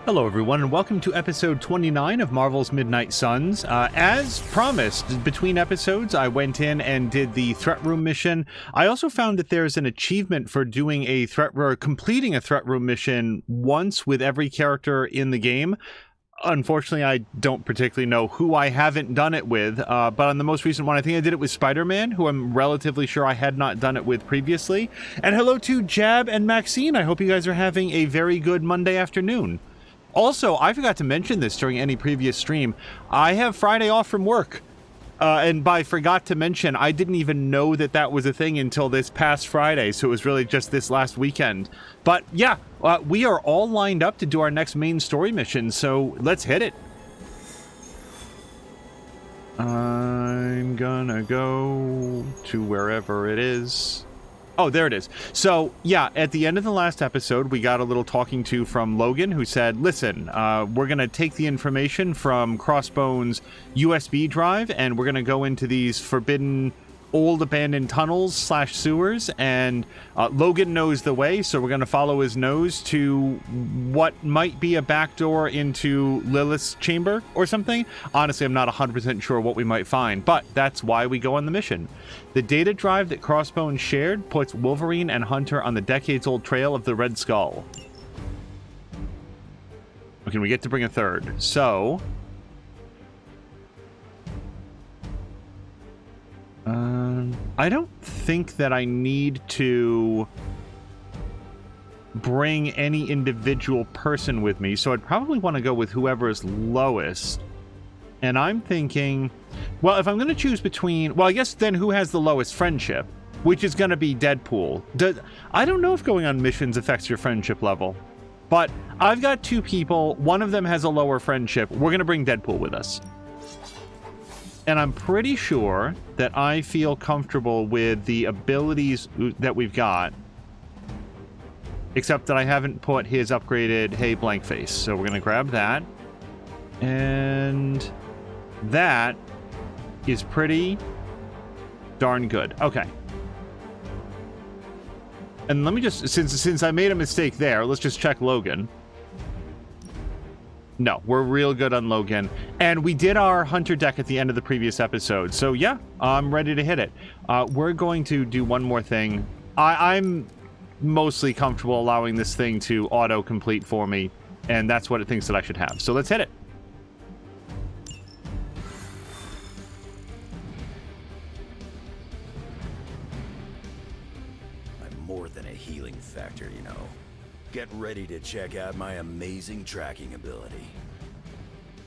Hello everyone, and welcome to episode 29 of Marvel's Midnight Suns. As promised, between episodes, I went in and did the threat room mission. I also found that there's an achievement for doing a completing a threat room mission once with every character in the game. Unfortunately, I don't particularly know who I haven't done it with, but on the most recent one, I think I did it with Spider-Man, who I'm relatively sure I had not done it with previously. And hello to Jab and Maxine. I hope you guys are having a very good Monday afternoon. Also, I forgot to mention this during any previous stream. I have Friday off from work. And by forgot to mention, I didn't even know that that was a thing until this past Friday. So it was really just this last weekend. But yeah, we are all lined up to do our next main story mission. So let's hit it. I'm gonna go to wherever it is. Oh, there it is. So, yeah, at the end of the last episode, we got a little talking to from Logan, who said, listen, we're going to take the information from Crossbone's USB drive, and we're going to go into these forbidden old abandoned tunnels / sewers, and Logan knows the way, so we're going to follow his nose to what might be a backdoor into Lilith's chamber or something. Honestly, I'm not 100% sure what we might find, but that's why we go on the mission. The data drive that Crossbone shared puts Wolverine and Hunter on the decades-old trail of the Red Skull. Okay, we get to bring a third. So I don't think that I need to bring any individual person with me, so I'd probably want to go with whoever is lowest. And I'm thinking, well, if I'm going to choose between, well, I guess then who has the lowest friendship, which is going to be Deadpool. I don't know if going on missions affects your friendship level, but I've got two people. One of them has a lower friendship. We're going to bring Deadpool with us. And I'm pretty sure that I feel comfortable with the abilities that we've got, except that I haven't put his upgraded Hey Blank Face. So we're going to grab that. And that is pretty darn good. Okay. And let me just, since I made a mistake there, let's just check Logan. No, we're real good on Logan. And we did our Hunter deck at the end of the previous episode. So yeah, I'm ready to hit it. We're going to do one more thing. I'm mostly comfortable allowing this thing to auto-complete for me. And that's what it thinks that I should have. So let's hit it. I'm more than a healing factor, you know. Get ready to check out my amazing tracking ability.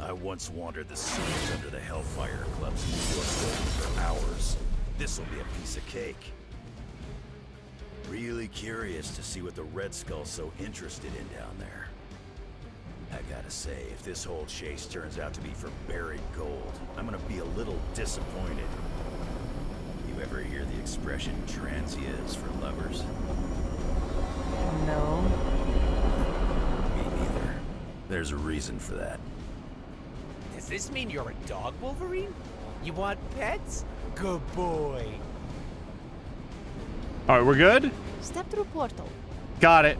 I once wandered the seas under the Hellfire Club's New York building for hours. This'll be a piece of cake. Really curious to see what the Red Skull's so interested in down there. I gotta say, if this whole chase turns out to be for buried gold, I'm gonna be a little disappointed. You ever hear the expression transias for lovers? No. Me neither. There's a reason for that. Does this mean you're a dog, Wolverine? You want pets? Good boy. All right, we're good? Step through portal. Got it.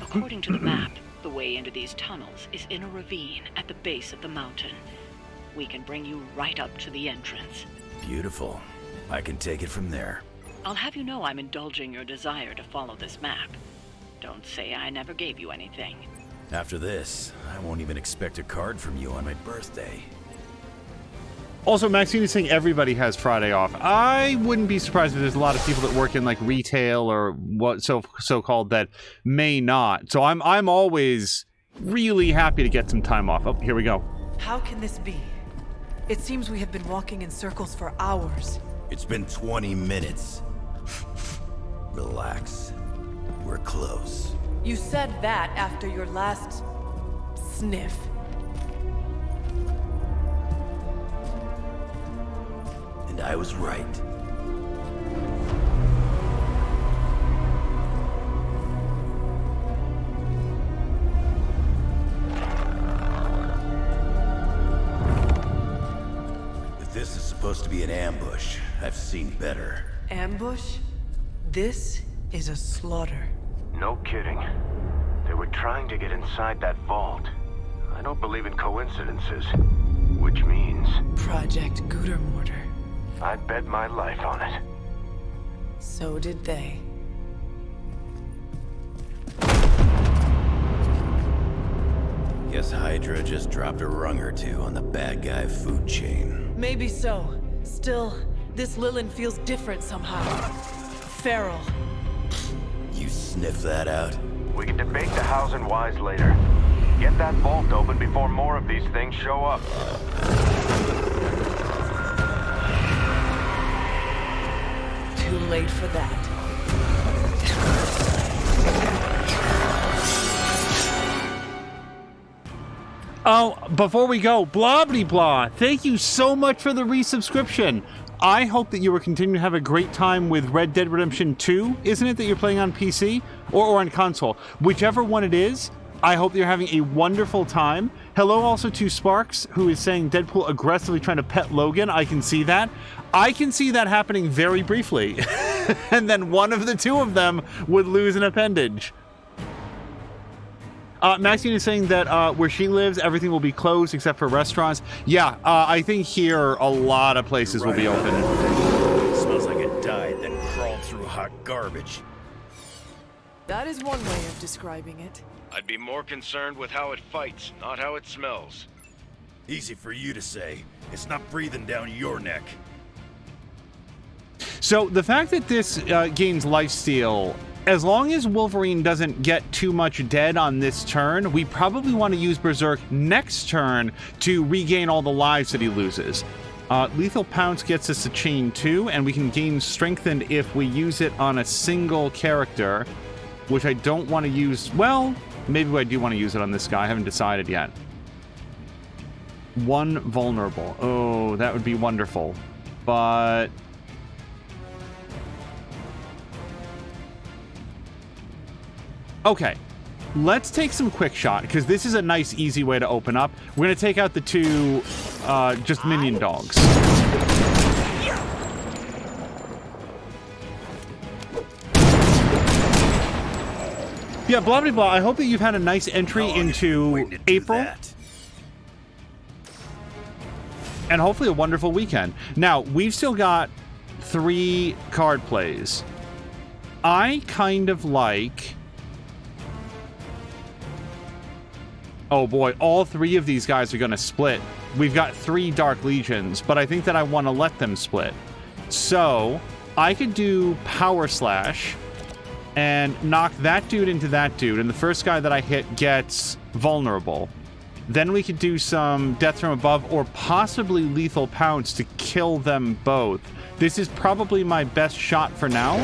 According to the map, the way into these tunnels is in a ravine at the base of the mountain. We can bring you right up to the entrance. Beautiful. I can take it from there. I'll have you know I'm indulging your desire to follow this map. Don't say I never gave you anything. After this, I won't even expect a card from you on my birthday. Also, Maxine is saying everybody has Friday off. I wouldn't be surprised if there's a lot of people that work in like retail or what so-called that may not. So I'm always really happy to get some time off. Oh, here we go. How can this be? It seems we have been walking in circles for hours. It's been 20 minutes. Relax. We're close. You said that after your last sniff. And I was right. If this is supposed to be an ambush, I've seen better. Ambush? This is a slaughter. No kidding. They were trying to get inside that vault. I don't believe in coincidences. Which means... Project Gutermortar. I'd bet my life on it. So did they. Guess Hydra just dropped a rung or two on the bad guy food chain. Maybe so. Still, this Lilith feels different somehow. Feral. You sniff that out? We can debate the hows and whys later. Get that vault open before more of these things show up. Too late for that. Oh, before we go, blah blah blah. Thank you so much for the resubscription. I hope that you will continue to have a great time with Red Dead Redemption 2, isn't it, that you're playing on PC or on console? Whichever one it is, I hope you're having a wonderful time. Hello also to Sparks, who is saying Deadpool aggressively trying to pet Logan. I can see that. I can see that happening very briefly. And then one of the two of them would lose an appendage. Maxine is saying that where she lives, everything will be closed except for restaurants. Yeah, I think here a lot of places will be open. It smells like it died, then crawled through hot garbage. That is one way of describing it. I'd be more concerned with how it fights, not how it smells. Easy for you to say. It's not breathing down your neck. So the fact that this gains lifesteal, as long as Wolverine doesn't get too much dead on this turn, we probably want to use Berserk next turn to regain all the lives that he loses. Lethal Pounce gets us a chain 2, and we can gain Strengthened if we use it on a single character, which I don't want to use. Well, maybe I do want to use it on this guy. I haven't decided yet. 1 vulnerable. Oh, that would be wonderful. But... okay, let's take some quick shot, because this is a nice, easy way to open up. We're going to take out the 2 just minion dogs. Yeah, blah, blah, blah. I hope that you've had a nice entry into April. And hopefully a wonderful weekend. Now, we've still got 3 card plays. I kind of like... oh boy, all 3 of these guys are going to split. We've got 3 Dark Legions, but I think that I want to let them split. So, I could do Power Slash and knock that dude into that dude, and the first guy that I hit gets vulnerable. Then we could do some Death from Above or possibly Lethal Pounce to kill them both. This is probably my best shot for now.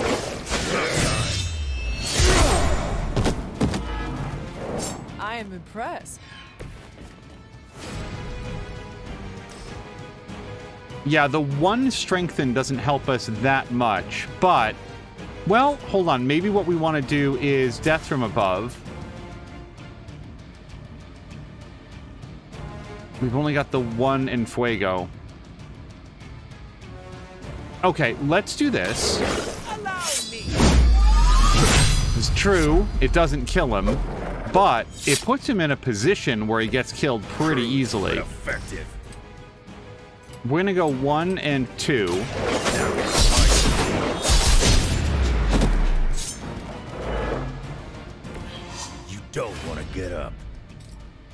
I am impressed. Yeah, the 1 Strengthen doesn't help us that much, but... well, hold on. Maybe what we want to do is Death from Above. We've only got the 1 in Fuego. Okay, let's do this. Allow me. It's true, it doesn't kill him, but it puts him in a position where he gets killed pretty easily. Effective. We're gonna go 1 and 2. You don't want to get up.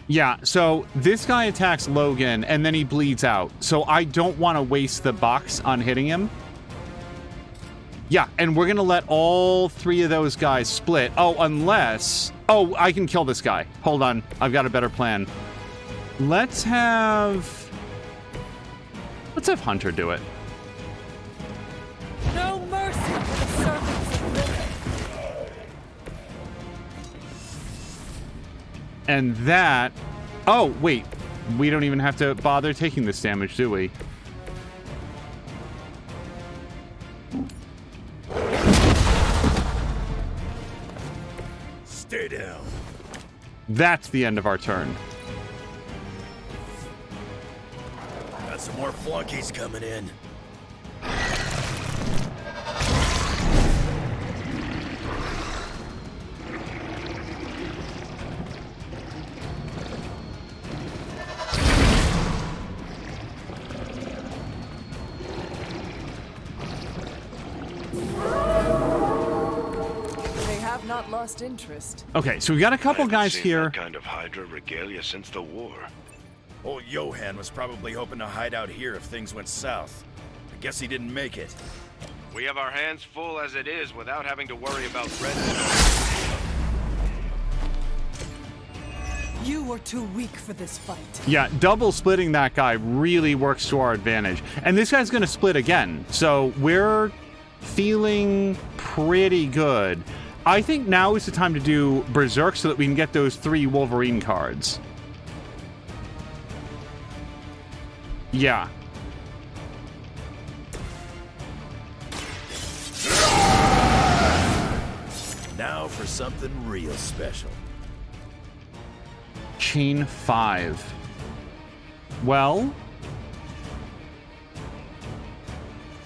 Yeah, so this guy attacks Logan and then he bleeds out. So I don't want to waste the box on hitting him. Yeah, and we're going to let all 3 of those guys split. Oh, unless... oh, I can kill this guy. Hold on. I've got a better plan. Let's have Hunter do it. No mercy for the servants of Lilith. And that... oh, wait. We don't even have to bother taking this damage, do we? Stay down. That's the end of our turn. Got some more flunkies coming in. They have not lost interest. Okay, so we got a couple I haven't guys seen here. that kind of Hydra regalia since the war. Old Johan was probably hoping to hide out here if things went south. I guess he didn't make it. We have our hands full as it is without having to worry about Red. You were too weak for this fight. Yeah, double splitting that guy really works to our advantage. And this guy's going to split again. So we're feeling pretty good. I think now is the time to do Berserk so that we can get those 3 Wolverine cards. Yeah. Now for something real special. Chain 5. Well,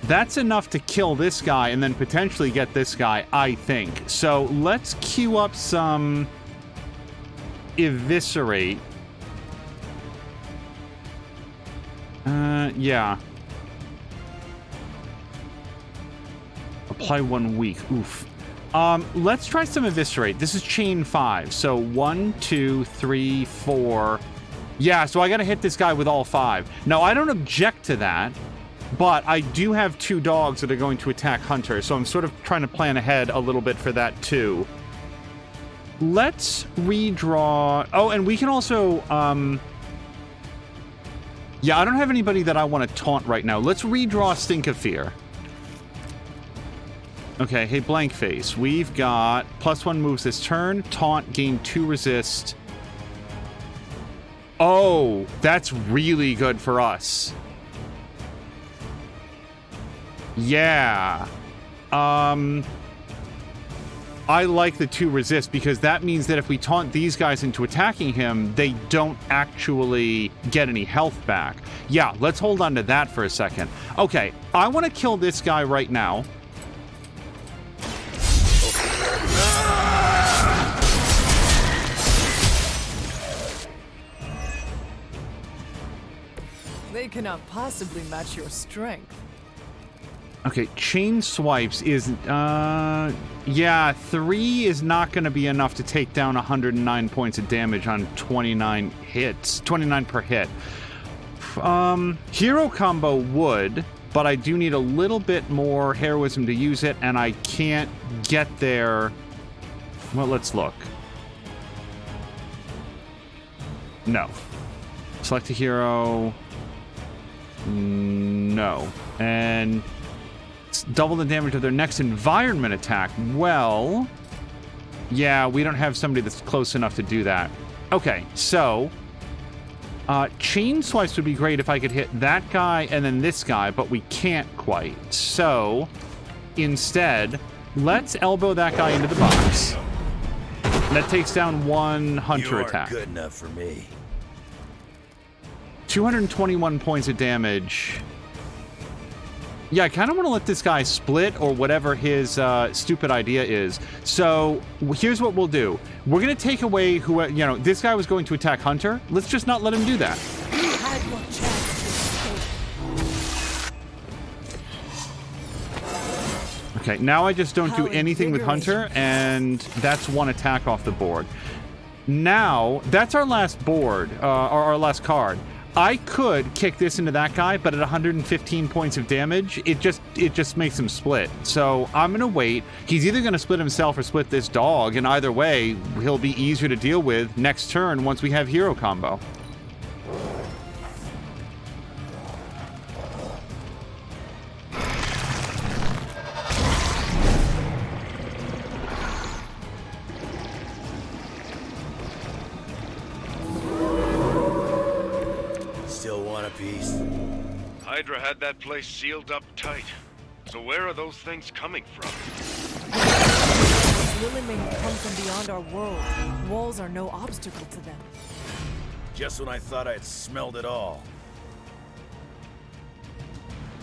that's enough to kill this guy and then potentially get this guy, I think. So let's queue up some Eviscerate. Yeah. Apply 1 week. Oof. Let's try some Eviscerate. This is chain 5. So 1, 2, 3, 4. Yeah, so I gotta hit this guy with all 5. Now, I don't object to that, but I do have 2 dogs that are going to attack Hunter, so I'm sort of trying to plan ahead a little bit for that too. Let's redraw... Oh, and we can also... Yeah, I don't have anybody that I want to taunt right now. Let's redraw Stink of Fear. Okay, hey, Blank Face. We've got +1 moves this turn. Taunt, gain 2 resist. Oh, that's really good for us. Yeah. I like the 2 resist because that means that if we taunt these guys into attacking him, they don't actually get any health back. Yeah, let's hold on to that for a second. Okay, I want to kill this guy right now. They cannot possibly match your strength. Okay, chain swipes is, yeah, 3 is not going to be enough to take down 109 points of damage on 29 hits, 29 per hit. Hero combo would, but I do need a little bit more heroism to use it, and I can't get there. Well, let's look. No. Select a hero. No. And... double the damage of their next environment attack. Well, yeah, we don't have somebody that's close enough to do that. Okay, so chain swipes would be great if I could hit that guy and then this guy, but we can't quite. So instead, let's elbow that guy into the box. That takes down 1 Hunter attack. You aren't good enough for me. 221 points of damage. Yeah, I kind of want to let this guy split or whatever his stupid idea is. So here's what we'll do. We're going to take away who, you know, this guy was going to attack Hunter. Let's just not let him do that. You had your chance. Okay, now I just don't do anything with Hunter, and that's 1 attack off the board. Now, that's our last board, or our last card. I could kick this into that guy, but at 115 points of damage, it just makes him split. So I'm gonna wait. He's either gonna split himself or split this dog, and either way, he'll be easier to deal with next turn once we have hero combo. Hydra had that place sealed up tight. So where are those things coming from? Lilith may have come from beyond our world. Walls are no obstacle to them. Just when I thought I'd smelled it all.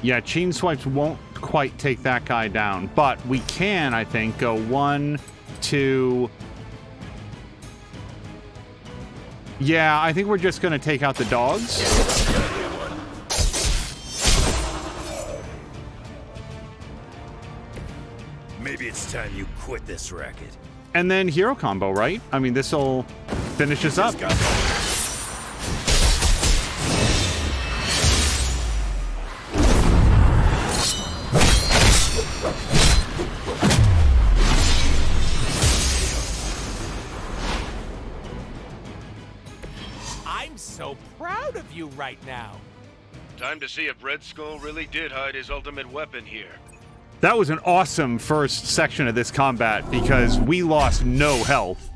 Yeah, chain swipes won't quite take that guy down, but we can, I think, go 1, 2... Yeah, I think we're just going to take out the dogs. Maybe it's time you quit this racket. And then hero combo, right? I mean, this'll finish us up. I'm so proud of you right now. Time to see if Red Skull really did hide his ultimate weapon here. That was an awesome first section of this combat because we lost no health.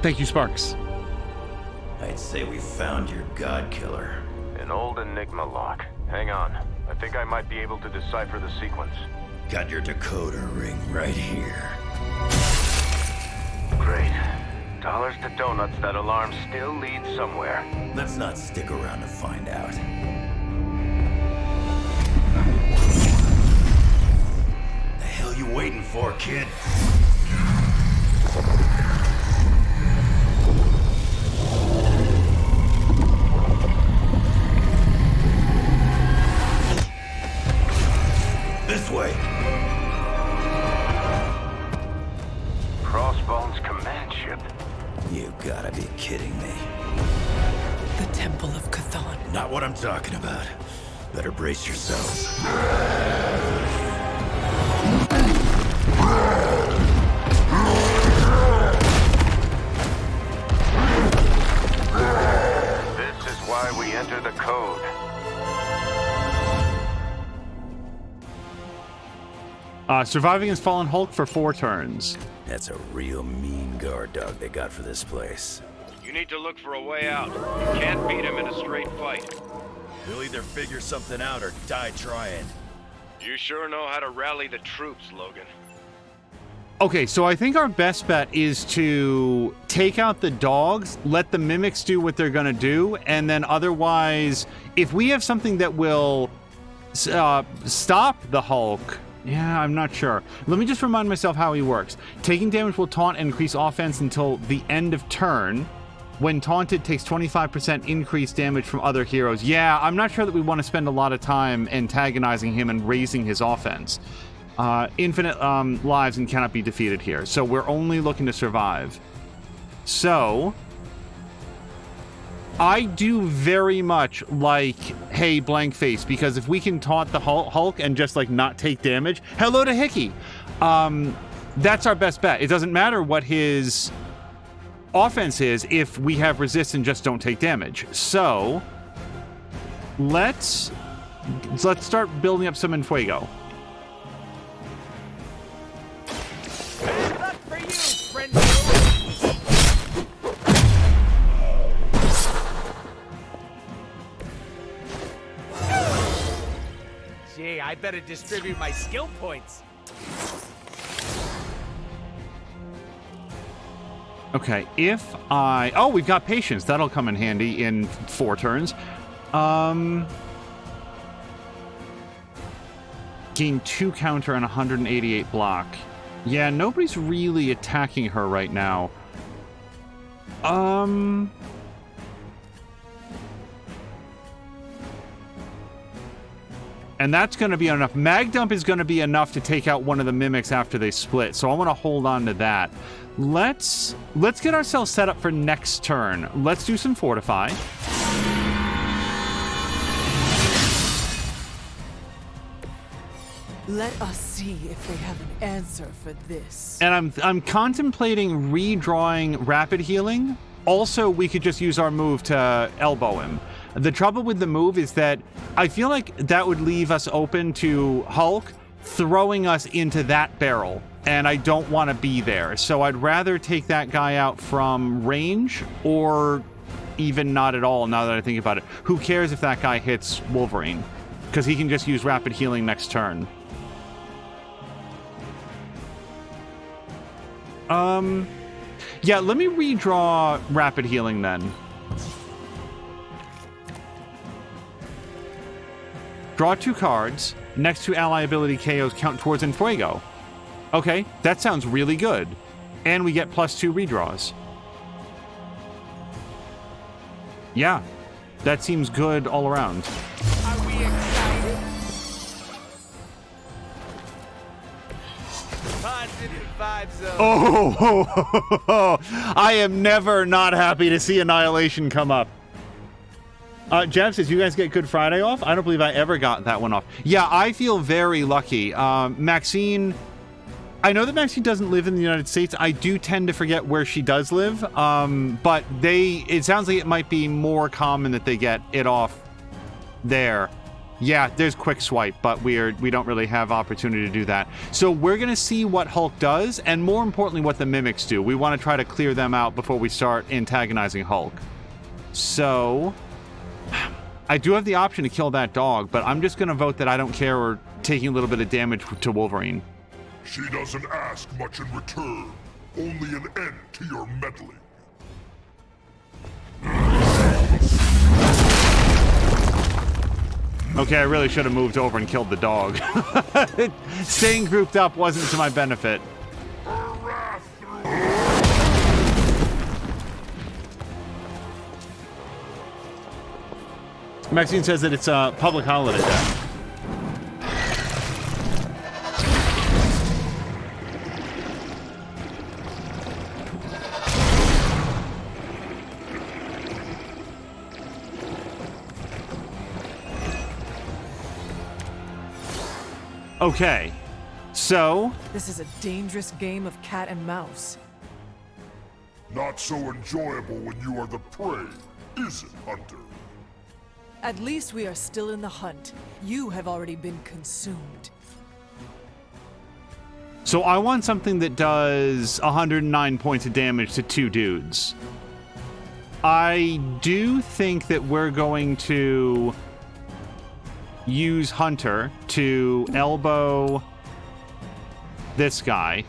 Thank you, Sparks. I'd say we found your god killer. An old Enigma lock. Hang on. I think I might be able to decipher the sequence. Got your decoder ring right here. Great. Dollars to donuts, that alarm still leads somewhere. Let's not stick around to find out. The hell you waiting for, kid? This way. Crossbones command ship. You gotta be kidding me. The Temple of Chthon. Not what I'm talking about. Better brace yourselves. This is why we enter the code. Surviving as Fallen Hulk for 4 turns. That's a real mean guard dog they got for this place. You need to look for a way out. You can't beat him in a straight fight. We'll either figure something out or die trying. You sure know how to rally the troops, Logan. Okay, so I think our best bet is to take out the dogs, let the mimics do what they're gonna do, and then otherwise, if we have something that will stop the Hulk. Yeah, I'm not sure. Let me just remind myself how he works. Taking damage will taunt and increase offense until the end of turn. When taunted, takes 25% increased damage from other heroes. Yeah, I'm not sure that we want to spend a lot of time antagonizing him and raising his offense. Infinite lives and cannot be defeated here. So we're only looking to survive. So I do very much like, hey, blank face, because if we can taunt the Hulk and just like not take damage, hello to Hickey. That's our best bet. It doesn't matter what his offense is if we have resist and just don't take damage. So let's start building up some Enfuego. Bad luck for you, friend. Gee, I better distribute my skill points. Okay, if I... Oh, we've got patience. That'll come in handy in 4 turns. Gain 2 counter and 188 block. Yeah, nobody's really attacking her right now. And that's going to be enough. Mag Dump is going to be enough to take out one of the mimics after they split, so I want to hold on to that. Let's get ourselves set up for next turn. Let's do some Fortify. Let us see if they have an answer for this. And I'm contemplating redrawing Rapid Healing. Also, we could just use our move to elbow him. The trouble with the move is that I feel like that would leave us open to Hulk throwing us into that barrel, and I don't want to be there. So I'd rather take that guy out from range, or even not at all, now that I think about it. Who cares if that guy hits Wolverine? Because he can just use Rapid Healing next turn. Yeah, let me redraw Rapid Healing then. Draw 2 cards. Next to ally ability KOs count towards Enfuego. Okay, that sounds really good. And we get +2 redraws. Yeah, that seems good all around. Are we excited? Positive vibe zone. Oh, I am never not happy to see Annihilation come up. Jeff says, you guys get Good Friday off? I don't believe I ever got that one off. Yeah, I feel very lucky. Maxine, I know that Maxine doesn't live in the United States. I do tend to forget where she does live. But it sounds like it might be more common that they get it off there. Yeah, there's quick swipe, but we don't really have opportunity to do that. So we're going to see what Hulk does, and more importantly, what the mimics do. We want to try to clear them out before we start antagonizing Hulk. So I do have the option to kill that dog, but I'm just going to vote that I don't care or taking a little bit of damage to Wolverine. She doesn't ask much in return, only an end to your meddling. Okay, I really should have moved over and killed the dog. Staying grouped up wasn't to my benefit. Maxine says that it's a public holiday day. Okay, so... This is a dangerous game of cat and mouse. Not so enjoyable when you are the prey, is it, Hunter? At least we are still in the hunt. You have already been consumed. So I want something that does 109 points of damage to 2 dudes. I do think that we're going to use Hunter to elbow this guy.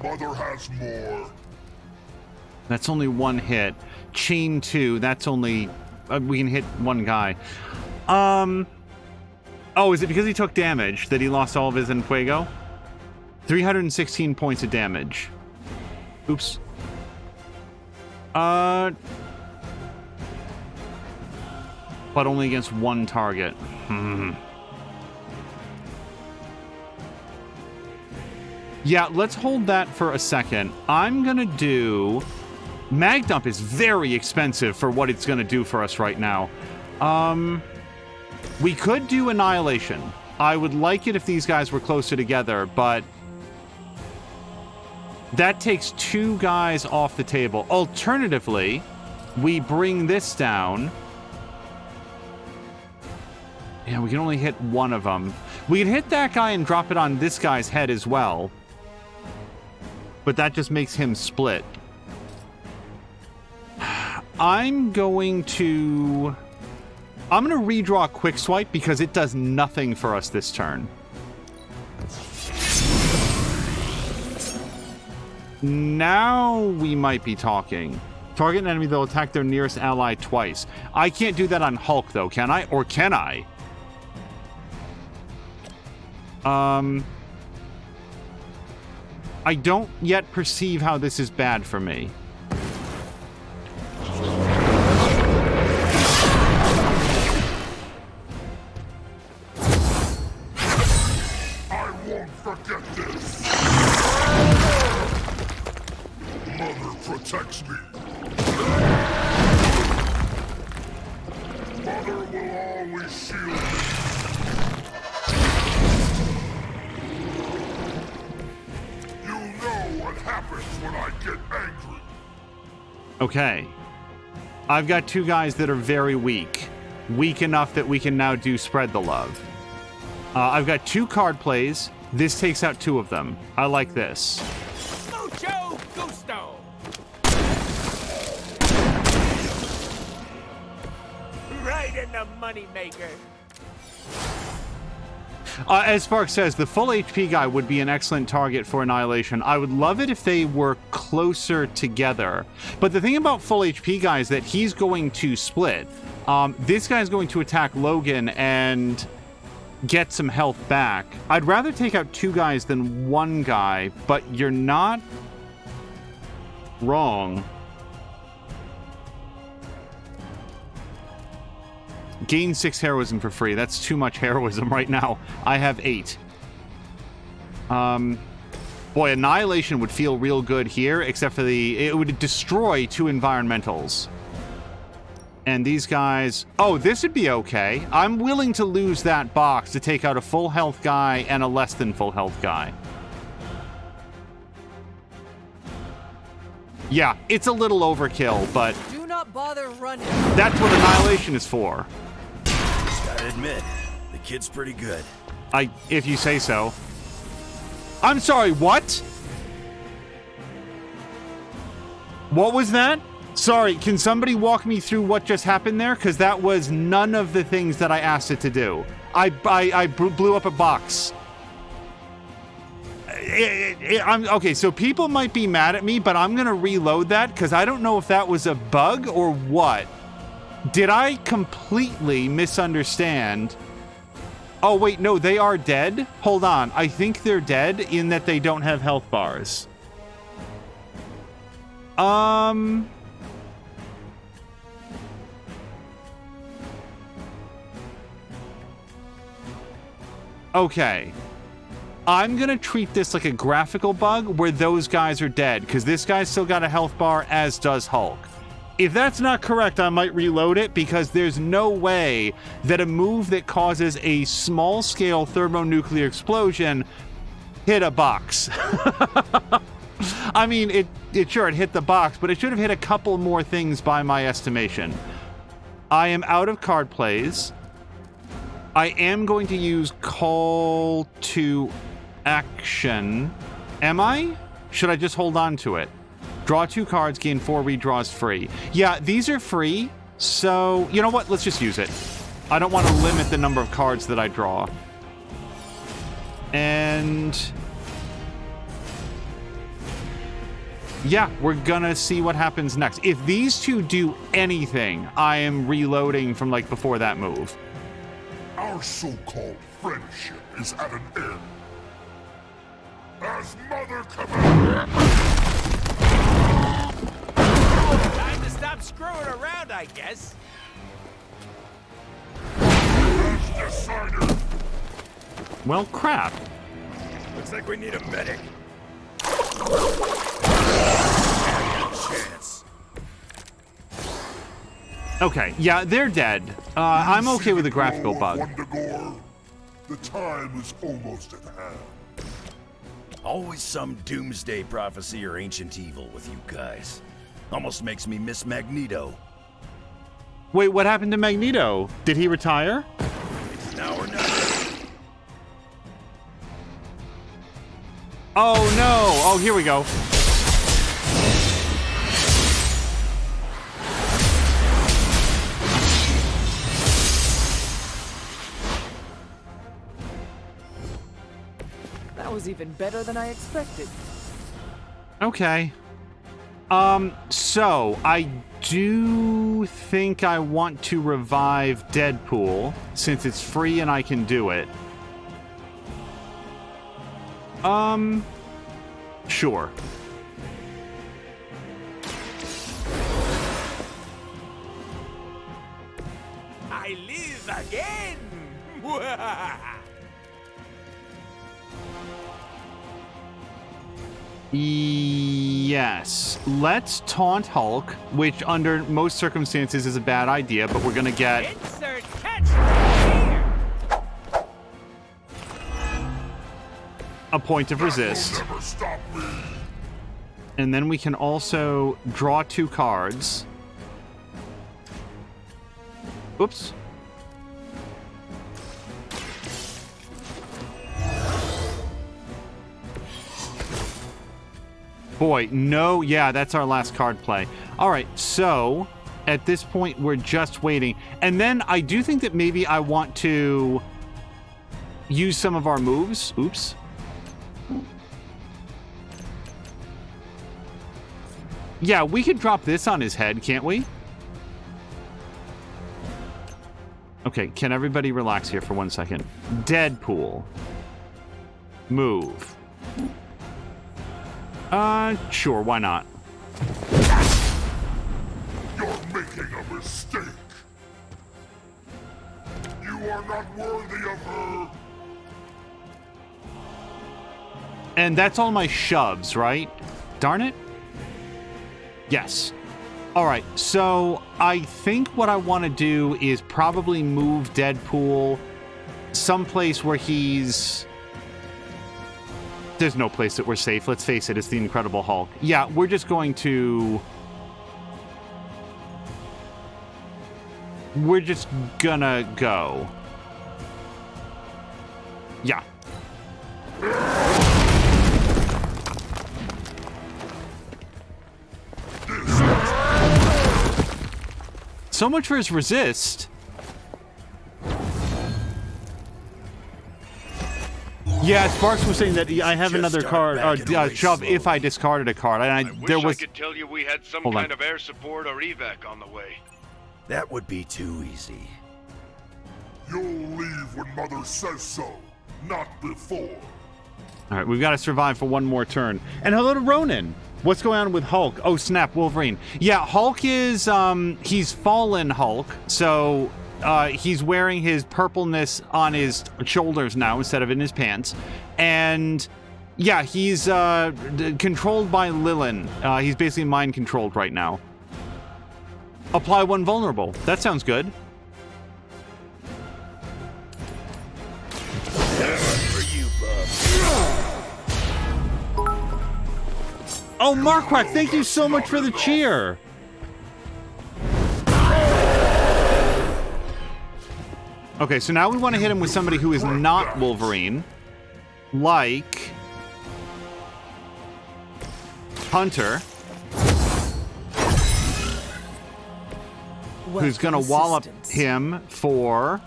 Mother has more. That's only 1 hit. Chain 2, that's only... we can hit 1 guy. Oh, is it because he took damage that he lost all of his Enfuego? 316 points of damage. Oops. But only against 1 target. Yeah, let's hold that for a second. I'm gonna do... Mag Dump is very expensive for what it's gonna do for us right now. We could do Annihilation. I would like it if these guys were closer together, but... that takes 2 guys off the table. Alternatively, we bring this down... Yeah, we can only hit 1 of them. We can hit that guy and drop it on this guy's head as well. But that just makes him split. I'm going to redraw Quick Swipe because it does nothing for us this turn. Now we might be talking. Target an enemy that will attack their nearest ally twice. I can't do that on Hulk, though, can I? Or can I? I don't yet perceive how this is bad for me. I won't forget this. Mother protects me. Mother will always shield me. What happens when I get angry? Okay. I've got 2 guys that are very weak. Weak enough that we can now do Spread the Love. I've got 2 card plays. This takes out 2 of them. I like this. Mucho gusto. Right in the moneymaker. As Spark says, the full HP guy would be an excellent target for Annihilation. I would love it if they were closer together. But the thing about full HP guy is that he's going to split. This guy's going to attack Logan and get some health back. I'd rather take out 2 guys than 1 guy, but you're not wrong. Gain 6 heroism for free. That's too much heroism right now. I have 8. Boy, Annihilation would feel real good here, except for it would destroy 2 environmentals. And these guys... Oh, this would be okay. I'm willing to lose that box to take out a full health guy and a less than full health guy. Yeah, it's a little overkill, but... Do not bother running. That's what Annihilation is for. Gotta admit, the kid's pretty good. If you say so. I'm sorry, what? What was that? Sorry, can somebody walk me through what just happened there? Because that was none of the things that I asked it to do. I blew up a box. Okay, so people might be mad at me, but I'm going to reload that because I don't know if that was a bug or what. Did I completely misunderstand? Oh, wait, no, they are dead? Hold on. I think they're dead in that they don't have health bars. Okay. I'm going to treat this like a graphical bug where those guys are dead, because this guy's still got a health bar, as does Hulk. If that's not correct, I might reload it, because there's no way that a move that causes a small-scale thermonuclear explosion hit a box. I mean, it hit the box, but it should have hit a couple more things by my estimation. I am out of card plays. I am going to use Call to Action. Am I? Should I just hold on to it? Draw 2 cards, gain 4 redraws free. Yeah, these are free, so you know what? Let's just use it. I don't want to limit the number of cards that I draw. And... yeah, we're gonna see what happens next. If these 2 do anything, I am reloading from, like, before that move. Our so-called friendship is at an end. As Mother commands. Time to stop screwing around, I guess. As decided. Well, crap. Looks like we need a medic. Chance. Okay, yeah, they're dead. I'm okay with the graphical bug. The time is almost at hand. Always some doomsday prophecy or ancient evil with you guys. Almost makes me miss Magneto. Wait, what happened to Magneto? Did he retire? It's now or never. Oh no! Oh, here we go. That was even better than I expected. Okay. So I do think I want to revive Deadpool since it's free and I can do it. Sure. I live again! Yes. Let's taunt Hulk, which under most circumstances is a bad idea, but we're gonna get... Insert catchphrase here! a point of resist. Never stop me. And then we can also draw 2 cards. Oops. Boy, no, yeah, that's our last card play. All right, so at this point, we're just waiting. And then I do think that maybe I want to use some of our moves. Oops. Yeah, we could drop this on his head, can't we? Okay, can everybody relax here for 1 second? Deadpool. Move. Sure, why not? You're making a mistake. You are not worthy of her. And that's all my shoves, right? Darn it. Yes. All right, so I think what I want to do is probably move Deadpool someplace where he's... There's no place that we're safe. Let's face it, it's the Incredible Hulk. Yeah, we're just going to... We're just gonna go. Yeah. So much for his resist. Yeah, Sparks was saying that I have another card, or shove if I discarded a card. And I wish there was... I could tell you we had some kind of air support or evac on the way. That would be too easy. You'll leave when Mother says so, not before. All right, we've got to survive for one more turn. And hello to Ronan. What's going on with Hulk? Oh, snap, Wolverine. Yeah, Hulk is, he's fallen Hulk. So, he's wearing his purpleness on his shoulders now instead of in his pants. And, yeah, he's, controlled by Lilith. He's basically mind-controlled right now. Apply one vulnerable. That sounds good. For you, bub. Oh, Marquardt, thank you so much for the cheer. Okay, so now we want to hit him with somebody who is not Wolverine. Like... Hunter. Who's going to wallop him for...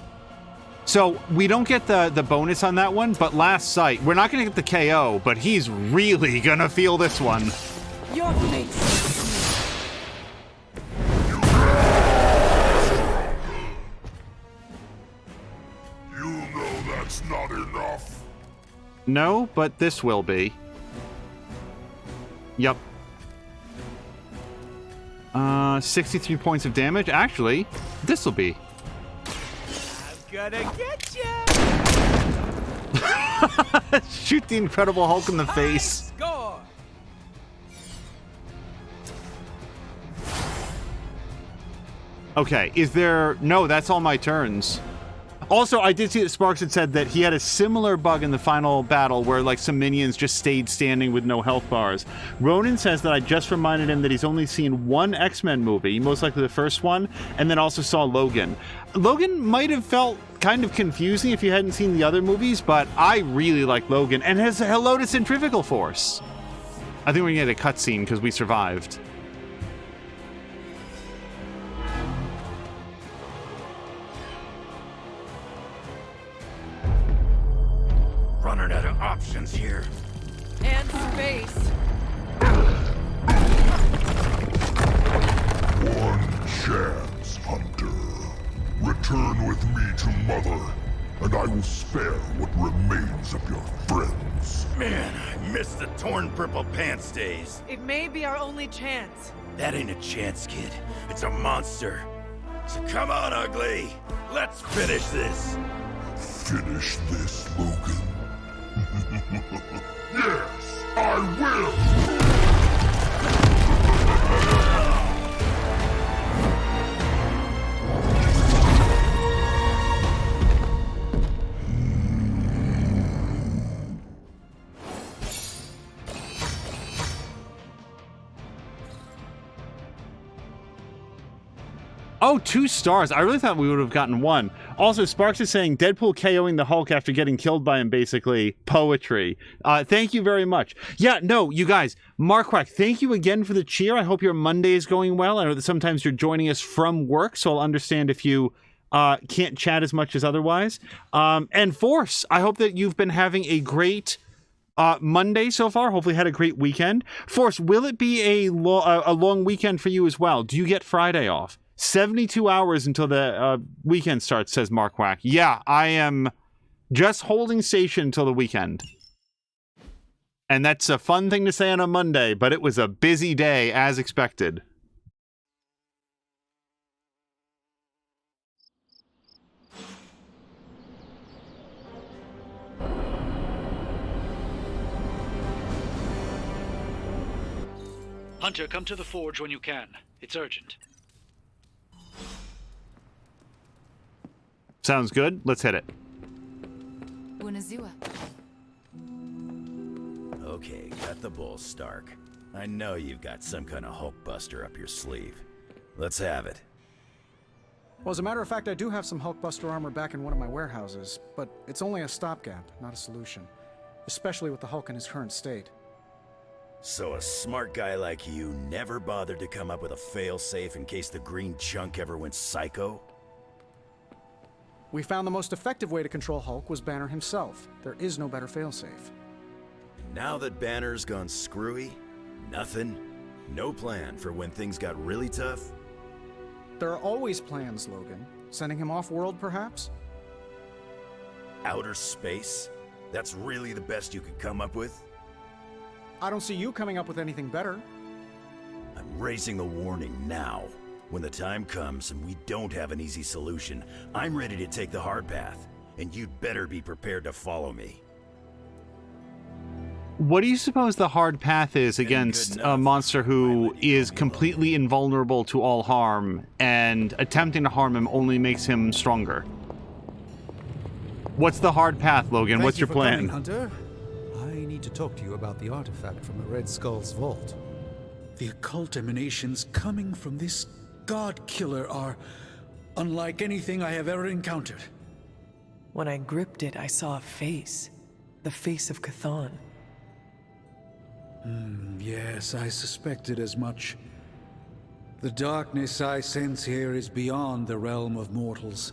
So, we don't get the bonus on that one, but Last Sight, we're not going to get the KO, but he's really going to feel this one. Your face. You know that's not enough. No, but this will be. Yep. 63 points of damage. Actually, this will be. I'm gonna get ya! Shoot the Incredible Hulk in the face. Score! Okay, is there... No, that's all my turns. Also, I did see that Sparks had said that he had a similar bug in the final battle where, like, some minions just stayed standing with no health bars. Ronan says that I just reminded him that he's only seen one X-Men movie, most likely the first one, and then also saw Logan. Logan might have felt kind of confusing if you hadn't seen the other movies, but I really like Logan, and has a hello to Centrifugal Force. I think we're gonna get a cutscene because we survived. Running out of options here. And space. One chance, Hunter. Return with me to Mother, and I will spare what remains of your friends. Man, I miss the torn purple pants days. It may be our only chance. That ain't a chance, kid. It's a monster. So come on, ugly. Let's finish this. Finish this, Logan. Yes, I will! Oh, 2 stars. I really thought we would have gotten 1. Also, Sparks is saying Deadpool KOing the Hulk after getting killed by him, basically. Poetry. Thank you very much. Yeah, no, you guys. Marquardt, thank you again for the cheer. I hope your Monday is going well. I know that sometimes you're joining us from work, so I'll understand if you can't chat as much as otherwise. And Force, I hope that you've been having a great Monday so far. Hopefully had a great weekend. Force, will it be a long weekend for you as well? Do you get Friday off? 72 hours until the weekend starts, says Mark Wack. Yeah, I am just holding station until the weekend. And that's a fun thing to say on a Monday, but it was a busy day as expected. Hunter, come to the forge when you can. It's urgent. Sounds good. Let's hit it. Bunazua. Okay, got the bull, Stark. I know you've got some kind of Hulkbuster up your sleeve. Let's have it. Well, as a matter of fact, I do have some Hulkbuster armor back in one of my warehouses, but it's only a stopgap, not a solution. Especially with the Hulk in his current state. So a smart guy like you never bothered to come up with a fail-safe in case the green chunk ever went psycho? We found the most effective way to control Hulk was Banner himself. There is no better failsafe. Now that Banner's gone screwy, nothing? No plan for when things got really tough? There are always plans, Logan. Sending him off-world, perhaps? Outer space? That's really the best you could come up with? I don't see you coming up with anything better. I'm raising the warning now. When the time comes and we don't have an easy solution, I'm ready to take the hard path, and you'd better be prepared to follow me. What do you suppose the hard path is against a monster who is completely invulnerable to all harm, and attempting to harm him only makes him stronger? What's the hard path, Logan? What's your plan? Thank you for coming, Hunter. I need to talk to you about the artifact from the Red Skull's vault. The occult emanations coming from this god killer are unlike anything I have ever encountered. When I gripped it, I saw a face. The face of Chthon. Yes, I suspected as much. The darkness I sense here is beyond the realm of mortals.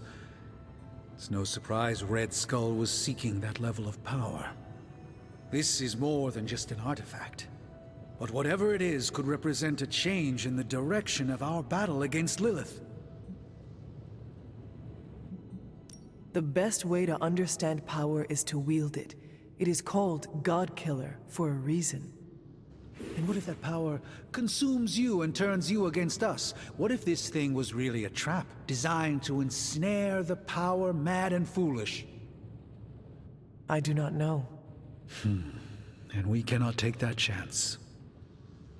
It's no surprise Red Skull was seeking that level of power. This is more than just an artifact. But whatever it is could represent a change in the direction of our battle against Lilith. The best way to understand power is to wield it. It is called God Killer for a reason. And what if that power consumes you and turns you against us? What if this thing was really a trap designed to ensnare the power mad and foolish? I do not know. And we cannot take that chance.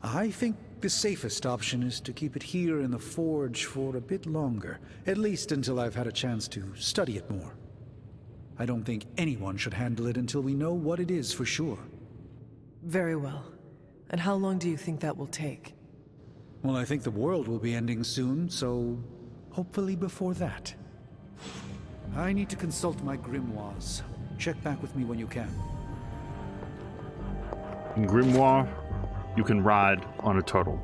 I think the safest option is to keep it here in the forge for a bit longer, at least until I've had a chance to study it more. I don't think anyone should handle it until we know what it is for sure. Very well. And how long do you think that will take? Well, I think the world will be ending soon, so hopefully before that. I need to consult my grimoires. Check back with me when you can. In Grimoire, you can ride on a turtle.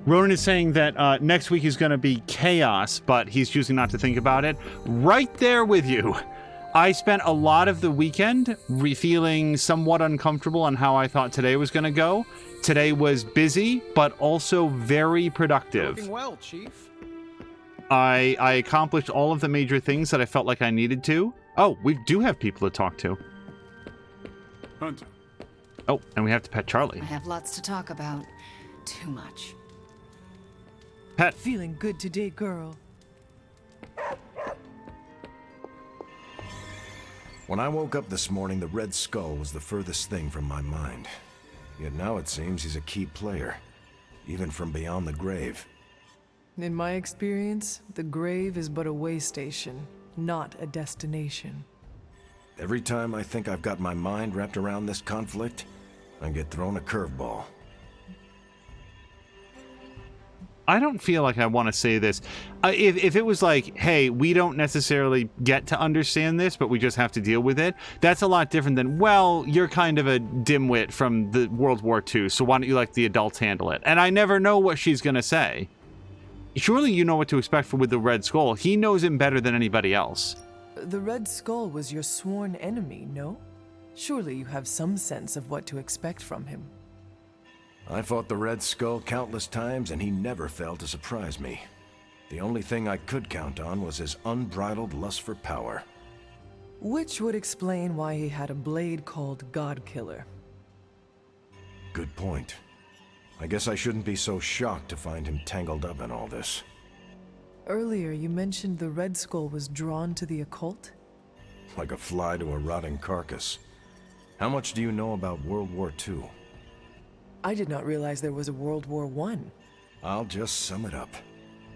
Ronan is saying that next week is going to be chaos, but he's choosing not to think about it. Right there with you. I spent a lot of the weekend feeling somewhat uncomfortable on how I thought today was going to go. Today was busy, but also very productive. Looking well, Chief. I accomplished all of the major things that I felt like I needed to. Oh, we do have people to talk to. Hunter. Oh, and we have to pet Charlie. I have lots to talk about. Too much. Pet. Feeling good today, girl. When I woke up this morning, the Red Skull was the furthest thing from my mind. Yet now it seems he's a key player, even from beyond the grave. In my experience, the grave is but a way station, not a destination. Every time I think I've got my mind wrapped around this conflict, I get thrown a curveball. I don't feel like I want to say this. If it was like, hey, we don't necessarily get to understand this, but we just have to deal with it, that's a lot different than, well, you're kind of a dimwit from the World War II, so why don't you let the adults handle it? And I never know what she's going to say. Surely you know what to expect with the Red Skull. He knows him better than anybody else. The Red Skull was your sworn enemy, no? Surely you have some sense of what to expect from him. I fought the Red Skull countless times, and he never failed to surprise me. The only thing I could count on was his unbridled lust for power. Which would explain why he had a blade called God Killer. Good point. I guess I shouldn't be so shocked to find him tangled up in all this. Earlier, you mentioned the Red Skull was drawn to the occult? Like a fly to a rotting carcass. How much do you know about World War II? I did not realize there was a World War I. I'll just sum it up.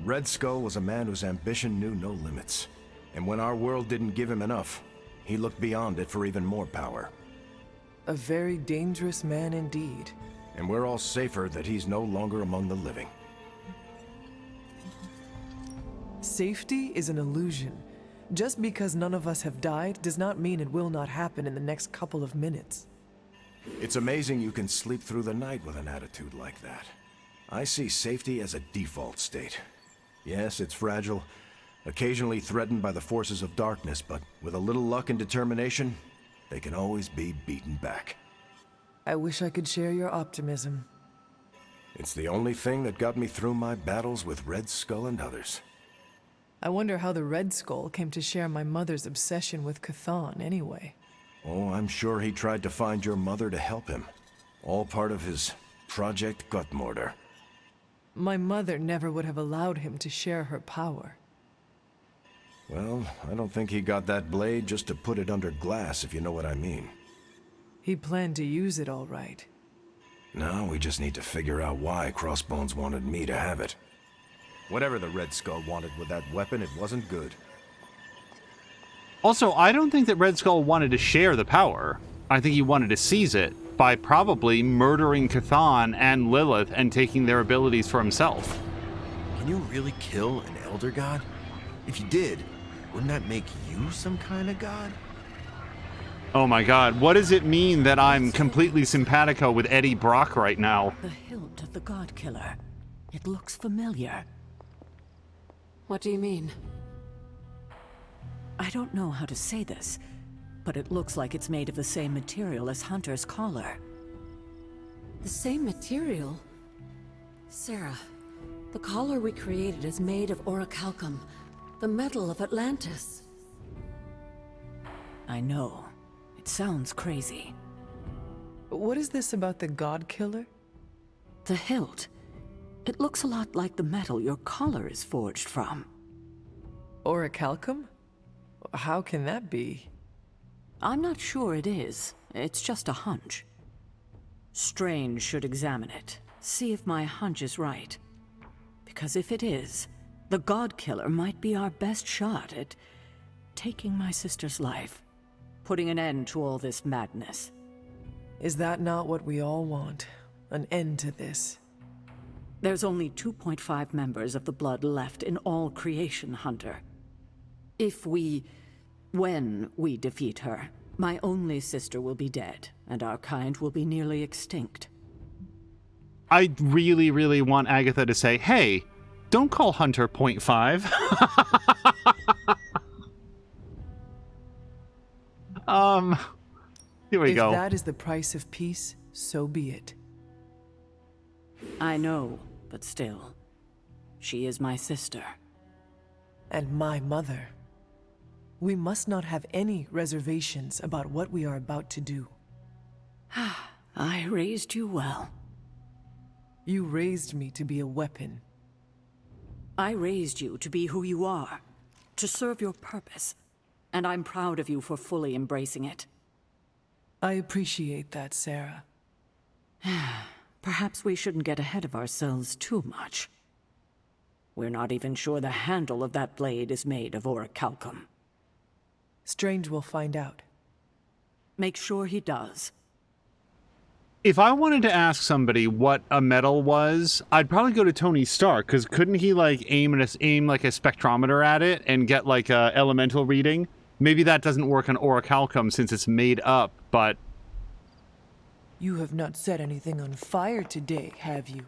Red Skull was a man whose ambition knew no limits. And when our world didn't give him enough, he looked beyond it for even more power. A very dangerous man indeed. And we're all safer that he's no longer among the living. Safety is an illusion. Just because none of us have died does not mean it will not happen in the next couple of minutes. It's amazing you can sleep through the night with an attitude like that. I see safety as a default state. Yes, it's fragile, occasionally threatened by the forces of darkness, but with a little luck and determination, they can always be beaten back. I wish I could share your optimism. It's the only thing that got me through my battles with Red Skull and others. I wonder how the Red Skull came to share my mother's obsession with Chthon anyway. Oh, I'm sure he tried to find your mother to help him. All part of his Project Gutmortar. My mother never would have allowed him to share her power. Well, I don't think he got that blade just to put it under glass, if you know what I mean. He planned to use it all right. Now we just need to figure out why Crossbones wanted me to have it. Whatever the Red Skull wanted with that weapon, it wasn't good. Also, I don't think that Red Skull wanted to share the power. I think he wanted to seize it by probably murdering Chthon and Lilith and taking their abilities for himself. Can you really kill an Elder God? If you did, wouldn't that make you some kind of god? Oh my god, what does it mean that I'm completely simpatico with Eddie Brock right now? The hilt of the God Killer. It looks familiar. What do you mean? I don't know how to say this, but it looks like it's made of the same material as Hunter's collar. The same material? Sarah, the collar we created is made of orichalcum, the metal of Atlantis. I know. It sounds crazy. What is this about the God Killer? The hilt. It looks a lot like the metal your collar is forged from. Orichalcum? How can that be? I'm not sure it is. It's just a hunch. Strange should examine it, see if my hunch is right. Because if it is, the God Killer might be our best shot at taking my sister's life, putting an end to all this madness. Is that not what we all want? An end to this? There's only 2.5 members of the Blood left in all creation, Hunter. When we defeat her, my only sister will be dead, and our kind will be nearly extinct. I really, really want Agatha to say, hey, don't call Hunter 0.5. Here we go. If that is the price of peace, so be it. I know, but still, she is my sister. And my mother. We must not have any reservations about what we are about to do. I raised you well. You raised me to be a weapon. I raised you to be who you are, to serve your purpose, and I'm proud of you for fully embracing it. I appreciate that, Sarah. Perhaps we shouldn't get ahead of ourselves too much. We're not even sure the handle of that blade is made of orichalcum. Strange will find out. Make sure he does. If I wanted to ask somebody what a metal was, I'd probably go to Tony Stark, because couldn't he like aim like a spectrometer at it and get like a elemental reading? Maybe that doesn't work on orichalcum since it's made up, but... You have not set anything on fire today, have you?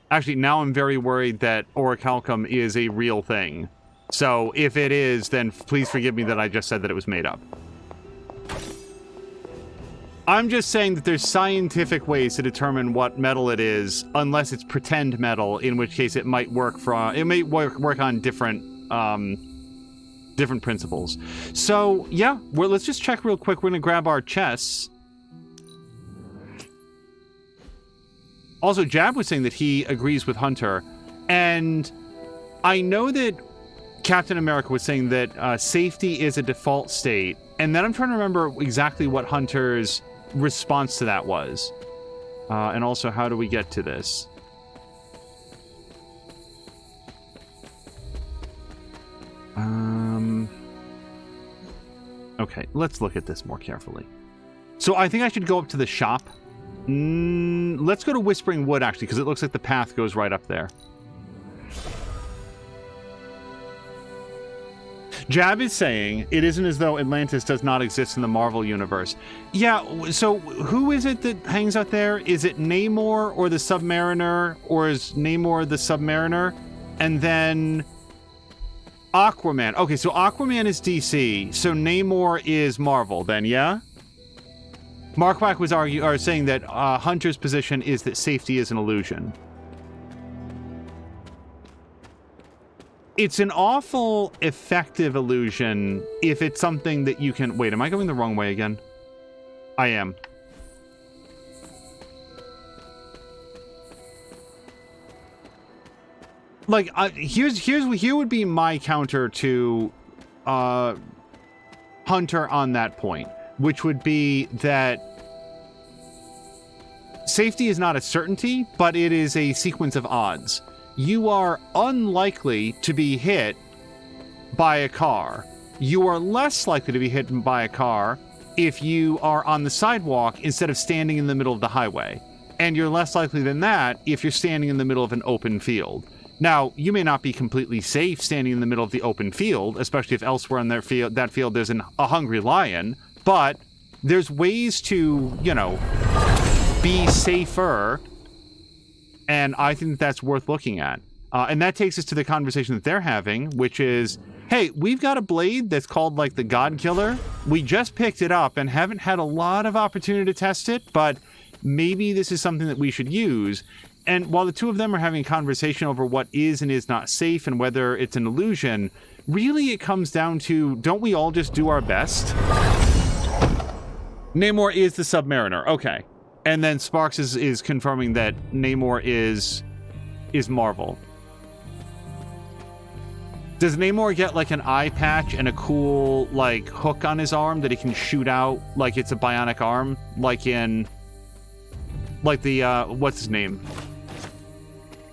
Actually, now I'm very worried that orichalcum is a real thing. So if it is, then please forgive me that I just said that it was made up. I'm just saying that there's scientific ways to determine what metal it is, unless it's pretend metal, in which case it might work work on different different principles. So yeah, let's just check real quick. We're gonna grab our chests. Also, Jab was saying that he agrees with Hunter, and I know that Captain America was saying that safety is a default state, and then I'm trying to remember exactly what Hunter's response to that was. And also, how do we get to this? Okay, let's look at this more carefully. So I think I should go up to the shop. Let's go to Whispering Wood, actually, because it looks like the path goes right up there. Jab is saying it isn't as though Atlantis does not exist in the Marvel universe. Yeah, so who is it that hangs out there? Is it Namor or the Submariner? Or is Namor the Submariner? And then Aquaman. Okay, so Aquaman is DC, so Namor is Marvel then, yeah? Markwhack was saying that Hunter's position is that safety is an illusion. It's an awful effective illusion if it's something that you can... Wait, am I going the wrong way again? I am. Like, here would be my counter to Hunter on that point, which would be that safety is not a certainty, but it is a sequence of odds. You are unlikely to be hit by a car. You are less likely to be hit by a car if you are on the sidewalk instead of standing in the middle of the highway. And you're less likely than that if you're standing in the middle of an open field. Now, you may not be completely safe standing in the middle of the open field, especially if elsewhere on that field there's a hungry lion, but there's ways to, you know, be safer. And I think that's worth looking at. And that takes us to the conversation that they're having, which is, hey, we've got a blade that's called, like, the God Killer. We just picked it up and haven't had a lot of opportunity to test it, but maybe this is something that we should use. And while the two of them are having a conversation over what is and is not safe and whether it's an illusion, really it comes down to, don't we all just do our best? Namor is the Submariner. Okay. And then Sparks is confirming that Namor is Marvel. Does Namor get like an eye patch and a cool like hook on his arm that he can shoot out like it's a bionic arm, like in like the what's his name?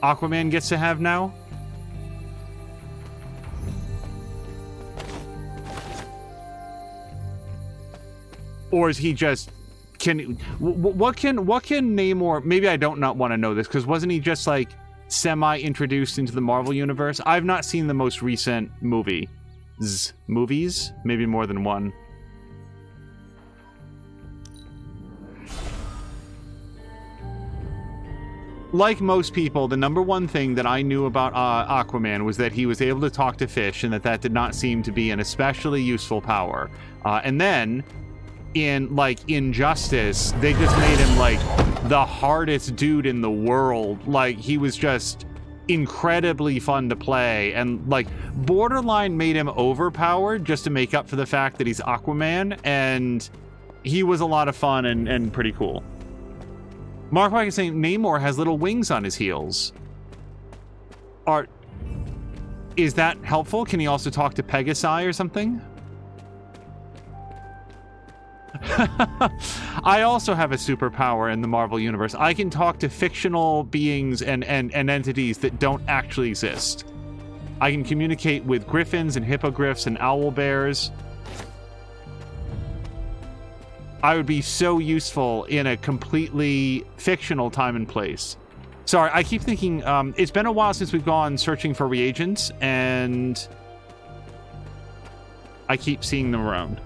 Aquaman gets to have now? Or is he just what can Namor... Maybe I don't not want to know this, because wasn't he just, like, semi-introduced into the Marvel Universe? I've not seen the most recent movies. Maybe more than one. Like most people, the number one thing that I knew about Aquaman was that he was able to talk to fish, and that did not seem to be an especially useful power. And then... in like Injustice, they just made him like the hardest dude in the world. Like he was just incredibly fun to play, and like borderline made him overpowered just to make up for the fact that he's Aquaman, and he was a lot of fun and pretty cool. Mark White is saying Namor has little wings on his heels. Is that helpful? Can he also talk to Pegasi or something? I also have a superpower in the Marvel Universe. I can talk to fictional beings and entities that don't actually exist. I can communicate with griffins and hippogriffs and owl bears. I would be so useful in a completely fictional time and place. Sorry, I keep thinking, it's been a while since we've gone searching for reagents, and I keep seeing them around.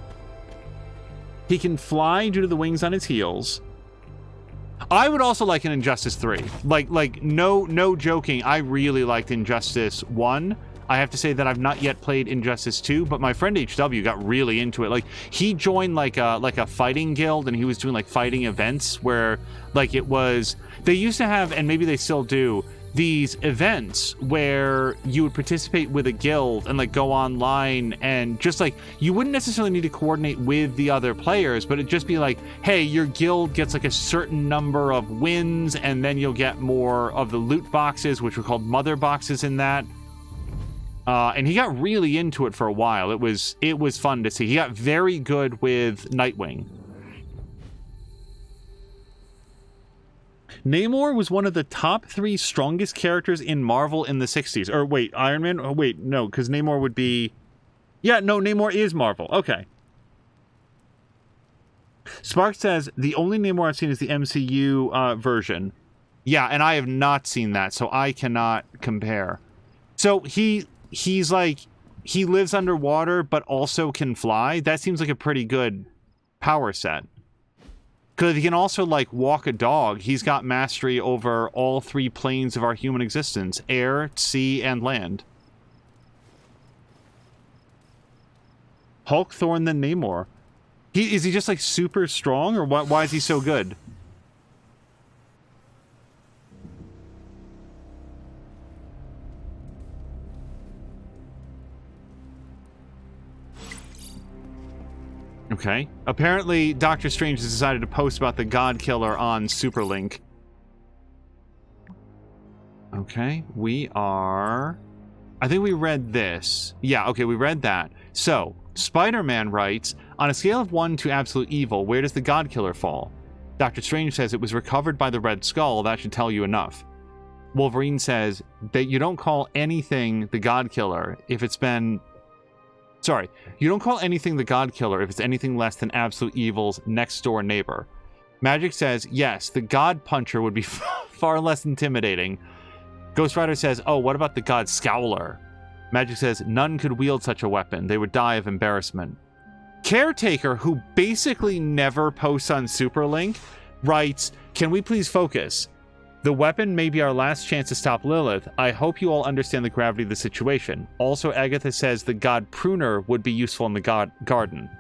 He can fly due to the wings on his heels. I would also like an Injustice 3. Like no joking, I really liked Injustice 1. I have to say that I've not yet played Injustice 2, but my friend HW got really into it. Like, he joined like a fighting guild, and he was doing like fighting events where like it was, they used to have, and maybe they still do, these events where you would participate with a guild and like go online, and just like you wouldn't necessarily need to coordinate with the other players, but it'd just be like, hey, your guild gets like a certain number of wins, and then you'll get more of the loot boxes, which were called mother boxes in that. And he got really into it for a while. It was fun to see. He got very good with Nightwing. Namor was one of the top 3 strongest characters in Marvel in the 60s. Or wait, Iron Man? Oh, wait, no, because Namor would be... Yeah, no, Namor is Marvel. Okay. Spark says, the only Namor I've seen is the MCU version. Yeah, and I have not seen that, so I cannot compare. So he's like, he lives underwater, but also can fly. That seems like a pretty good power set. Because he can also, like, walk a dog. He's got mastery over all 3 planes of our human existence. Air, sea, and land. Hulk, Thor, and then Namor. Is he just, like, super strong? Or why is he so good? Okay. Apparently, Doctor Strange has decided to post about the God Killer on Superlink. Okay, we are... I think we read this. Yeah, okay, we read that. So, Spider-Man writes, on a scale of 1 to absolute evil, where does the God Killer fall? Doctor Strange says it was recovered by the Red Skull. That should tell you enough. Wolverine says that you don't call anything the God Killer if it's been... Sorry, you don't call anything the God Killer if it's anything less than Absolute Evil's next-door neighbor. Magic says, yes, the God Puncher would be far less intimidating. Ghost Rider says, oh, what about the God Scowler? Magic says, none could wield such a weapon. They would die of embarrassment. Caretaker, who basically never posts on Superlink, writes, can we please focus? The weapon may be our last chance to stop Lilith. I hope you all understand the gravity of the situation. Also, Agatha says the God Pruner would be useful in the God Garden.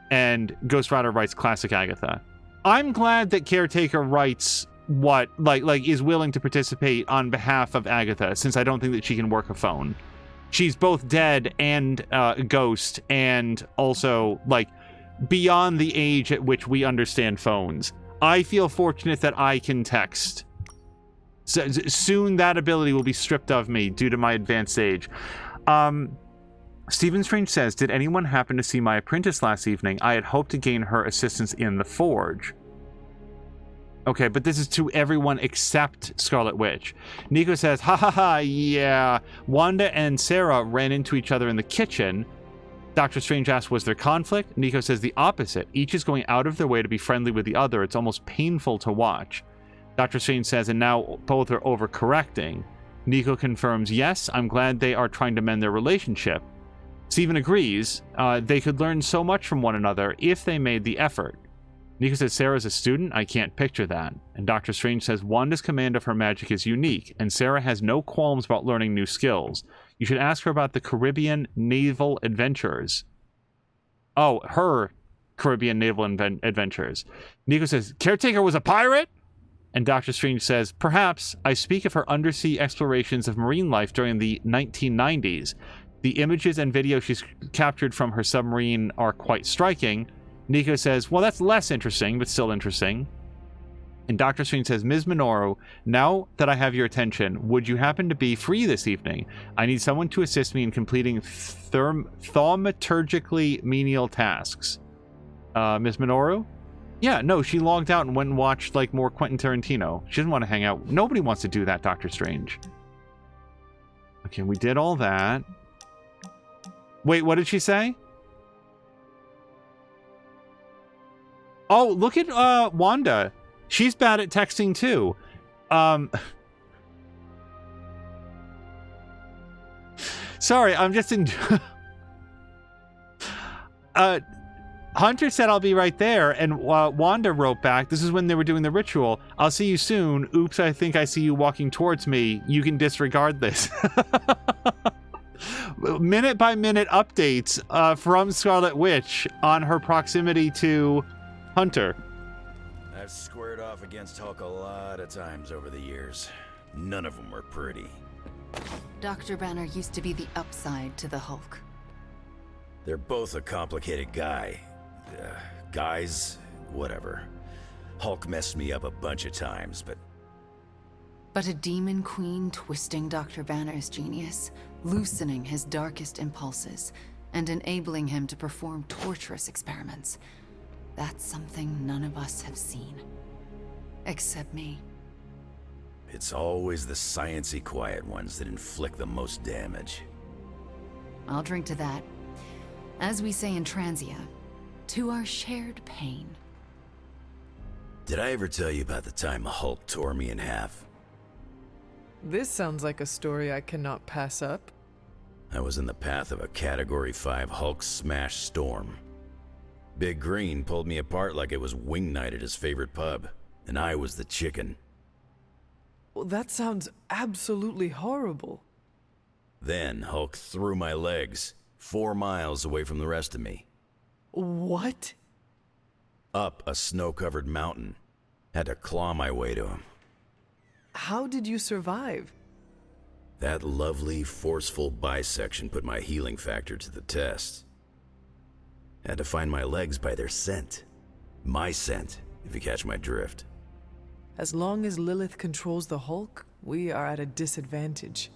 And Ghost Rider writes classic Agatha. I'm glad that Caretaker writes what, like is willing to participate on behalf of Agatha, since I don't think that she can work a phone. She's both dead and a ghost, and also, like, beyond the age at which we understand phones. I feel fortunate that I can text. So, soon that ability will be stripped of me due to my advanced age. Stephen Strange says, did anyone happen to see my apprentice last evening? I had hoped to gain her assistance in the forge. Okay, but this is to everyone except Scarlet Witch. Nico says, ha ha ha, yeah. Wanda and Sarah ran into each other in the kitchen. Doctor Strange asks, was there conflict? Nico says the opposite. Each is going out of their way to be friendly with the other. It's almost painful to watch. Dr. Strange says, and now both are overcorrecting. Nico confirms, yes, I'm glad they are trying to mend their relationship. Steven agrees, they could learn so much from one another if they made the effort. Nico says, Sarah's a student? I can't picture that. And Dr. Strange says, Wanda's command of her magic is unique, and Sarah has no qualms about learning new skills. You should ask her about the Caribbean Naval Adventures. Oh, her Caribbean Naval Adventures. Nico says, Caretaker was a pirate? And Doctor Strange says, perhaps. I speak of her undersea explorations of marine life during the 1990s. The images and video she's captured from her submarine are quite striking. Nico says, well, that's less interesting, but still interesting. And Doctor Strange says, Ms. Minoru, now that I have your attention, would you happen to be free this evening? I need someone to assist me in completing thaumaturgically menial tasks. Ms. Minoru? Yeah, no, she logged out and went and watched, like, more Quentin Tarantino. She doesn't want to hang out. Nobody wants to do that, Doctor Strange. Okay, we did all that. Wait, what did she say? Oh, look at Wanda. She's bad at texting too. Sorry, I'm just in. Hunter said I'll be right there, and Wanda wrote back, this is when they were doing the ritual, I'll see you soon. Oops, I think I see you walking towards me. You can disregard this. Minute by minute updates from Scarlet Witch on her proximity to Hunter. I've squared off against Hulk a lot of times over the years. None of them were pretty. Dr. Banner used to be the upside to the Hulk. They're both a complicated guy. Guys, whatever. Hulk messed me up a bunch of times, But a demon queen twisting Dr. Banner's genius, loosening his darkest impulses, and enabling him to perform torturous experiments. That's something none of us have seen. Except me. it's always the science-y quiet ones that inflict the most damage. I'll drink to that. As we say in Transia, to our shared pain. Did I ever tell you about the time Hulk tore me in half? This sounds like a story I cannot pass up. I was in the path of a Category 5 Hulk smash storm. Big Green pulled me apart like it was wing night at his favorite pub, and I was the chicken. Well, that sounds absolutely horrible. Then Hulk threw my legs 4 miles away from the rest of me. What? Up a snow-covered mountain. Had to claw my way to him. How did you survive? That lovely, forceful bisection put my healing factor to the test. Had to find my legs by their scent. My scent, if you catch my drift. As long as Lilith controls the Hulk, we are at a disadvantage.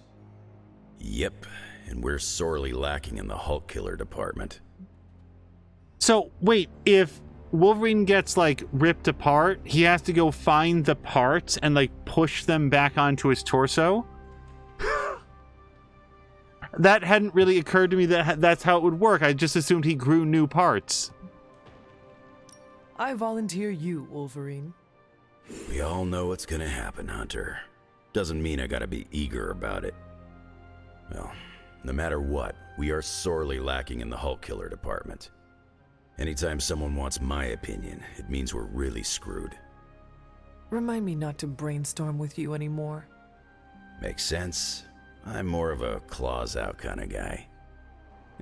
Yep, and we're sorely lacking in the Hulk killer department. So, wait, if Wolverine gets, like, ripped apart, he has to go find the parts and, like, push them back onto his torso? That hadn't really occurred to me that that's how it would work. I just assumed he grew new parts. I volunteer you, Wolverine. We all know what's gonna happen, Hunter. Doesn't mean I gotta be eager about it. Well, no matter what, we are sorely lacking in the Hulk killer department. Anytime someone wants my opinion, it means we're really screwed. Remind me not to brainstorm with you anymore. Makes sense. I'm more of a claws out kind of guy.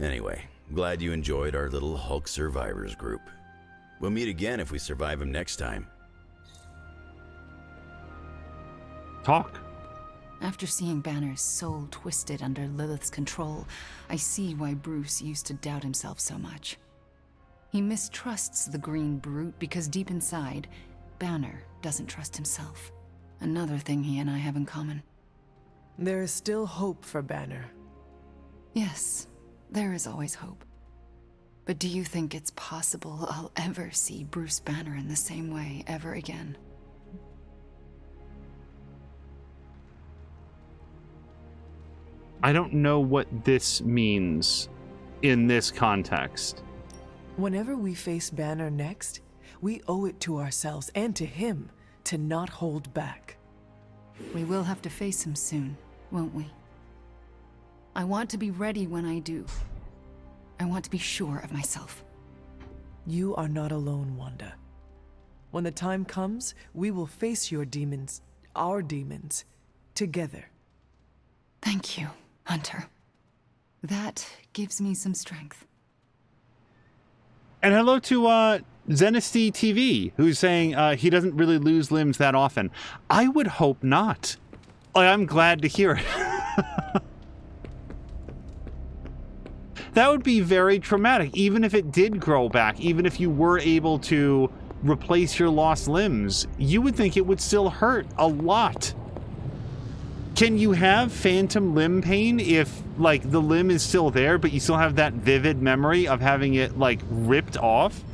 Anyway, glad you enjoyed our little Hulk survivors group. We'll meet again if we survive him next time. Talk. After seeing Banner's soul twisted under Lilith's control, I see why Bruce used to doubt himself so much. He mistrusts the green brute because deep inside, Banner doesn't trust himself. Another thing he and I have in common. There is still hope for Banner. Yes, there is always hope. But do you think it's possible I'll ever see Bruce Banner in the same way ever again? I don't know what this means in this context. Whenever we face Banner next, we owe it to ourselves and to him to not hold back. We will have to face him soon, won't we? I want to be ready when I do. I want to be sure of myself. You are not alone, Wanda. When the time comes, we will face your demons, our demons, together. Thank you, Hunter. That gives me some strength. And hello to Zenesty TV, who's saying he doesn't really lose limbs that often. I would hope not. I'm glad to hear it. That would be very traumatic, even if it did grow back, even if you were able to replace your lost limbs. You would think it would still hurt a lot. Can you have phantom limb pain if, like, the limb is still there, but you still have that vivid memory of having it, like, ripped off?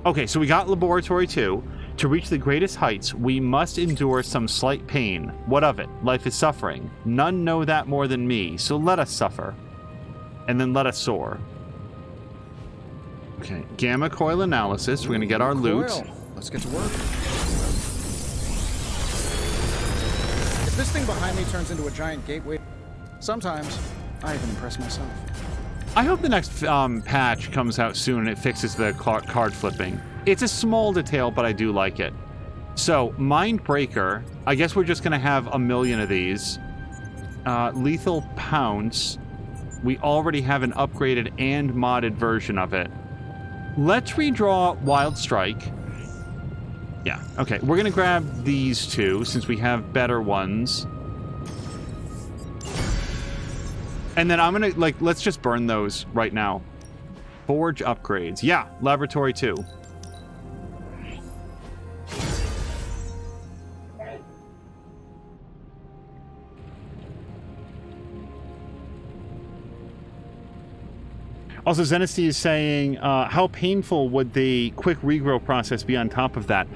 Okay, so we got Laboratory 2. To reach the greatest heights, we must endure some slight pain. What of it? Life is suffering. None know that more than me, so let us suffer. And then let us soar. Okay, gamma coil analysis. We're going to get our loot. Let's get to work. If this thing behind me turns into a giant gateway, sometimes I even impress myself. I hope the next patch comes out soon and it fixes the card flipping. It's a small detail, but I do like it. So, Mind Breaker. I guess we're just going to have 1,000,000 of these. Lethal Pounce. We already have an upgraded and modded version of it. Let's redraw Wild Strike. Yeah, okay. We're going to grab these two since we have better ones. And then I'm going to, like, let's just burn those right now. Forge upgrades. Yeah, Laboratory 2. Also, Zenesty is saying, how painful would the quick regrow process be on top of that?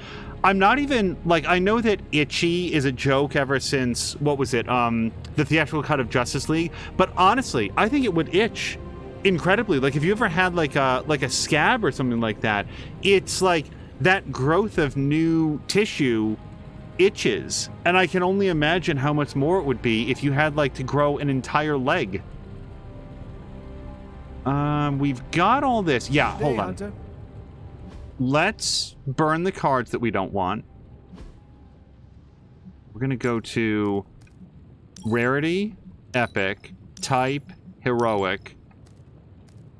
I'm not even, like, I know that itchy is a joke ever since, what was it, the theatrical cut of Justice League, but honestly, I think it would itch incredibly. Like, if you ever had, like a scab or something like that, it's like that growth of new tissue itches, and I can only imagine how much more it would be if you had, like, to grow an entire leg. We've got all this. Yeah, hold on. Hunter. Let's burn the cards that we don't want. We're going to go to Rarity, Epic, Type, Heroic.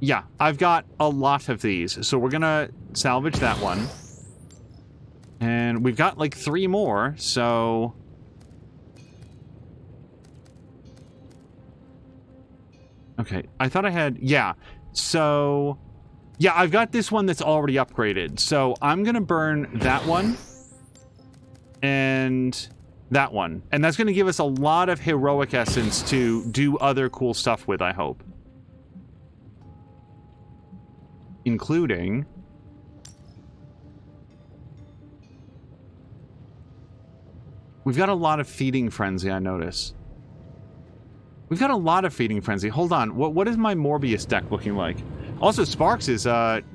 Yeah, I've got a lot of these. So we're going to salvage that one. And we've got like 3 more, so... Okay, I thought I had... Yeah, so... Yeah, I've got this one that's already upgraded. So I'm going to burn that one. And that one. And that's going to give us a lot of heroic essence to do other cool stuff with, I hope. Including... We've got a lot of Feeding Frenzy, I notice. We've got a lot of Feeding Frenzy. Hold on. What is my Morbius deck looking like? Also, Sparks is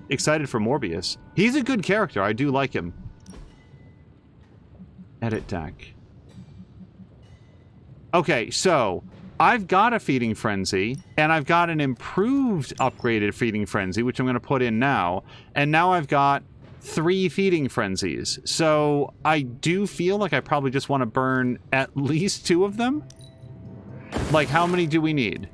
excited for Morbius. He's a good character. I do like him. Edit deck. Okay, so I've got a Feeding Frenzy, and I've got an improved upgraded Feeding Frenzy, which I'm going to put in now. And now I've got 3 Feeding Frenzies. So I do feel like I probably just want to burn at least 2 of them. Like, how many do we need?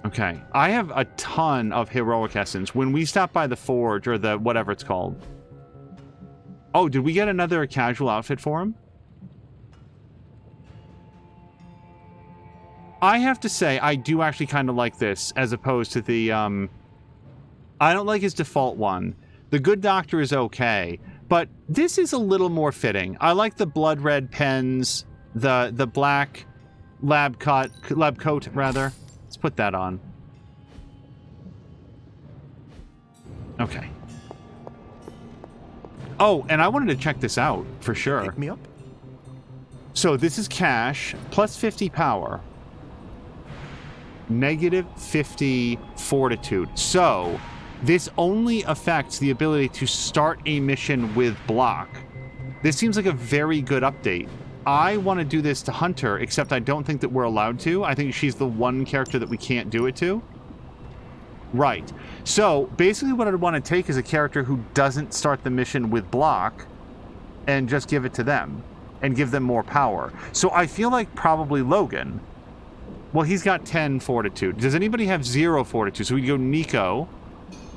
Okay, I have a ton of heroic essence. When we stop by the forge, or the whatever it's called. Oh, did we get another casual outfit for him? I have to say, I do actually kind of like this, as opposed to the, I don't like his default one. The Good Doctor is okay, but this is a little more fitting. I like the blood red pens, the black lab coat, rather. Let's put that on. Okay. Oh, and I wanted to check this out, for sure. Pick me up. So this is cash, plus 50 power. Negative 50 fortitude. So this only affects the ability to start a mission with block. This seems like a very good update. I want to do this to Hunter, except I don't think that we're allowed to. I think she's the one character that we can't do it to. Right. So basically what I'd want to take is a character who doesn't start the mission with block and just give it to them and give them more power. So I feel like probably Logan. Well, he's got 10 fortitude. Does anybody have 0 fortitude? So we go Nico.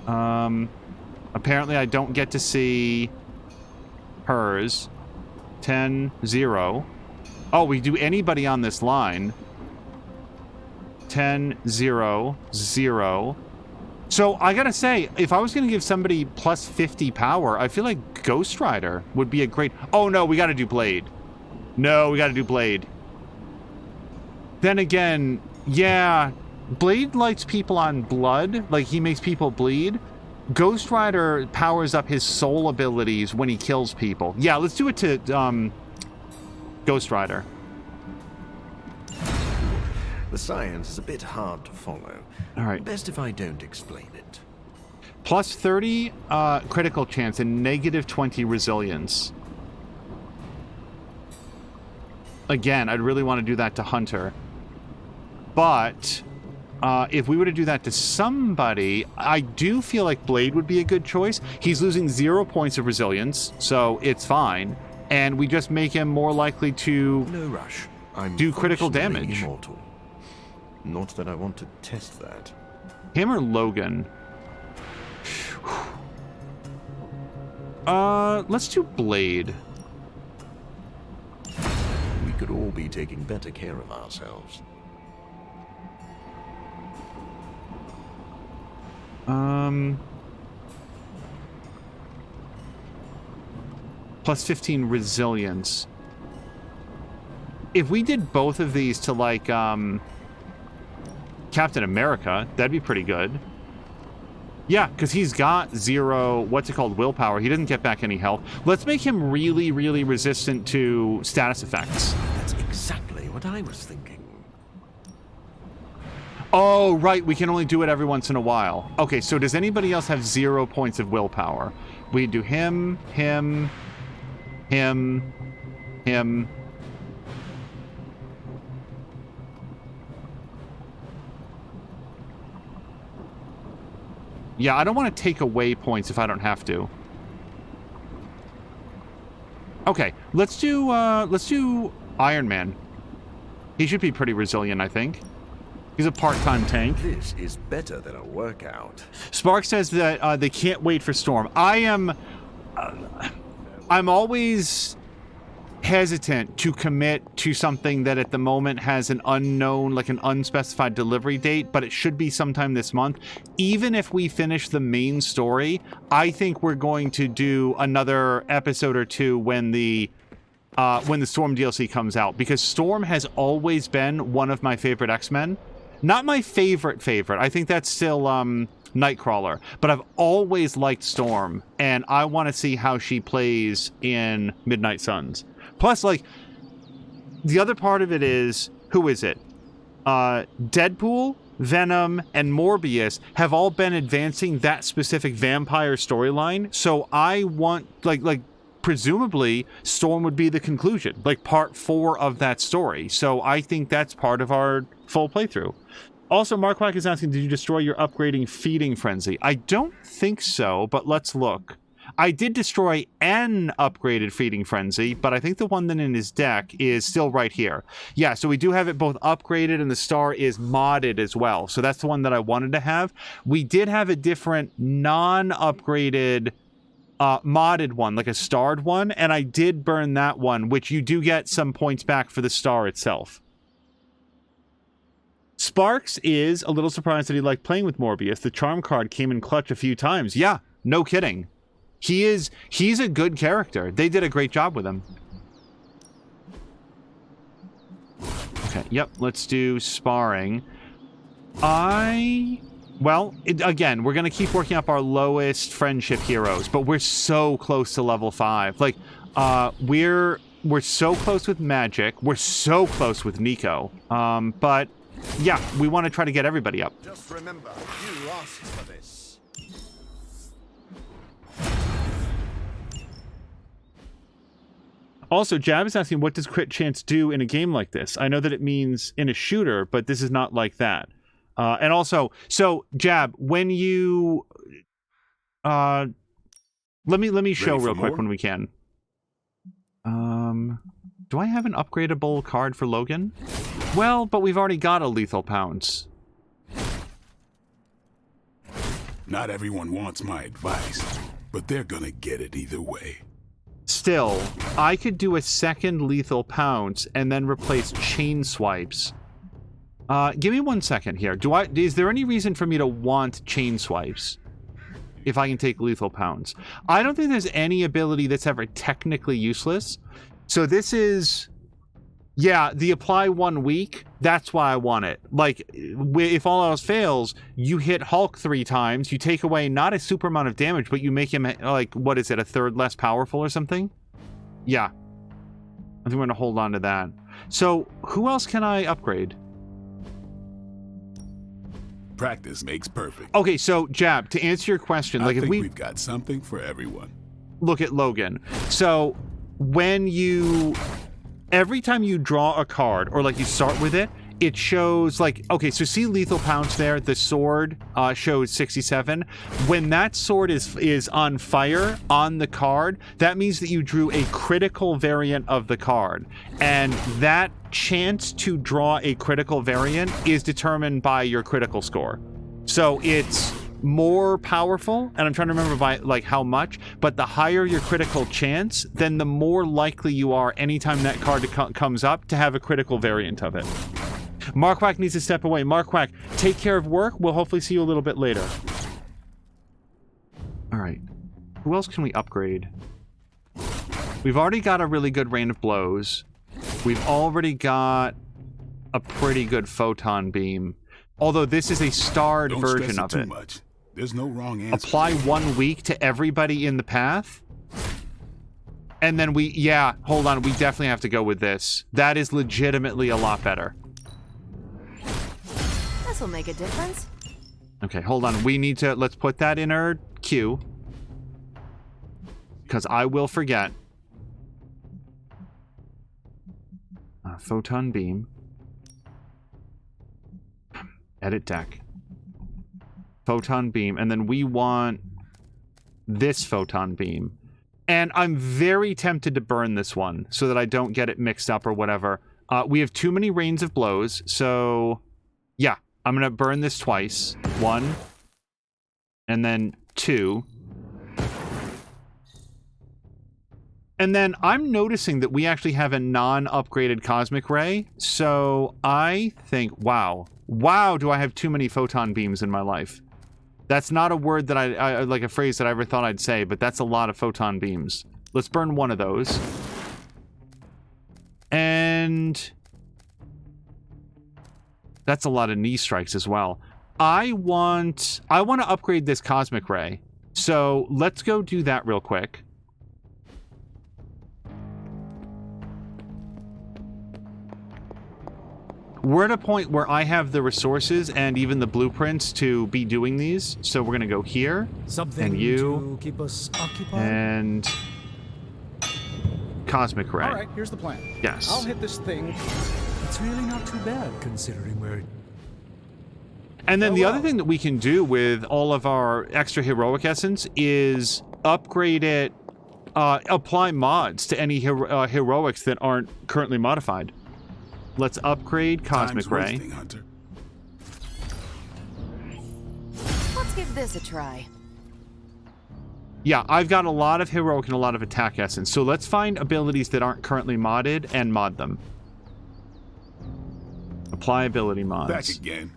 Apparently I don't get to see hers. 10, 0. Oh, we do anybody on this line. 10, 0, 0. So I gotta say, if I was gonna give somebody plus 50 power, I feel like Ghost Rider would be a great... Oh no, we gotta do Blade. No, we gotta do Blade. Then again, yeah, Blade lights people on blood, like he makes people bleed. Ghost Rider powers up his soul abilities when he kills people. Yeah, let's do it to Ghost Rider. The science is a bit hard to follow. All right. Best if I don't explain it. Plus 30 critical chance and negative 20 resilience. Again, I'd really want to do that to Hunter. But if we were to do that to somebody, I do feel like Blade would be a good choice. He's losing 0 points of resilience, so it's fine. And we just make him more likely to no rush. I'm do critical damage. Immortal. Not that I want to test that. Him or Logan? Let's do Blade. We could all be taking better care of ourselves. Plus 15 resilience. If we did both of these to, like, Captain America, that'd be pretty good. Yeah, because he's got 0, willpower. He doesn't get back any health. Let's make him really, really resistant to status effects. That's exactly what I was thinking. Oh, right, we can only do it every once in a while. Okay, so does anybody else have 0 points of willpower? We do him. Yeah, I don't want to take away points if I don't have to. Okay, let's do Iron Man. He should be pretty resilient, I think. He's a part-time tank. This is better than a workout. Spark says that they can't wait for Storm. I'm always hesitant to commit to something that at the moment has an unknown, like an unspecified delivery date, but it should be sometime this month. Even if we finish the main story, I think we're going to do another episode or two when the Storm DLC comes out, because Storm has always been one of my favorite X-Men. Not my favorite. I think that's still Nightcrawler, but I've always liked Storm, and I want to see how she plays in Midnight Suns. Plus, like, the other part of it is, who is it? Deadpool, Venom, and Morbius have all been advancing that specific vampire storyline, so I want, like, presumably, Storm would be the conclusion, like, part 4 of that story, so I think that's part of our full playthrough. Also, Mark Wack is asking, did you destroy your upgrading feeding frenzy? I don't think so, but let's look. I did destroy an upgraded feeding frenzy, but I think the one that in his deck is still right here. Yeah, so we do have it both upgraded and the star is modded as well. So that's the one that I wanted to have. We did have a different non-upgraded modded one, like a starred one, and I did burn that one, which you do get some points back for the star itself. Sparks is a little surprised that he liked playing with Morbius. The charm card came in clutch a few times. Yeah, no kidding. He's a good character. They did a great job with him. Okay, yep, let's do sparring. Well, again, we're going to keep working up our lowest friendship heroes, but we're so close to level 5. Like, we're so close with Magic. We're so close with Nico. But, yeah, we want to try to get everybody up. Just remember, you asked for this. Also, Jab is asking, what does crit chance do in a game like this? I know that it means in a shooter, but this is not like that. And also, so Jab, when you let me show real quick when we can. Do I have an upgradable card for Logan? Well, but we've already got a lethal pounce. Not everyone wants my advice, but they're gonna get it either way. Still, I could do a second lethal pounce and then replace chain swipes. Give me 1 second here. Is there any reason for me to want chain swipes if I can take lethal pounce? I don't think there's any ability that's ever technically useless. So this is, yeah, the apply 1 week. That's why I want it. Like, if all else fails, you hit Hulk 3 times, you take away not a super amount of damage, but you make him, like, what is it, a third less powerful or something? Yeah. I think we're going to hold on to that. So, who else can I upgrade? Practice makes perfect. Okay, so, Jab, to answer your question, like I if think we... we've got something for everyone. Look at Logan. So, when you... Every time you draw a card, or like you start with it, it shows like, okay, so see Lethal Pounce there, the sword shows 67. When that sword is on fire on the card, that means that you drew a critical variant of the card. And that chance to draw a critical variant is determined by your critical score. So it's more powerful, and I'm trying to remember by like how much, but the higher your critical chance, then the more likely you are anytime that card comes up to have a critical variant of it. Marquack needs to step away. Marquack, take care of work. We'll hopefully see you a little bit later. All right. Who else can we upgrade? We've already got a really good rain of blows. We've already got a pretty good photon beam. Although this is a starred version of it. Too much. There's no wrong answer. Apply 1 week to everybody in the path. And then yeah, hold on. We definitely have to go with this. That is legitimately a lot better. This'll make a difference. Okay, hold on. We need to... Let's put that in our queue. Because I will forget. Photon beam. Edit deck. Photon beam. And then we want this photon beam. And I'm very tempted to burn this one so that I don't get it mixed up or whatever. We have too many rains of blows. So, yeah. I'm going to burn this twice. 1. And then 2. And then I'm noticing that we actually have a non-upgraded Cosmic Ray. So I think, wow. Wow, do I have too many photon beams in my life. That's not a word that I like a phrase that I ever thought I'd say, but that's a lot of photon beams. Let's burn one of those. And... that's a lot of knee strikes as well. I want to upgrade this Cosmic Ray. So let's go do that real quick. We're at a point where I have the resources and even the blueprints to be doing these. So we're going to go here. Something and you, to keep us occupied. And Cosmic Ray. All right, here's the plan. Yes. I'll hit this thing. It's really not too bad considering we're... And then the other thing that we can do with all of our extra heroic essence is upgrade it, apply mods to any heroics that aren't currently modified. Let's upgrade Cosmic Ray. Hunter. Let's give this a try. Yeah, I've got a lot of heroic and a lot of attack essence. So let's find abilities that aren't currently modded and mod them. Apply ability mods. Back again.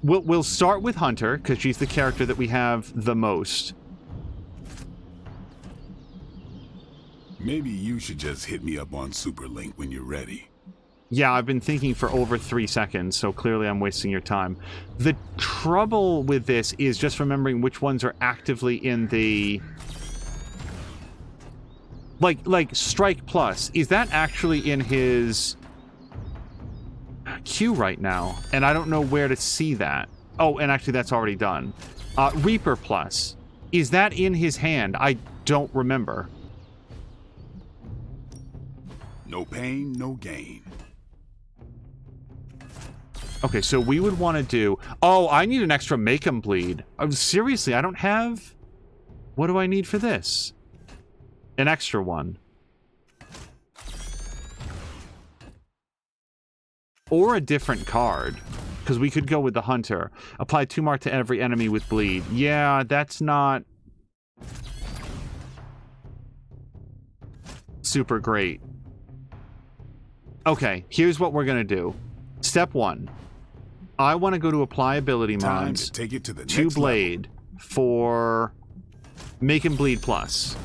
We'll start with Hunter, because she's the character that we have the most. Maybe you should just hit me up on Superlink when you're ready. Yeah, I've been thinking for over 3 seconds, so clearly I'm wasting your time. The trouble with this is just remembering which ones are actively in the... Like Strike Plus. Is that actually in his queue right now? And I don't know where to see that. Oh, and actually that's already done. Reaper Plus. Is that in his hand? I don't remember. No pain, no gain. Okay, so we would want to do... Oh, I need an extra Make 'em Bleed. Seriously, I don't have... What do I need for this? An extra one. Or a different card. Because we could go with the Hunter. Apply 2 mark to every enemy with Bleed. Yeah, that's not... super great. Okay, here's what we're going to do. Step 1. I want to go to apply ability mods. To take it to the to next Blade for Make 'em Bleed Plus.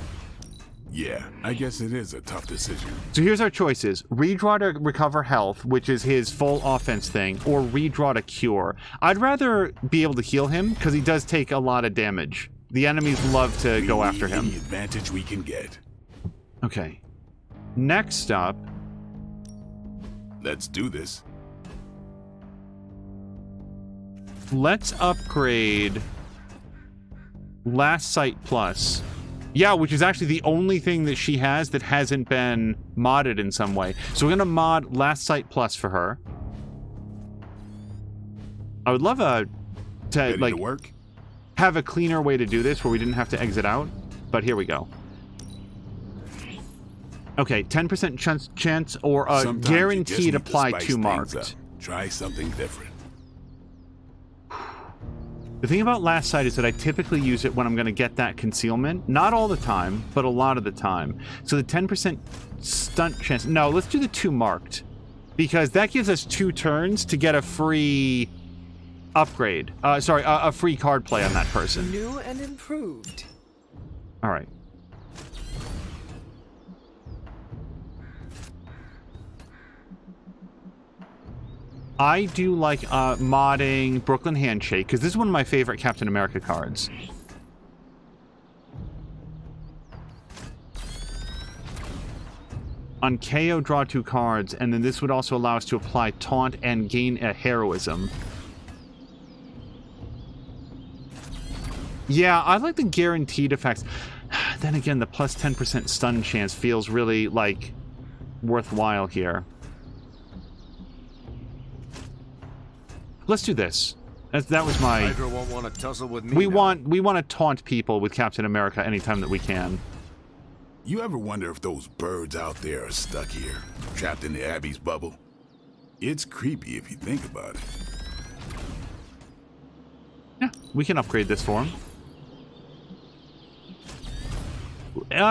Yeah, I guess it is a tough decision. So here's our choices. Redraw to recover health, which is his full offense thing, or redraw to cure. I'd rather be able to heal him, because he does take a lot of damage. The enemies love to go after him. Any advantage we can get. Okay. Next up, let's do this. Let's upgrade Last Sight Plus. Yeah, which is actually the only thing that she has that hasn't been modded in some way. So we're going to mod Last Sight Plus for her. I would love to like work? Have a cleaner way to do this where we didn't have to exit out, but here we go. Okay, 10% chance or guaranteed apply to marked. Try something different. The thing about Last Sight is that I typically use it when I'm going to get that concealment. Not all the time, but a lot of the time. So the 10% stunt chance... No, let's do the 2 marked. Because that gives us 2 turns to get a free upgrade. Sorry, a free card play on that person. New and improved. All right. I do like modding Brooklyn Handshake, because this is one of my favorite Captain America cards. On KO, draw 2 cards, and then this would also allow us to apply Taunt and gain a Heroism. Yeah, I like the guaranteed effects. Then again, the plus 10% stun chance feels really, like, worthwhile here. Let's do this. That was my... Hydra won't want to tussle with me we want to taunt people with Captain America anytime that we can. You ever wonder if those birds out there are stuck here, trapped in the Abbey's bubble? It's creepy if you think about it. Yeah, we can upgrade this for him.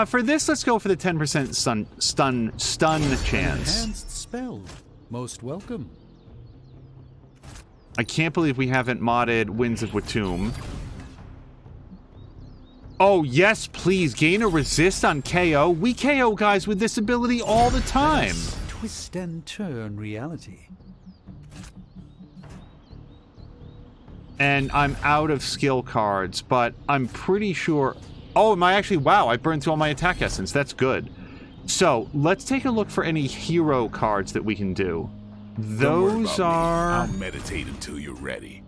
For this, let's go for the 10% stun chance. Enhanced spell. Most welcome. I can't believe we haven't modded Winds of Watum. Oh, yes, please. Gain a resist on KO. We KO guys with this ability all the time. Twist and turn reality. And I'm out of skill cards, but I'm pretty sure... Oh, am I actually... Wow, I burned through all my attack essence. That's good. So, let's take a look for any hero cards that we can do. Those are... I'll meditate until you're ready.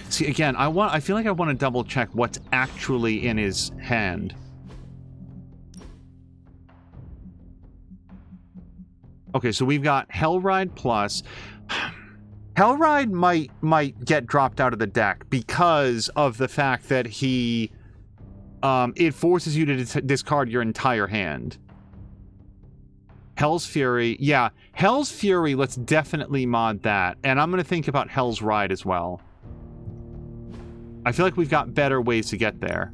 See, again, I feel like I want to double check what's actually in his hand. Okay, so we've got Hellride Plus. Hellride might get dropped out of the deck because of the fact that he... it forces you to discard your entire hand. Hell's Fury. Yeah, Hell's Fury, let's definitely mod that. And I'm going to think about Hell's Ride as well. I feel like we've got better ways to get there.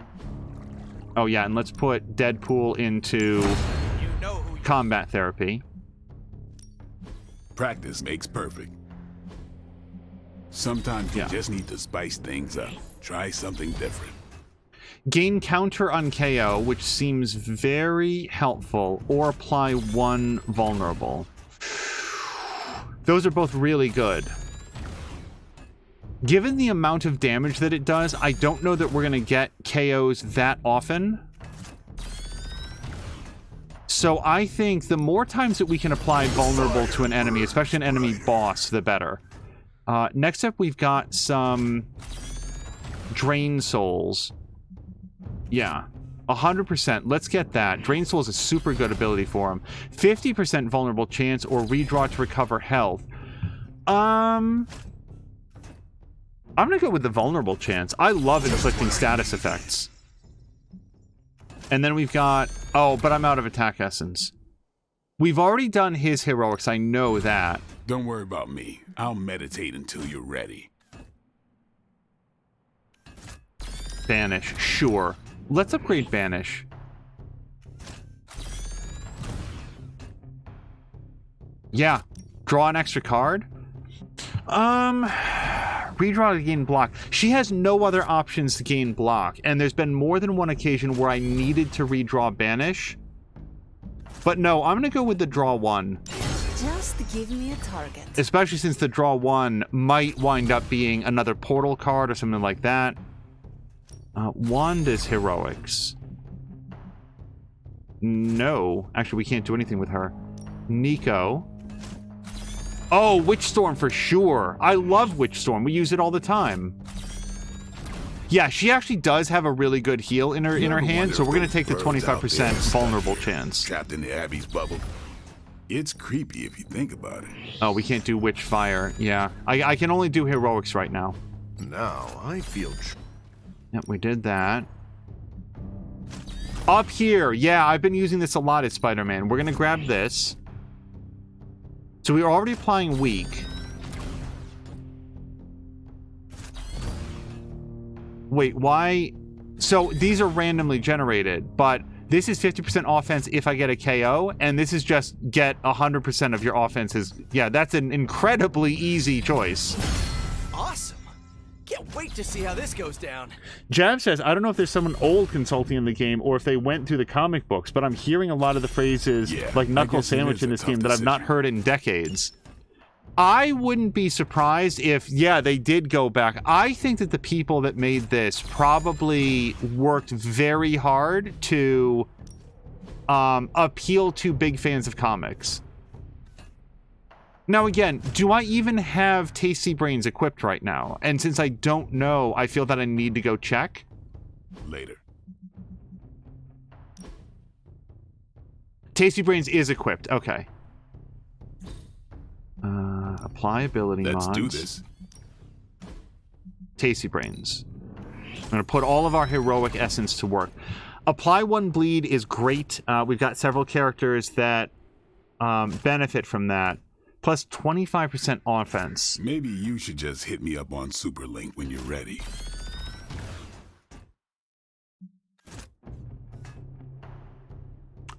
Oh, yeah, and let's put Deadpool into combat therapy. Practice makes perfect. Sometimes you just need to spice things up. Try something different. Gain counter on KO, which seems very helpful, or apply 1 vulnerable. Those are both really good. Given the amount of damage that it does, I don't know that we're going to get KOs that often. So I think the more times that we can apply vulnerable to an enemy, especially an enemy boss, the better. Next up, we've got some Drain Souls. Yeah, 100%. Let's get that. Drain Soul is a super good ability for him. 50% vulnerable chance or redraw to recover health. I'm gonna go with the vulnerable chance. I love inflicting status effects. And then we've got... Oh, but I'm out of attack essence. We've already done his heroics. I know that. Don't worry about me. I'll meditate until you're ready. Banish. Sure. Let's upgrade Banish. Yeah. Draw an extra card? Redraw to gain block. She has no other options to gain block, and there's been more than one occasion where I needed to redraw Banish. But no, I'm going to go with the draw 1. Just give me a target. Especially since the draw 1 might wind up being another portal card or something like that. Wanda's heroics. No. Actually, we can't do anything with her. Nico. Oh, Witch Storm for sure. I love Witch Storm. We use it all the time. Yeah, she actually does have a really good heal in her hand, so we're going to take the 25% vulnerable chance. Trapped in the Abbey's bubble. It's creepy if you think about it. Oh, we can't do Witch Fire. Yeah, I can only do heroics right now. Now I feel... Yep, we did that. Up here. Yeah, I've been using this a lot as Spider-Man. We're going to grab this. So we are already applying weak. Wait, why? So these are randomly generated, but this is 50% offense if I get a KO, and this is just get 100% of your offenses. Yeah, that's an incredibly easy choice. Awesome. Can't wait to see how this goes down. Jab says, I don't know if there's someone old consulting in the game or if they went through the comic books, but I'm hearing a lot of the phrases like knuckle sandwich in this game that I've not heard in decades. I wouldn't be surprised if, yeah, they did go back. I think that the people that made this probably worked very hard to appeal to big fans of comics. Now, again, do I even have Tasty Brains equipped right now? And since I don't know, I feel that I need to go check. Later. Tasty Brains is equipped. Okay. Apply ability mods. Let's do this. Tasty Brains. I'm going to put all of our heroic essence to work. Apply 1 bleed is great. We've got several characters that benefit from that. Plus 25% offense. Maybe you should just hit me up on Superlink when you're ready.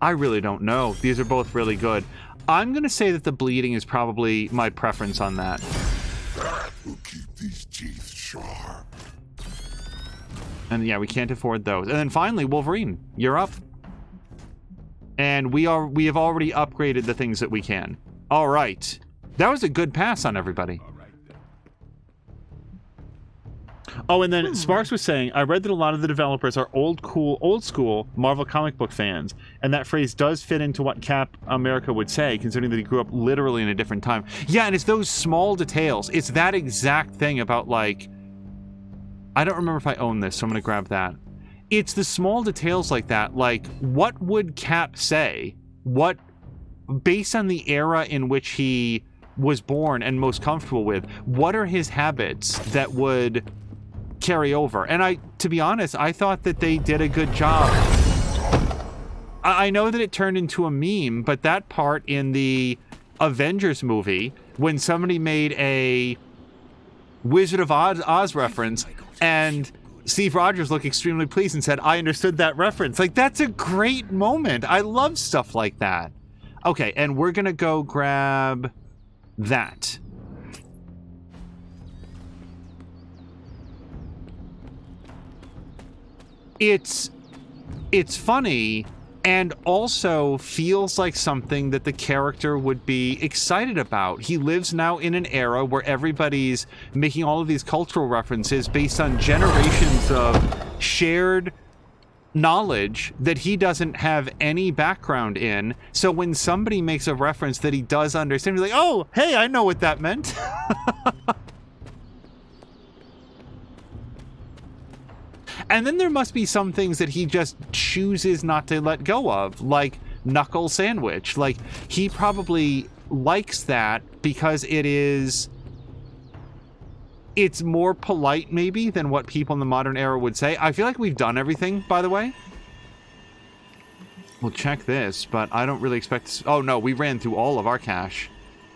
I really don't know. These are both really good. I'm going to say that the bleeding is probably my preference on that. That will keep these teeth sharp. And yeah, we can't afford those. And then finally, Wolverine, you're up. And we have already upgraded the things that we can. All right. That was a good pass on everybody. Oh, and then Sparks was saying, I read that a lot of the developers are old school Marvel comic book fans, and that phrase does fit into what Cap America would say, considering that he grew up literally in a different time. Yeah, and it's those small details. It's that exact thing about, like, I don't remember if I own this, so I'm going to grab that. It's the small details like that, like, what would Cap say? What, based on the era in which he was born and most comfortable with, what are his habits that would carry over? And to be honest, I thought that they did a good job. I know that it turned into a meme, but that part in the Avengers movie, when somebody made a Wizard of Oz reference, and Steve Rogers looked extremely pleased and said, I understood that reference. Like, that's a great moment. I love stuff like that. Okay, and we're gonna go grab that. It's funny and also feels like something that the character would be excited about. He lives now in an era where everybody's making all of these cultural references based on generations of shared knowledge that he doesn't have any background in. So when somebody makes a reference that he does understand, he's like, oh, hey, I know what that meant. And then there must be some things that he just chooses not to let go of, like knuckle sandwich. Like, he probably likes that because it's more polite maybe than what people in the modern era would say. I feel like we've done everything, by the way. We'll check this, but I don't really expect to... Oh no, we ran through all of our cash.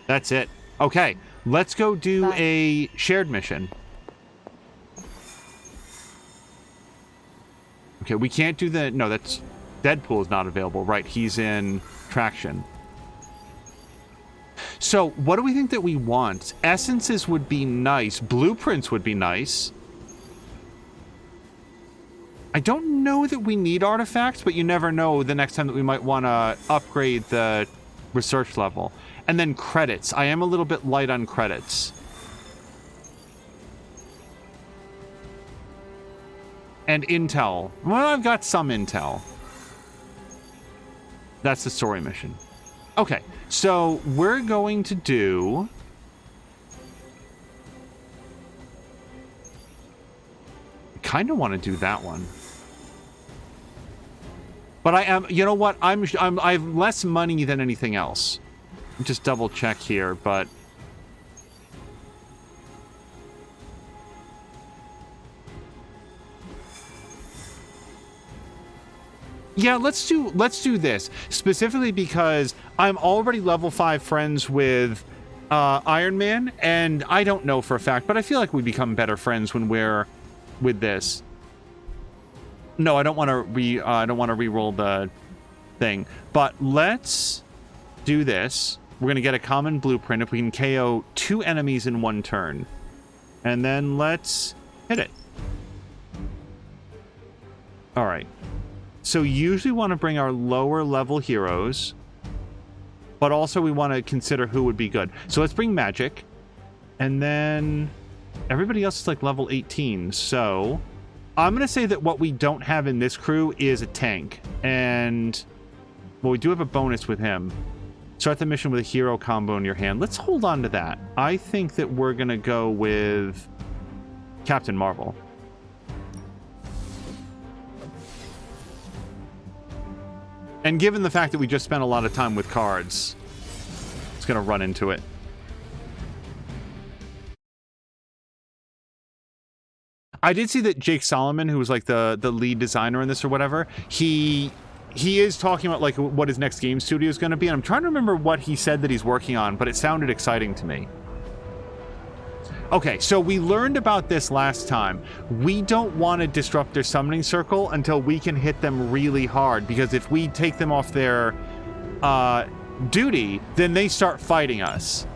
That's it. Okay, let's go do a shared mission. Okay, we can't do the... No, that's... Deadpool is not available. Right, he's in Traction. So, what do we think that we want? Essences would be nice. Blueprints would be nice. I don't know that we need artifacts, but you never know the next time that we might want to upgrade the research level. And then credits. I am a little bit light on credits. And intel. Well, I've got some intel. That's the story mission. Okay, so we're going to do... kind of want to do that one. But I am... You know what? I have less money than anything else. Just double check here, but... Yeah, let's do this. Specifically because I'm already level 5 friends with Iron Man, and I don't know for a fact, but I feel like we become better friends when we're with this. No, I don't want to re-roll the thing. But let's do this. We're going to get a common blueprint if we can KO 2 enemies in 1 turn. And then let's hit it. All right. So usually want to bring our lower level heroes, but also we want to consider who would be good. So let's bring magic, and then everybody else is like level 18. So I'm going to say that what we don't have in this crew is a tank, and well, we do have a bonus with him. Start the mission with a hero combo in your hand. Let's hold on to that. I think that we're going to go with Captain Marvel. And given the fact that we just spent a lot of time with cards, it's going to run into it. I did see that Jake Solomon, who was like the lead designer in this or whatever, he is talking about like what his next game studio is going to be, and I'm trying to remember what he said that he's working on, but it sounded exciting to me. Okay, so we learned about this last time. We don't want to disrupt their summoning circle until we can hit them really hard, because if we take them off their duty, then they start fighting us.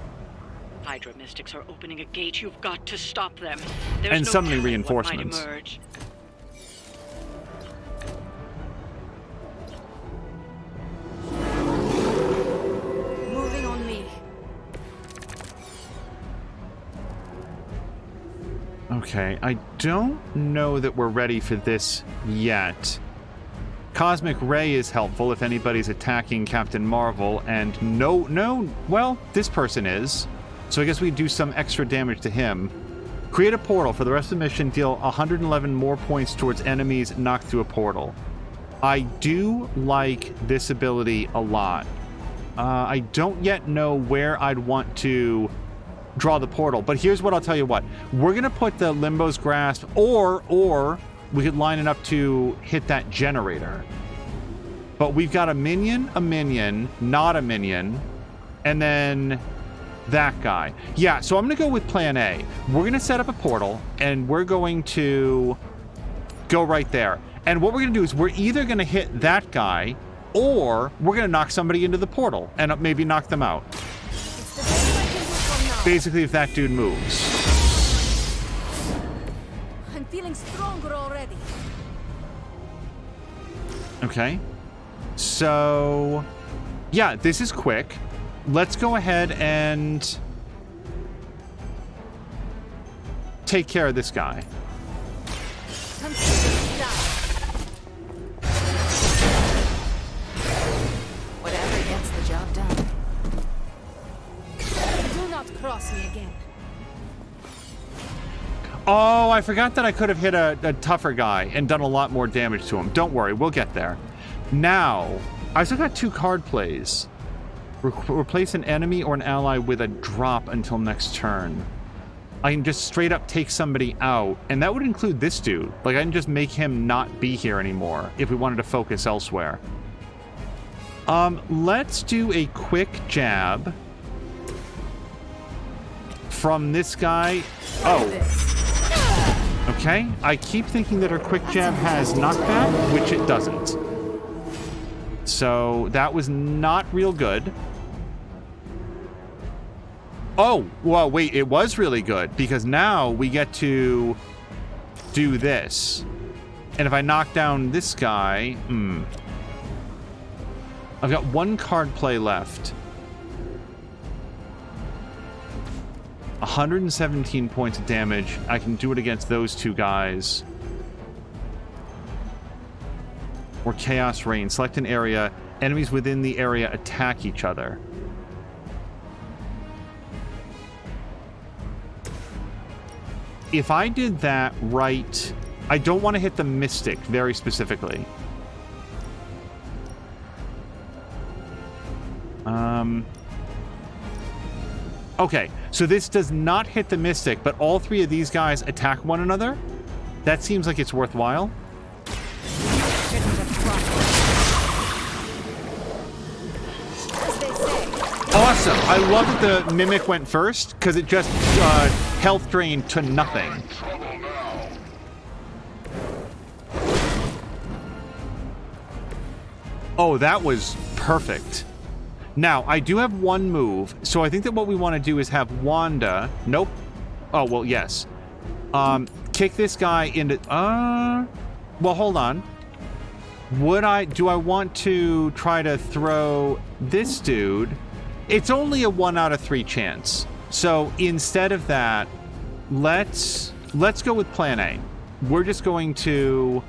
Hydra mystics are opening a gate. You've got to stop them. There's And no summoning telling reinforcements. what might emerge. Moving on me. Okay, I don't know that we're ready for this yet. Cosmic Ray is helpful if anybody's attacking Captain Marvel, and well, this person is. So I guess we do some extra damage to him. Create a portal. For the rest of the mission, deal 111 more points towards enemies knocked through a portal. I do like this ability a lot. I don't yet know where I'd want to draw the portal, but here's what I'll tell you what. We're going to put the Limbo's Grasp, or we could line it up to hit that generator. But we've got a minion, not a minion, and then that guy. Yeah, so I'm going to go with plan A. We're going to set up a portal, and we're going to go right there. And what we're going to do is we're either going to hit that guy, or we're going to knock somebody into the portal and maybe knock them out. Basically, if that dude moves. I'm feeling stronger already. Okay. So, yeah, this is quick. Let's go ahead and take care of this guy. Whatever gets the job done. Do not cross me again. Oh, I forgot that I could have hit a tougher guy and done a lot more damage to him. Don't worry, we'll get there. Now, I still got 2 card plays. Replace an enemy or an ally with a drop until next turn. I can just straight up take somebody out, and that would include this dude. Like, I can just make him not be here anymore if we wanted to focus elsewhere. Let's do a quick jab from this guy. Oh. Okay, I keep thinking that our quick jab has knockback, which it doesn't. So that was not real good. Oh, well, wait, it was really good, because now we get to do this. And if I knock down this guy, I've got 1 card play left. 117 points of damage. I can do it against those 2 guys. Or Chaos Rain. Select an area Enemies within the area attack each other. If I did that right, I don't want to hit the Mystic very specifically. Okay, so this does not hit the Mystic, but all three of these guys attack one another? That seems like it's worthwhile. Awesome. I love that the Mimic went first, because it just health drained to nothing. Oh, that was perfect. Now, I do have one move, so I think that what we want to do is have Wanda... Nope. Oh, well, yes. Kick this guy into... Well, hold on. Do I want to try to throw this dude? It's only a 1 out of 3 chance. So instead of that, let's go with plan A. We're just going to...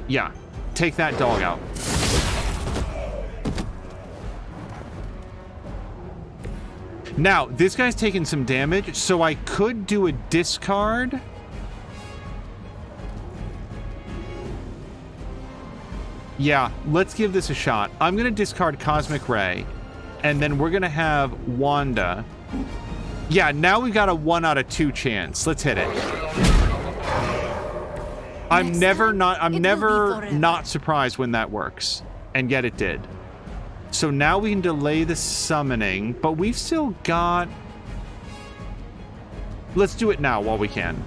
Yeah. Take that dog out. Now, this guy's taking some damage, so I could do a discard. Yeah, let's give this a shot. I'm going to discard Cosmic Ray, and then we're going to have Wanda. Yeah, now we've got a 1 out of 2 chance. Let's hit it. I'm never not surprised when that works, and yet it did. So now we can delay the summoning, but we've still got... Let's do it now while we can.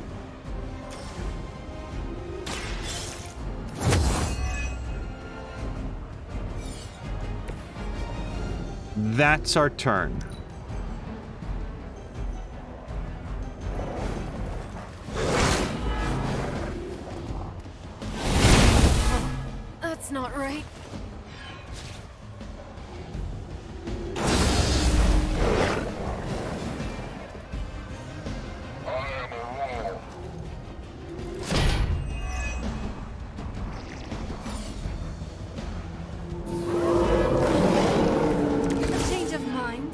That's our turn. That's not right. Change of mind.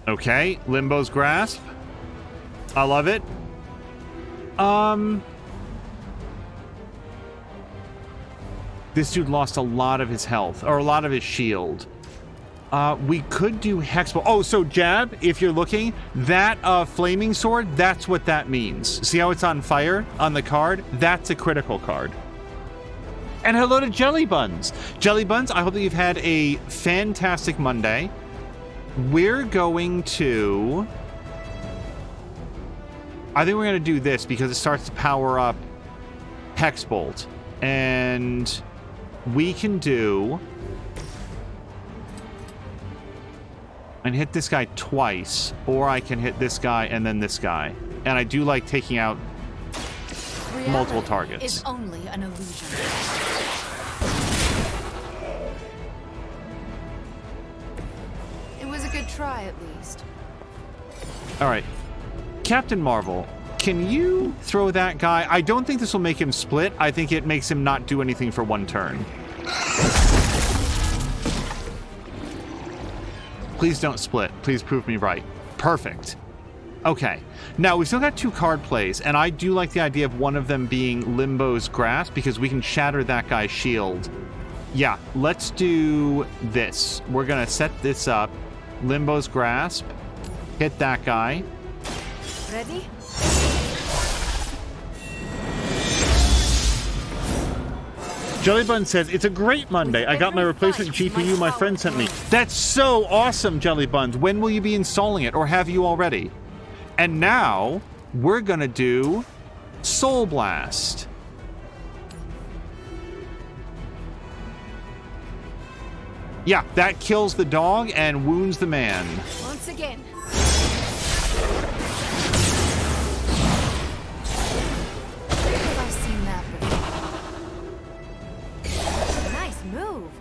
Okay, Limbo's Grasp. I love it. This dude lost a lot of his health, or a lot of his shield. We could do Hexball. Oh, so Jab, if you're looking, that Flaming Sword, that's what that means. See how it's on fire on the card? That's a critical card. And hello to Jelly Buns. Jelly Buns, I hope that you've had a fantastic Monday. We're going to... I think we're going to do this because it starts to power up Hexbolt. And... we can do... and hit this guy twice, or I can hit this guy and then this guy. And I do like taking out multiple targets. Is only an illusion. It was a good try, at least. All right. Captain Marvel, can you throw that guy? I don't think this will make him split. I think it makes him not do anything for 1 turn. Please don't split. Please prove me right. Perfect. Okay. Now, we've still got 2 card plays, and I do like the idea of one of them being Limbo's Grasp, because we can shatter that guy's shield. Yeah, let's do this. We're going to set this up. Limbo's Grasp. Hit that guy. Ready? Jellybun says, it's a great Monday. I got my replacement GPU my friend sent me. That's so awesome, Jellybuns. When will you be installing it, or have you already? And now, we're going to do Soul Blast. Yeah, that kills the dog and wounds the man. Once again. Have I seen that before? Nice move.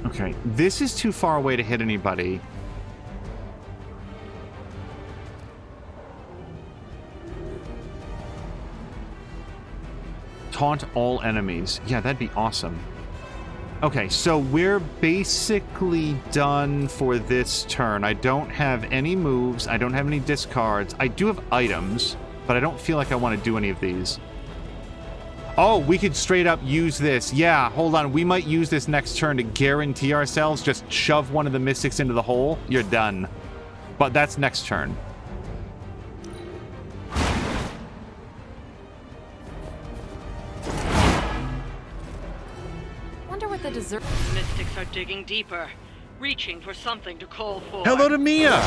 Okay, this is too far away to hit anybody. Taunt all enemies. Yeah, that'd be awesome. Okay, so we're basically done for this turn. I don't have any moves. I don't have any discards. I do have items, but I don't feel like I want to do any of these. Oh, we could straight up use this. Yeah, hold on. We might use this next turn to guarantee ourselves. Just shove one of the mystics into the hole. You're done. But that's next turn. Wonder what the dessert... Mystics are digging deeper, reaching for something to call for. Hello to Mia!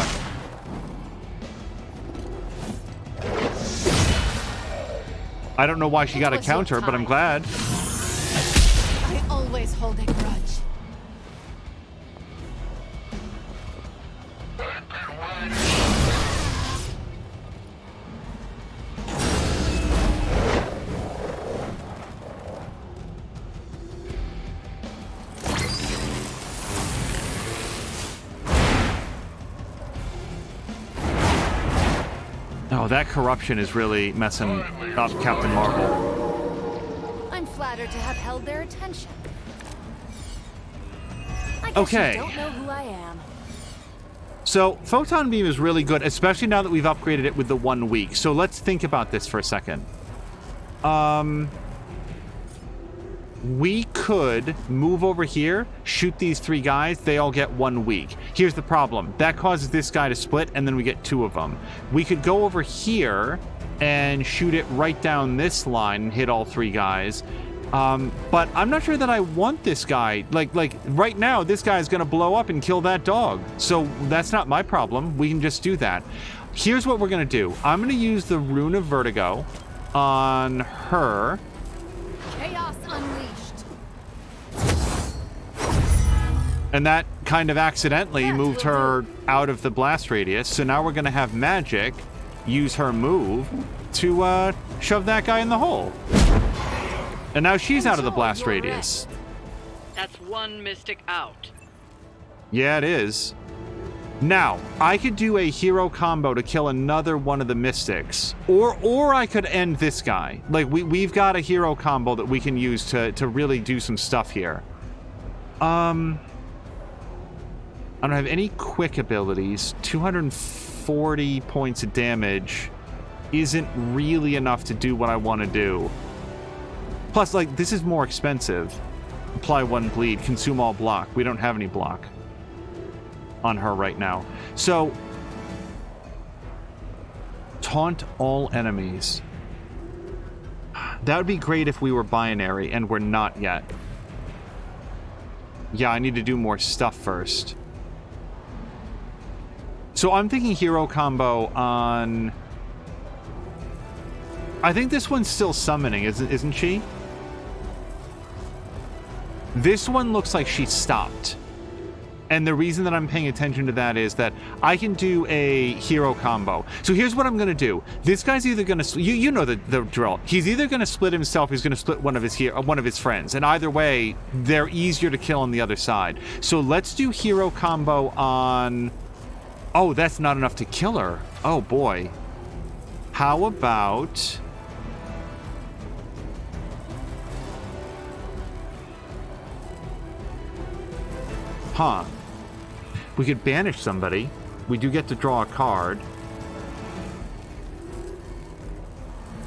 I don't know why she got a counter, but I'm glad. I always hold a grudge. Oh, that corruption is really messing up Captain Marvel. I'm flattered to have held their attention. I guess Okay. You don't know who I am. So, Photon Beam is really good, especially now that we've upgraded it with the 1 week. So let's think about this for a second. We could move over here, shoot these 3 guys, they all get 1 week. Here's the problem. That causes this guy to split, and then we get 2 of them. We could go over here and shoot it right down this line and hit all 3 guys. But I'm not sure that I want this guy. Like right now, this guy is going to blow up and kill that dog. So that's not my problem. We can just do that. Here's what we're going to do. I'm going to use the Rune of Vertigo on her. Chaos unleashed. And that kind of accidentally moved her out of the blast radius. So now we're going to have Magic use her move to shove that guy in the hole. And now she's out of the blast radius. That's 1 mystic out. Yeah, it is. Now, I could do a hero combo to kill another one of the mystics. Or I could end this guy. Like, we've got a hero combo that we can use to really do some stuff here. I don't have any quick abilities. 240 points of damage isn't really enough to do what I want to do. Plus, like, this is more expensive. Apply 1 bleed, consume all block. We don't have any block on her right now. So, taunt all enemies. That would be great if we were binary, and we're not yet. Yeah, I need to do more stuff first. So I'm thinking hero combo on... I think this one's still summoning, isn't she? This one looks like she stopped. And the reason that I'm paying attention to that is that I can do a hero combo. So here's what I'm going to do. This guy's either going to... You know the drill. He's either going to split himself, he's going to split one of his friends. And either way, they're easier to kill on the other side. So let's do hero combo on... Oh, that's not enough to kill her. Oh, boy. How about... Huh. We could banish somebody. We do get to draw a card.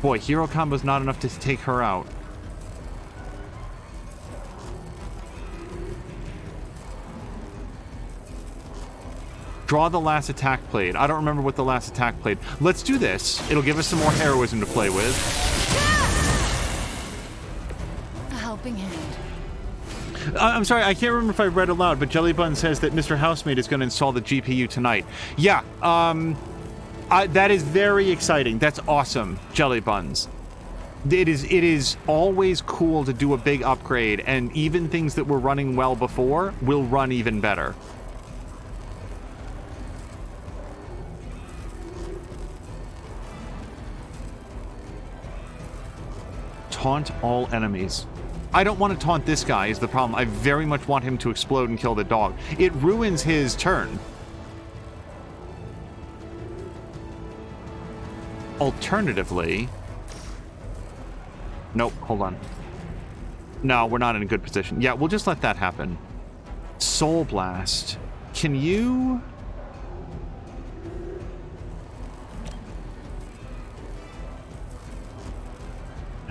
Boy, hero combo's not enough to take her out. Draw the last attack played. I don't remember what the last attack played. Let's do this. It'll give us some more heroism to play with. A helping hand. I'm sorry, I can't remember if I read aloud, but Jellybun says that Mr. Housemate is going to install the GPU tonight. Yeah, that is very exciting. That's awesome, Jellybuns. It is always cool to do a big upgrade, and even things that were running well before will run even better. Taunt all enemies. I don't want to taunt this guy is the problem. I very much want him to explode and kill the dog. It ruins his turn. Alternatively, Nope, hold on. No, we're not in a good position. Yeah, we'll just let that happen. Soul Blast. Can you...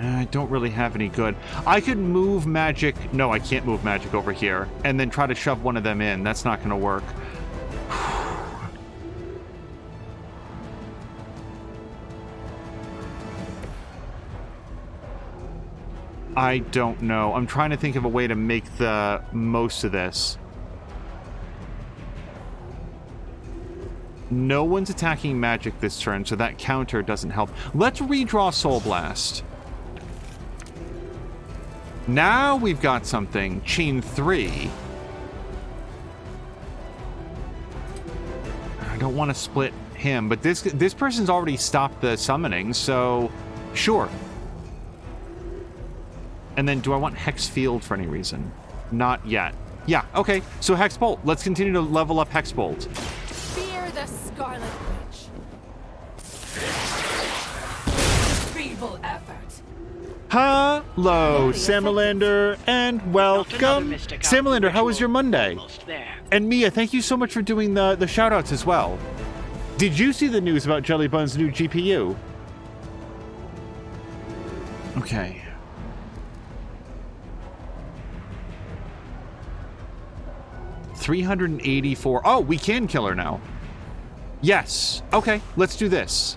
I don't really have any good. I could move magic. No, I can't move magic over here. And then try to shove one of them in. That's not going to work. I don't know. I'm trying to think of a way to make the most of this. No one's attacking magic this turn, so that counter doesn't help. Let's redraw Soul Blast. Now we've got something. Chain 3. I don't want to split him, but this person's already stopped the summoning, so sure. And then do I want Hex Field for any reason? Not yet. Yeah, okay. So Hex Bolt. Let's continue to level up Hex Bolt. Fear the Scarlet Witch. Feeble effort. Hello, Samalander, and welcome. Samalander, how was your Monday? And Mia, thank you so much for doing the shoutouts as well. Did you see the news about Jellybun's new GPU? Okay. $384. Oh, we can kill her now. Yes. Okay, let's do this.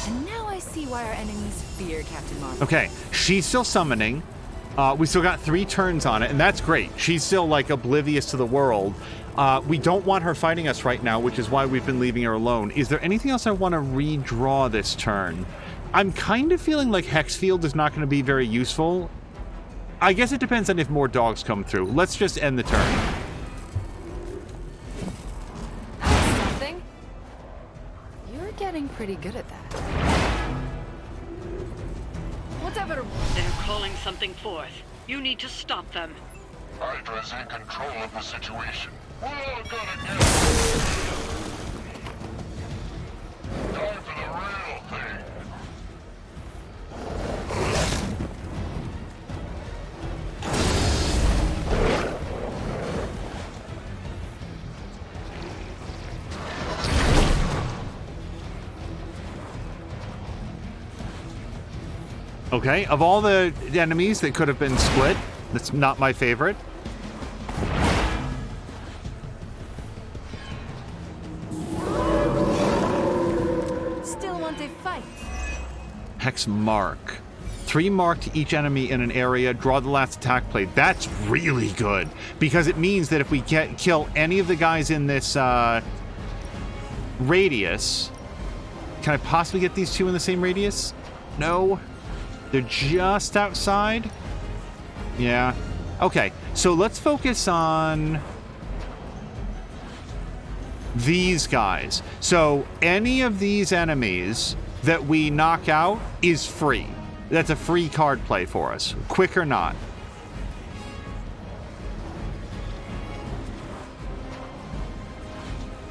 And now I see why our enemies fear Captain Marvel. Okay, she's still summoning. We still got 3 turns on it, and that's great. She's still, like, oblivious to the world. We don't want her fighting us right now, which is why we've been leaving her alone. Is there anything else I want to redraw this turn? I'm kind of feeling like Hexfield is not going to be very useful. I guess it depends on if more dogs come through. Let's just end the turn. Something? You're getting pretty good at that. Whatever. They're calling something forth. You need to stop them. Hydra's in control of the situation. We're all gonna get time for the real thing. Okay, of all the enemies that could have been split, that's not my favorite. Still want to fight. Hex Mark. 3 marked each enemy in an area, draw the last attack play. That's really good, because it means that if we kill any of the guys in this radius... Can I possibly get these 2 in the same radius? No. They're just outside? Yeah. Okay, so let's focus on these guys. So any of these enemies that we knock out is free. That's a free card play for us, quick or not.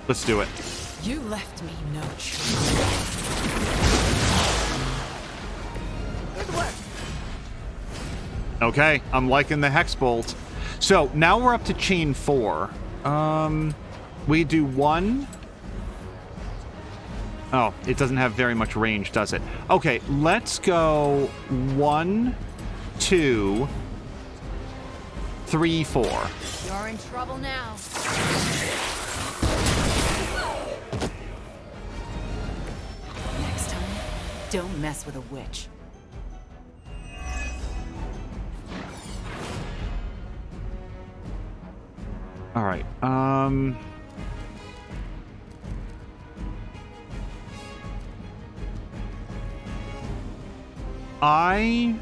Let's do it. You left me no choice. Good work. Okay, I'm liking the Hex Bolt. So now we're up to chain 4. We do 1. Oh, it doesn't have very much range, does it? Okay, let's go 1, 2, 3, 4. You're in trouble now. Next time, don't mess with a witch. All right. I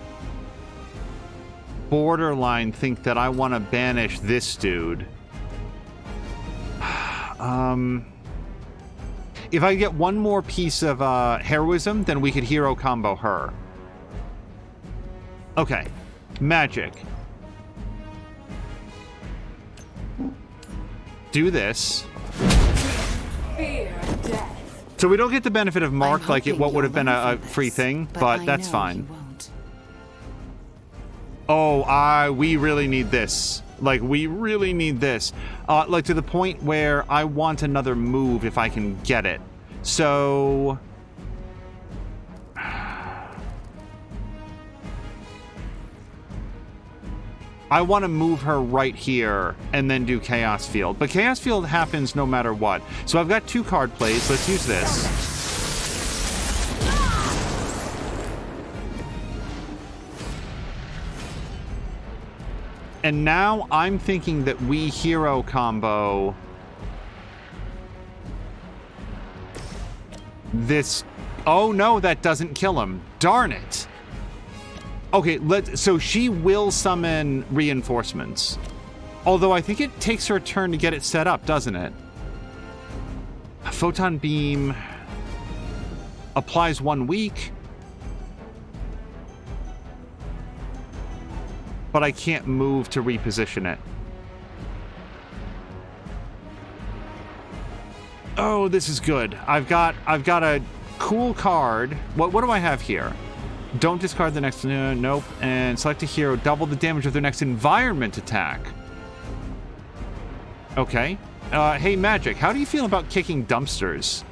borderline think that I want to banish this dude. If I get one more piece of heroism, then we could hero combo her. Okay. Magic. Do this. Fear So we don't get the benefit of Mark like what would have been a free thing, but that's fine. Oh, we really need this. Like, we really need this. Like, to the point where I want another move if I can get it. So... I want to move her right here and then do Chaos Field. But Chaos Field happens no matter what. So I've got 2 card plays. Let's use this. And now I'm thinking that we hero combo this. Oh no, that doesn't kill him. Darn it. Okay, so she will summon reinforcements. Although I think it takes her a turn to get it set up, doesn't it? A photon beam applies 1 week. But I can't move to reposition it. Oh, this is good. I've got a cool card. What do I have here? Don't discard the next... nope. And select a hero. Double the damage of their next environment attack. Okay. Hey, Magic, how do you feel about kicking dumpsters?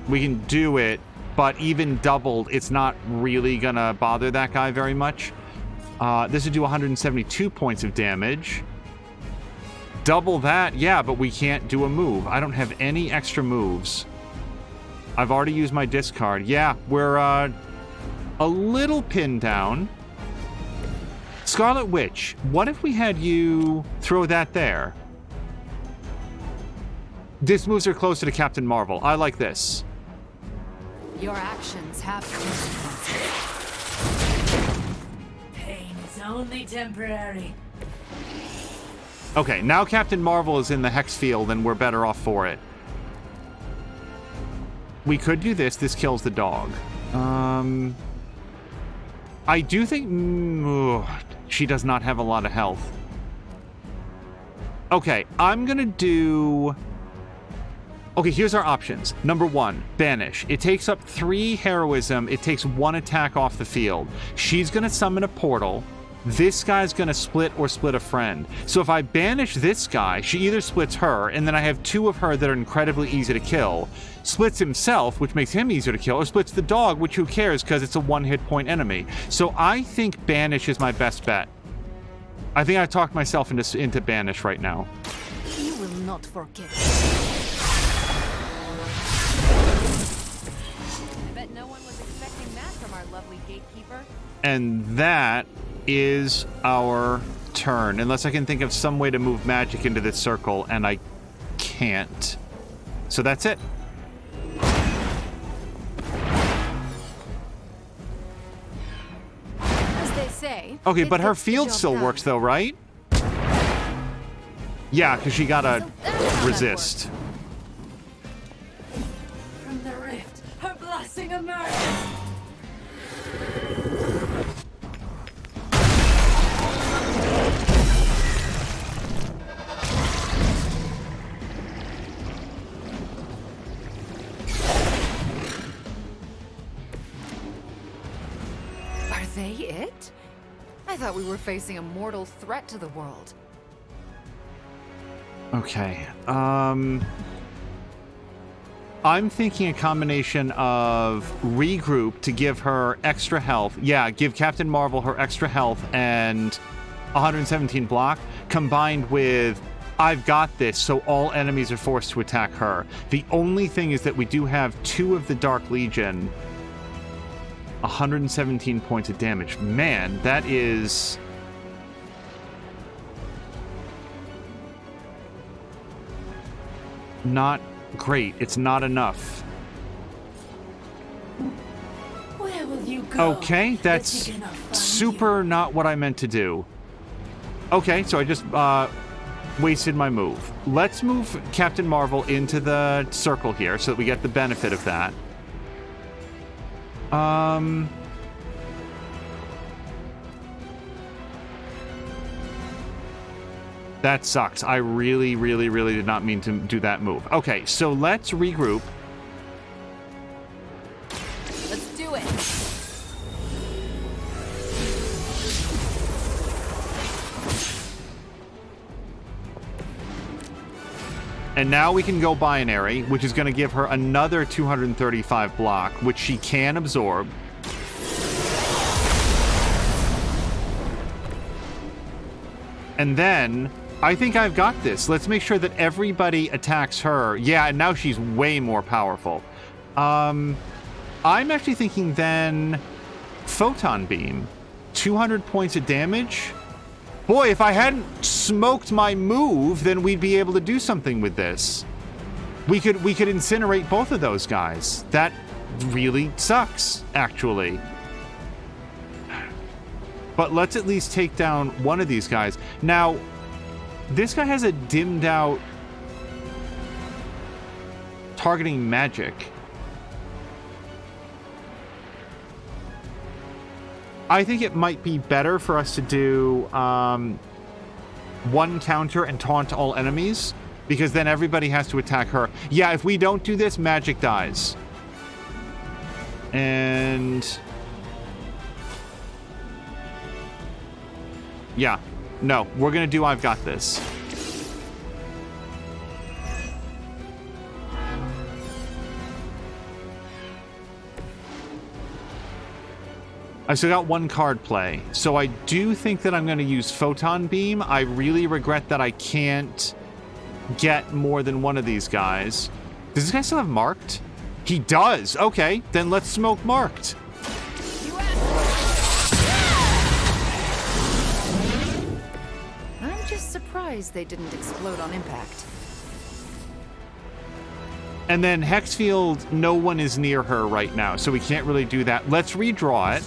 We can do it, but even doubled, it's not really gonna bother that guy very much. This would do 172 points of damage. Double that, yeah, but we can't do a move. I don't have any extra moves. I've already used my discard. Yeah, we're a little pinned down. Scarlet Witch, what if we had you throw that there? This moves her closer to Captain Marvel. I like this. Your actions have consequences. Pain is only temporary. Okay, now Captain Marvel is in the Hex Field and we're better off for it. We could do this. This kills the dog. I do think... she does not have a lot of health. Okay, I'm gonna do... Okay, here's our options. Number 1, Banish. It takes up 3 heroism. It takes 1 attack off the field. She's gonna summon a portal. This guy's gonna split or split a friend. So if I banish this guy, she either splits her, and then I have 2 of her that are incredibly easy to kill, splits himself, which makes him easier to kill, or splits the dog, which who cares because it's a 1-hit point enemy. So I think Banish is my best bet. I think I talked myself into Banish right now. You will not forget. I bet no one was expecting that from our lovely gatekeeper. And that is our turn. Unless I can think of some way to move magic into this circle, and I can't. So that's it. As they say. Okay, but her field still works though, right? Yeah, because she gotta resist. From the rift, her blessing emerges. Are they it? I thought we were facing a mortal threat to the world. Okay. I'm thinking a combination of regroup to give her extra health. Yeah, give Captain Marvel her extra health and 117 block, combined with I've got this, so all enemies are forced to attack her. The only thing is that we do have 2 of the Dark Legion. 117 points of damage. Man, that is... not great. It's not enough. Where will you go? Okay, that's super not what I meant to do. Okay, so I just wasted my move. Let's move Captain Marvel into the circle here so that we get the benefit of that. That sucks. I really, really, really did not mean to do that move. Okay, so let's regroup. Let's do it. And now we can go binary, which is going to give her another 235 block, which she can absorb. And then, I think I've got this. Let's make sure that everybody attacks her. Yeah, and now she's way more powerful. I'm actually thinking then Photon Beam. 200 points of damage. Boy, if I hadn't smoked my move, then we'd be able to do something with this. We could incinerate both of those guys. That really sucks, actually. But let's at least take down one of these guys. Now, this guy has a dimmed out targeting magic. I think it might be better for us to do one counter and taunt all enemies, because then everybody has to attack her. Yeah, if we don't do this, magic dies. And yeah, no, we're gonna do I've got this. I still got one card play, so I do think that I'm going to use Photon Beam. I really regret that I can't get more than one of these guys. Does this guy still have Marked? He does. Okay, then let's smoke Marked. I'm just surprised they didn't explode on impact. And then Hexfield, no one is near her right now, so we can't really do that. Let's redraw it.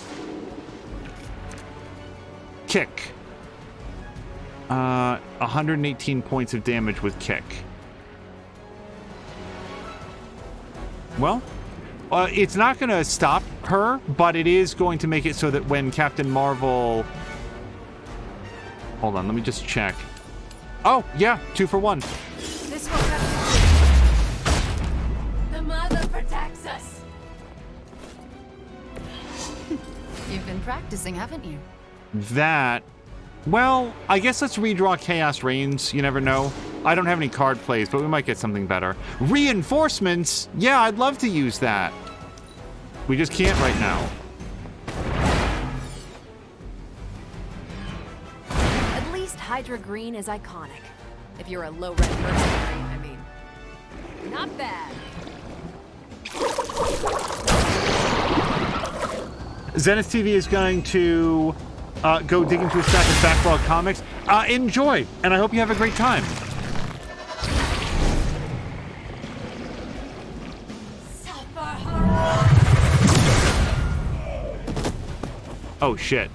Kick. 118 points of damage with kick. Well, it's not going to stop her, but it is going to make it so that when Captain Marvel... Hold on, let me just check. Oh, yeah, 2 for 1. This will have... The mother protects us. You've been practicing, haven't you? That... Well, I guess let's redraw Chaos Reigns. You never know. I don't have any card plays, but we might get something better. Reinforcements? Yeah, I'd love to use that. We just can't right now. At least Hydra Green is iconic. If you're a low-red mercenary, I mean. Not bad. Zenith TV is going to go dig into a stack of backlog comics. Enjoy, and I hope you have a great time. Oh, shit.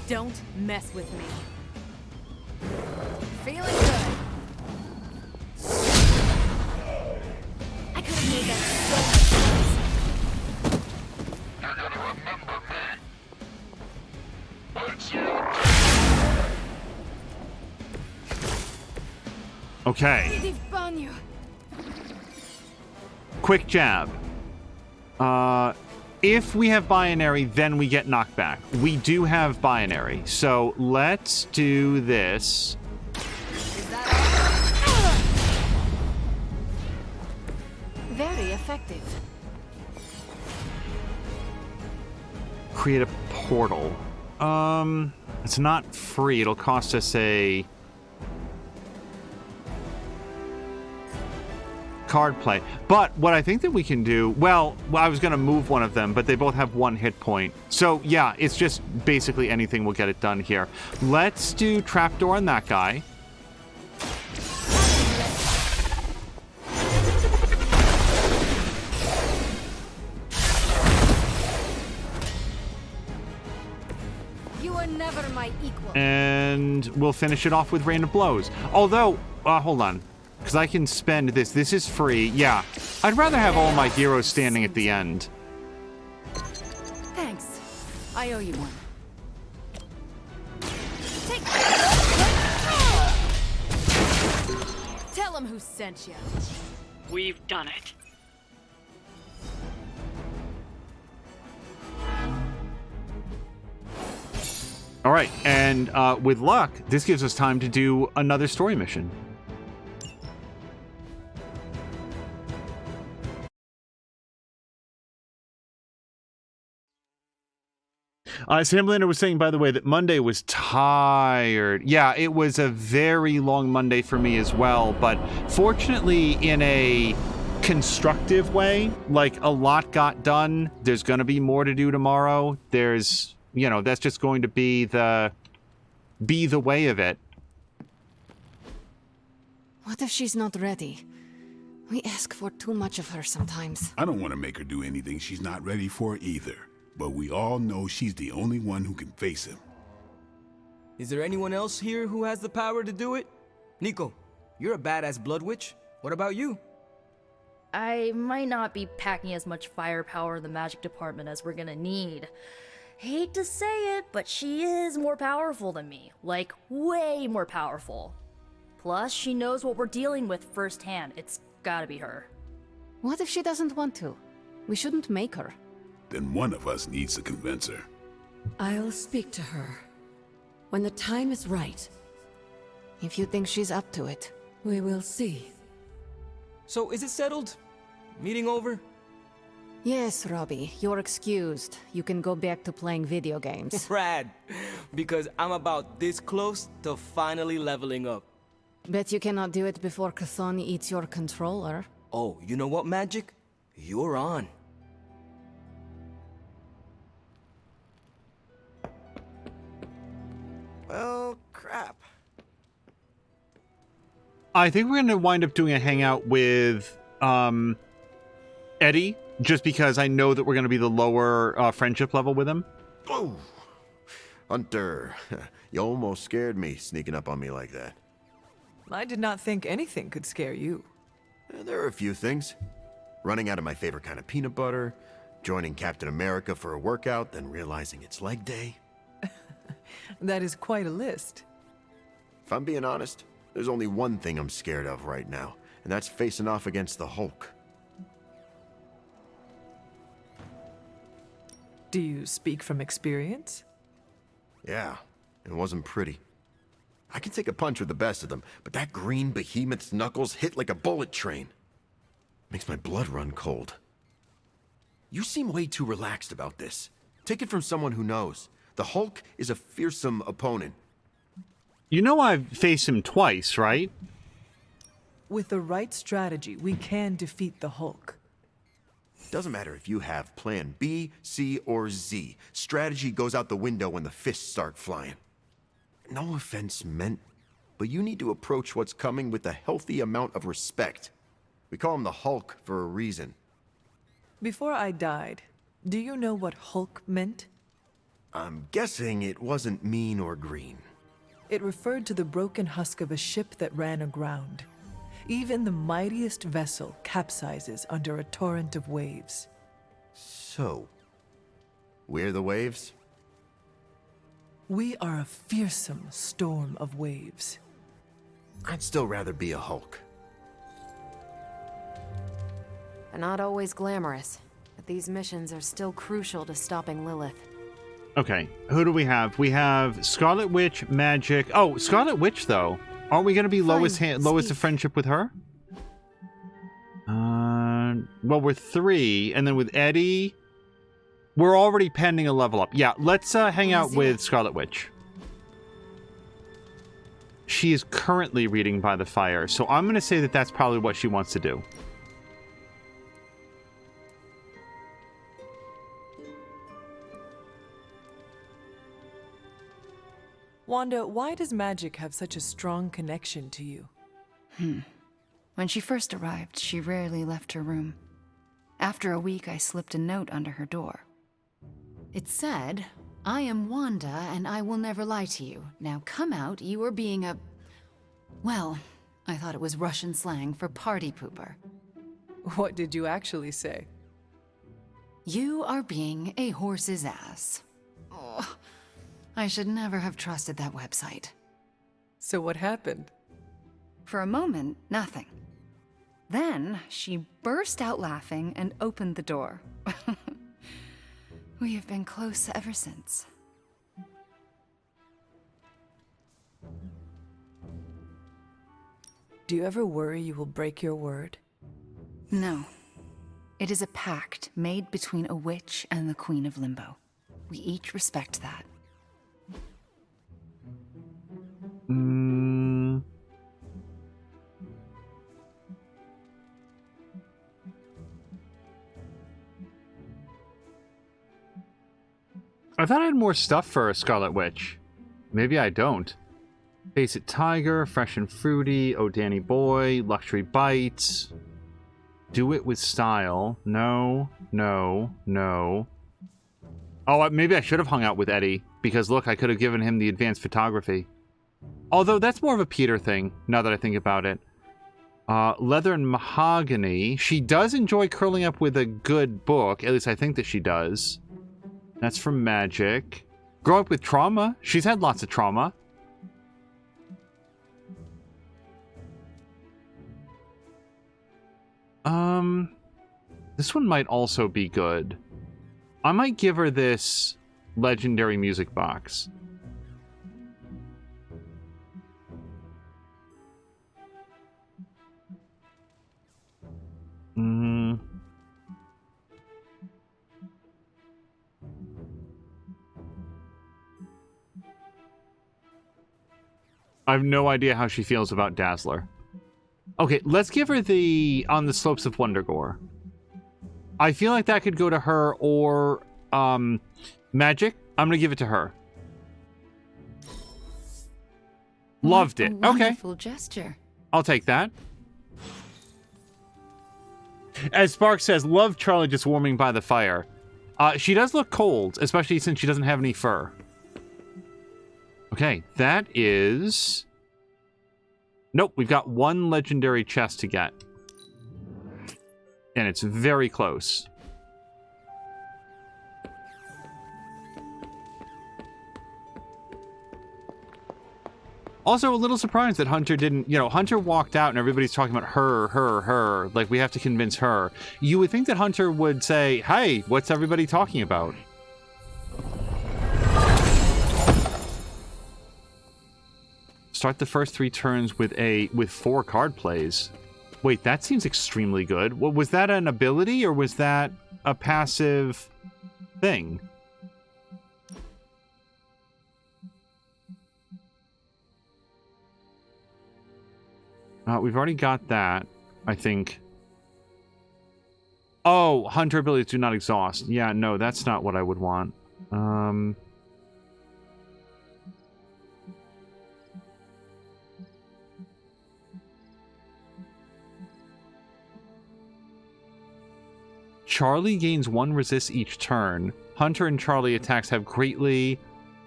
Don't mess with me. Feeling good. I could have made that so much worse. Okay. Quick jab. If we have binary, then we get knockback. We do have binary, so let's do this. Very effective. Create a portal. It's not free. It'll cost us a card play. But what I think that we can do, well, I was going to move one of them, but they both have 1 hit point. So yeah, it's just basically anything will get it done here. Let's do trapdoor on that guy. You are never my equal. And we'll finish it off with Rain of Blows. Although, hold on. Because I can spend this. This is free. Yeah. I'd rather have all my heroes standing at the end. Thanks. I owe you one. Tell him who sent you. We've done it. All right, and with luck, this gives us time to do another story mission. Sam Lander was saying, by the way, that Monday was tired. Yeah, it was a very long Monday for me as well, but fortunately in a constructive way. Like, a lot got done. There's going to be more to do tomorrow. There's, you know, that's just going to be the way of it. What if she's not ready? We ask for too much of her sometimes. I don't want to make her do anything she's not ready for either. But we all know she's the only one who can face him. Is there anyone else here who has the power to do it? Nico, you're a badass blood witch. What about you? I might not be packing as much firepower in the magic department as we're gonna need. Hate to say it, but she is more powerful than me. Like, way more powerful. Plus, she knows what we're dealing with firsthand. It's gotta be her. What if she doesn't want to? We shouldn't make her. Then one of us needs to convince her. I'll speak to her. When the time is right. If you think she's up to it. We will see. So, is it settled? Meeting over? Yes, Robbie, you're excused. You can go back to playing video games. Rad! Because I'm about this close to finally leveling up. Bet you cannot do it before Chthon eats your controller. Oh, you know what, Magic? You're on. Well, crap. I think we're going to wind up doing a hangout with Eddie, just because I know that we're going to be the lower friendship level with him. Oh, Hunter, you almost scared me sneaking up on me like that. I did not think anything could scare you. There are a few things. Running out of my favorite kind of peanut butter, joining Captain America for a workout, then realizing it's leg day. That is quite a list. If I'm being honest, there's only one thing I'm scared of right now, and that's facing off against the Hulk. Do you speak from experience? Yeah, it wasn't pretty. I can take a punch with the best of them, but that green behemoth's knuckles hit like a bullet train. Makes my blood run cold. You seem way too relaxed about this. Take it from someone who knows. The Hulk is a fearsome opponent. You know I've faced him twice, right? With the right strategy, we can defeat the Hulk. Doesn't matter if you have plan B, C, or Z. Strategy goes out the window when the fists start flying. No offense meant, but you need to approach what's coming with a healthy amount of respect. We call him the Hulk for a reason. Before I died, do you know what Hulk meant? I'm guessing it wasn't mean or green. It referred to the broken husk of a ship that ran aground. Even the mightiest vessel capsizes under a torrent of waves. So, we're the waves? We are a fearsome storm of waves. I'd still rather be a Hulk. They're not always glamorous, but these missions are still crucial to stopping Lilith. Okay, who do we have? We have Scarlet Witch, Magic. Oh, Scarlet Witch, though. Aren't we going to be lowest of friendship with her? Well, we're 3, and then with Eddie, we're already pending a level up. Yeah, let's hang out with Scarlet Witch. She is currently reading by the fire, so I'm going to say that that's probably what she wants to do. Wanda, why does magic have such a strong connection to you? When she first arrived, she rarely left her room. After a week, I slipped a note under her door. It said, "I am Wanda, and I will never lie to you. Now come out, you are being a... well, I thought it was Russian slang for party pooper. What did you actually say? You are being a horse's ass. Oh, I should never have trusted that website. So what happened? For a moment, nothing. Then she burst out laughing and opened the door. We have been close ever since. Do you ever worry you will break your word? No. It is a pact made between a witch and the Queen of Limbo. We each respect that. I thought I had more stuff for a Scarlet Witch. Maybe I don't. Face It Tiger, Fresh and Fruity, Oh Danny Boy, Luxury Bites. Do It With Style. No, no, no. Oh, maybe I should have hung out with Eddie, because look, I could have given him the advanced photography. Although that's more of a Peter thing, now that I think about it. Leather and Mahogany. She does enjoy curling up with a good book, at least I think that she does. That's from Magic. Grow Up With Trauma. She's had lots of trauma. This one might also be good. I might give her this legendary music box. I have no idea how she feels about Dazzler. Okay, let's give her the On the Slopes of Wondergore. I feel like that could go to her or Magic. I'm gonna give it to her. Loved it. Okay. Wonderful gesture. I'll take that. As Spark says, love Charlie just warming by the fire. She does look cold, especially since she doesn't have any fur. Okay, that is... Nope, we've got one legendary chest to get. And it's very close. Also, a little surprised that Hunter didn't... You know, Hunter walked out and everybody's talking about her. Like, we have to convince her. You would think that Hunter would say, hey, what's everybody talking about? Start the first 3 turns with 4 card plays. Wait, that seems extremely good. Well, was that an ability or was that a passive thing? We've already got that, I think. Oh, Hunter abilities do not exhaust. Yeah, no, that's not what I would want. Charlie gains 1 resist each turn. Hunter and Charlie attacks have greatly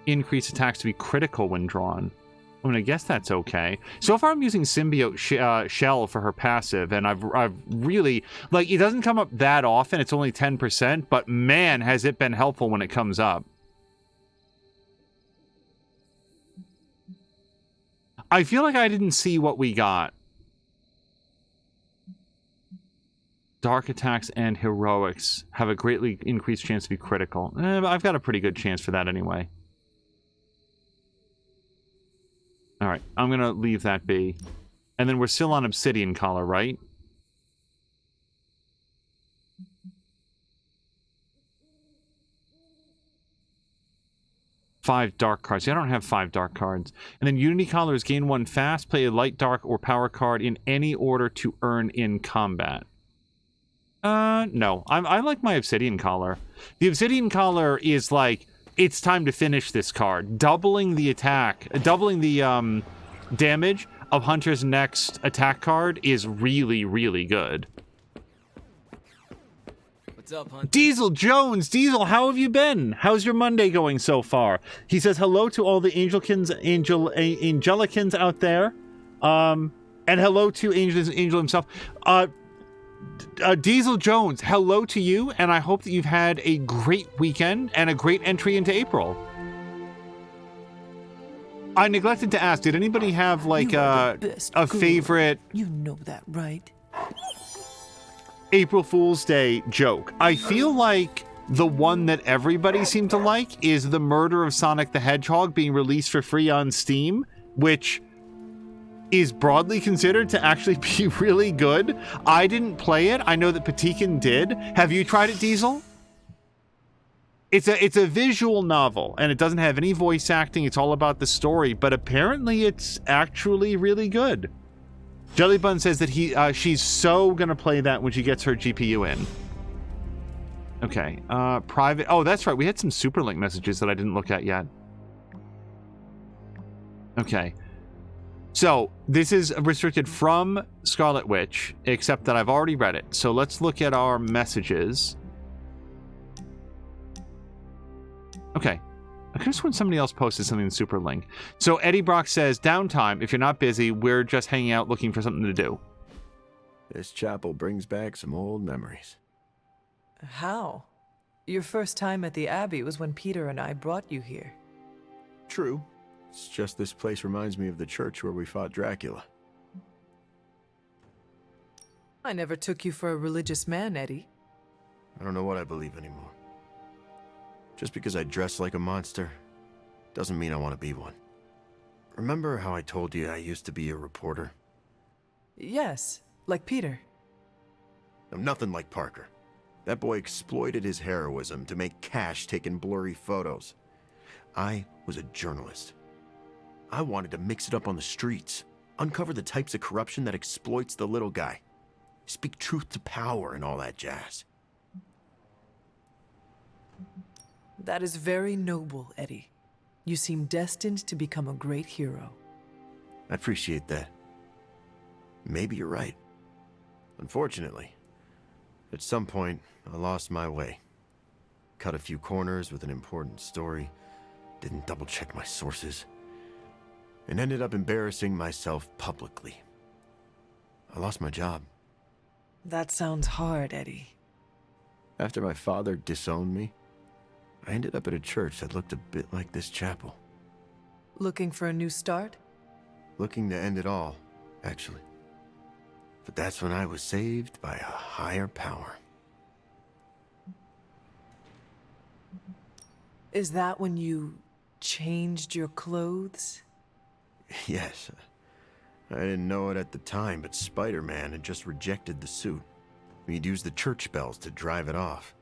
increased attacks to be critical when drawn. I mean, I guess that's okay. So far, I'm using Symbiote Shell for her passive, and I've really... Like, it doesn't come up that often. It's only 10%, but man, has it been helpful when it comes up. I feel like I didn't see what we got. Dark attacks and heroics have a greatly increased chance to be critical. I've got a pretty good chance for that anyway. Alright, I'm gonna leave that be. And then we're still on Obsidian Collar, right? Five dark cards. I don't have 5 dark cards. And then Unity Collars gain 1 fast, play a light, dark, or power card in any order to earn in combat. No. I like my Obsidian Collar. The Obsidian Collar is like, it's time to finish this card. Doubling the attack, doubling the damage of Hunter's next attack card is really, really good. What's up, Hunter? Diesel Jones! Diesel, how have you been? How's your Monday going so far? He says hello to all the Angelicans out there. And hello to Angel himself. Diesel Jones, hello to you, and I hope that you've had a great weekend and a great entry into April. I neglected to ask, did anybody have like a favorite... You know that, right? April Fool's Day joke? I feel like the one that everybody seemed to like is the murder of Sonic the Hedgehog being released for free on Steam, which is broadly considered to actually be really good. I didn't play it. I know that Patikin did. Have you tried it, Diesel? It's a visual novel, and it doesn't have any voice acting. It's all about the story, but apparently it's actually really good. Jellybun says that she's so gonna play that when she gets her GPU in. Okay, private. Oh, that's right. We had some Superlink messages that I didn't look at yet. Okay. So, this is restricted from Scarlet Witch, except that I've already read it. So let's look at our messages. Okay. I guess when somebody else posted something in Superlink. So Eddie Brock says, downtime, if you're not busy, we're just hanging out looking for something to do. This chapel brings back some old memories. How? Your first time at the Abbey was when Peter and I brought you here. True. It's just this place reminds me of the church where we fought Dracula. I never took you for a religious man, Eddie. I don't know what I believe anymore. Just because I dress like a monster doesn't mean I want to be one. Remember how I told you I used to be a reporter? Yes, like Peter. I'm nothing like Parker. That boy exploited his heroism to make cash taking blurry photos. I was a journalist. I wanted to mix it up on the streets, uncover the types of corruption that exploits the little guy, speak truth to power and all that jazz. That is very noble, Eddie. You seem destined to become a great hero. I appreciate that. Maybe you're right. Unfortunately, at some point, I lost my way. Cut a few corners with an important story, didn't double-check my sources, and ended up embarrassing myself publicly. I lost my job. That sounds hard, Eddie. After my father disowned me, I ended up at a church that looked a bit like this chapel. Looking for a new start? Looking to end it all, actually. But that's when I was saved by a higher power. Is that when you changed your clothes? Yes. I didn't know it at the time, but Spider-Man had just rejected the suit. He'd used the church bells to drive it off.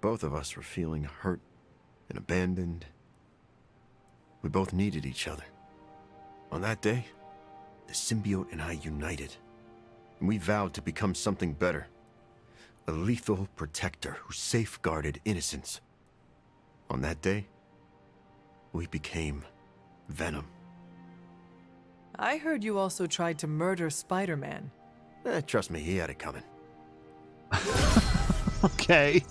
Both of us were feeling hurt and abandoned. We both needed each other. On that day, the symbiote and I united. And we vowed to become something better. A lethal protector who safeguarded innocence. On that day, we became Venom. I heard you also tried to murder Spider-Man. Trust me, he had it coming. Okay.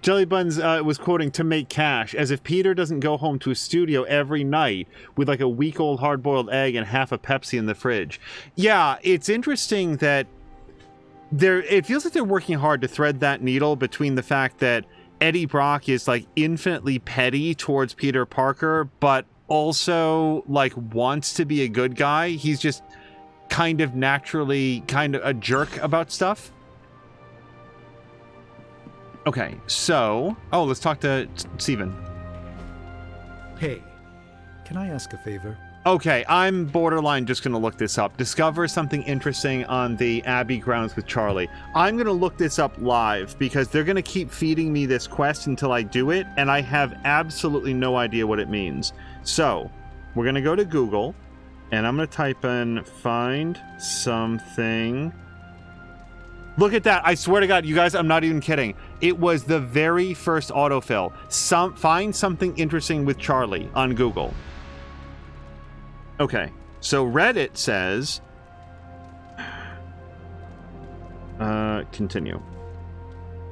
Jellybuns was quoting to make cash, as if Peter doesn't go home to a studio every night with like a week-old hard-boiled egg and half a Pepsi in the fridge. Yeah, it's interesting that it feels like they're working hard to thread that needle between the fact that Eddie Brock is like infinitely petty towards Peter Parker, but also like wants to be a good guy. He's just kind of naturally kind of a jerk about stuff. Okay, so... Oh, let's talk to Steven. Hey, can I ask a favor? Okay, I'm borderline just going to look this up. Discover something interesting on the Abbey grounds with Charlie. I'm going to look this up live because they're going to keep feeding me this quest until I do it, and I have absolutely no idea what it means. So, we're going to go to Google, and I'm going to type in find something... Look at that. I swear to God, you guys, I'm not even kidding. It was the very first autofill. Find something interesting with Charlie on Google. Okay. So Reddit says... continue.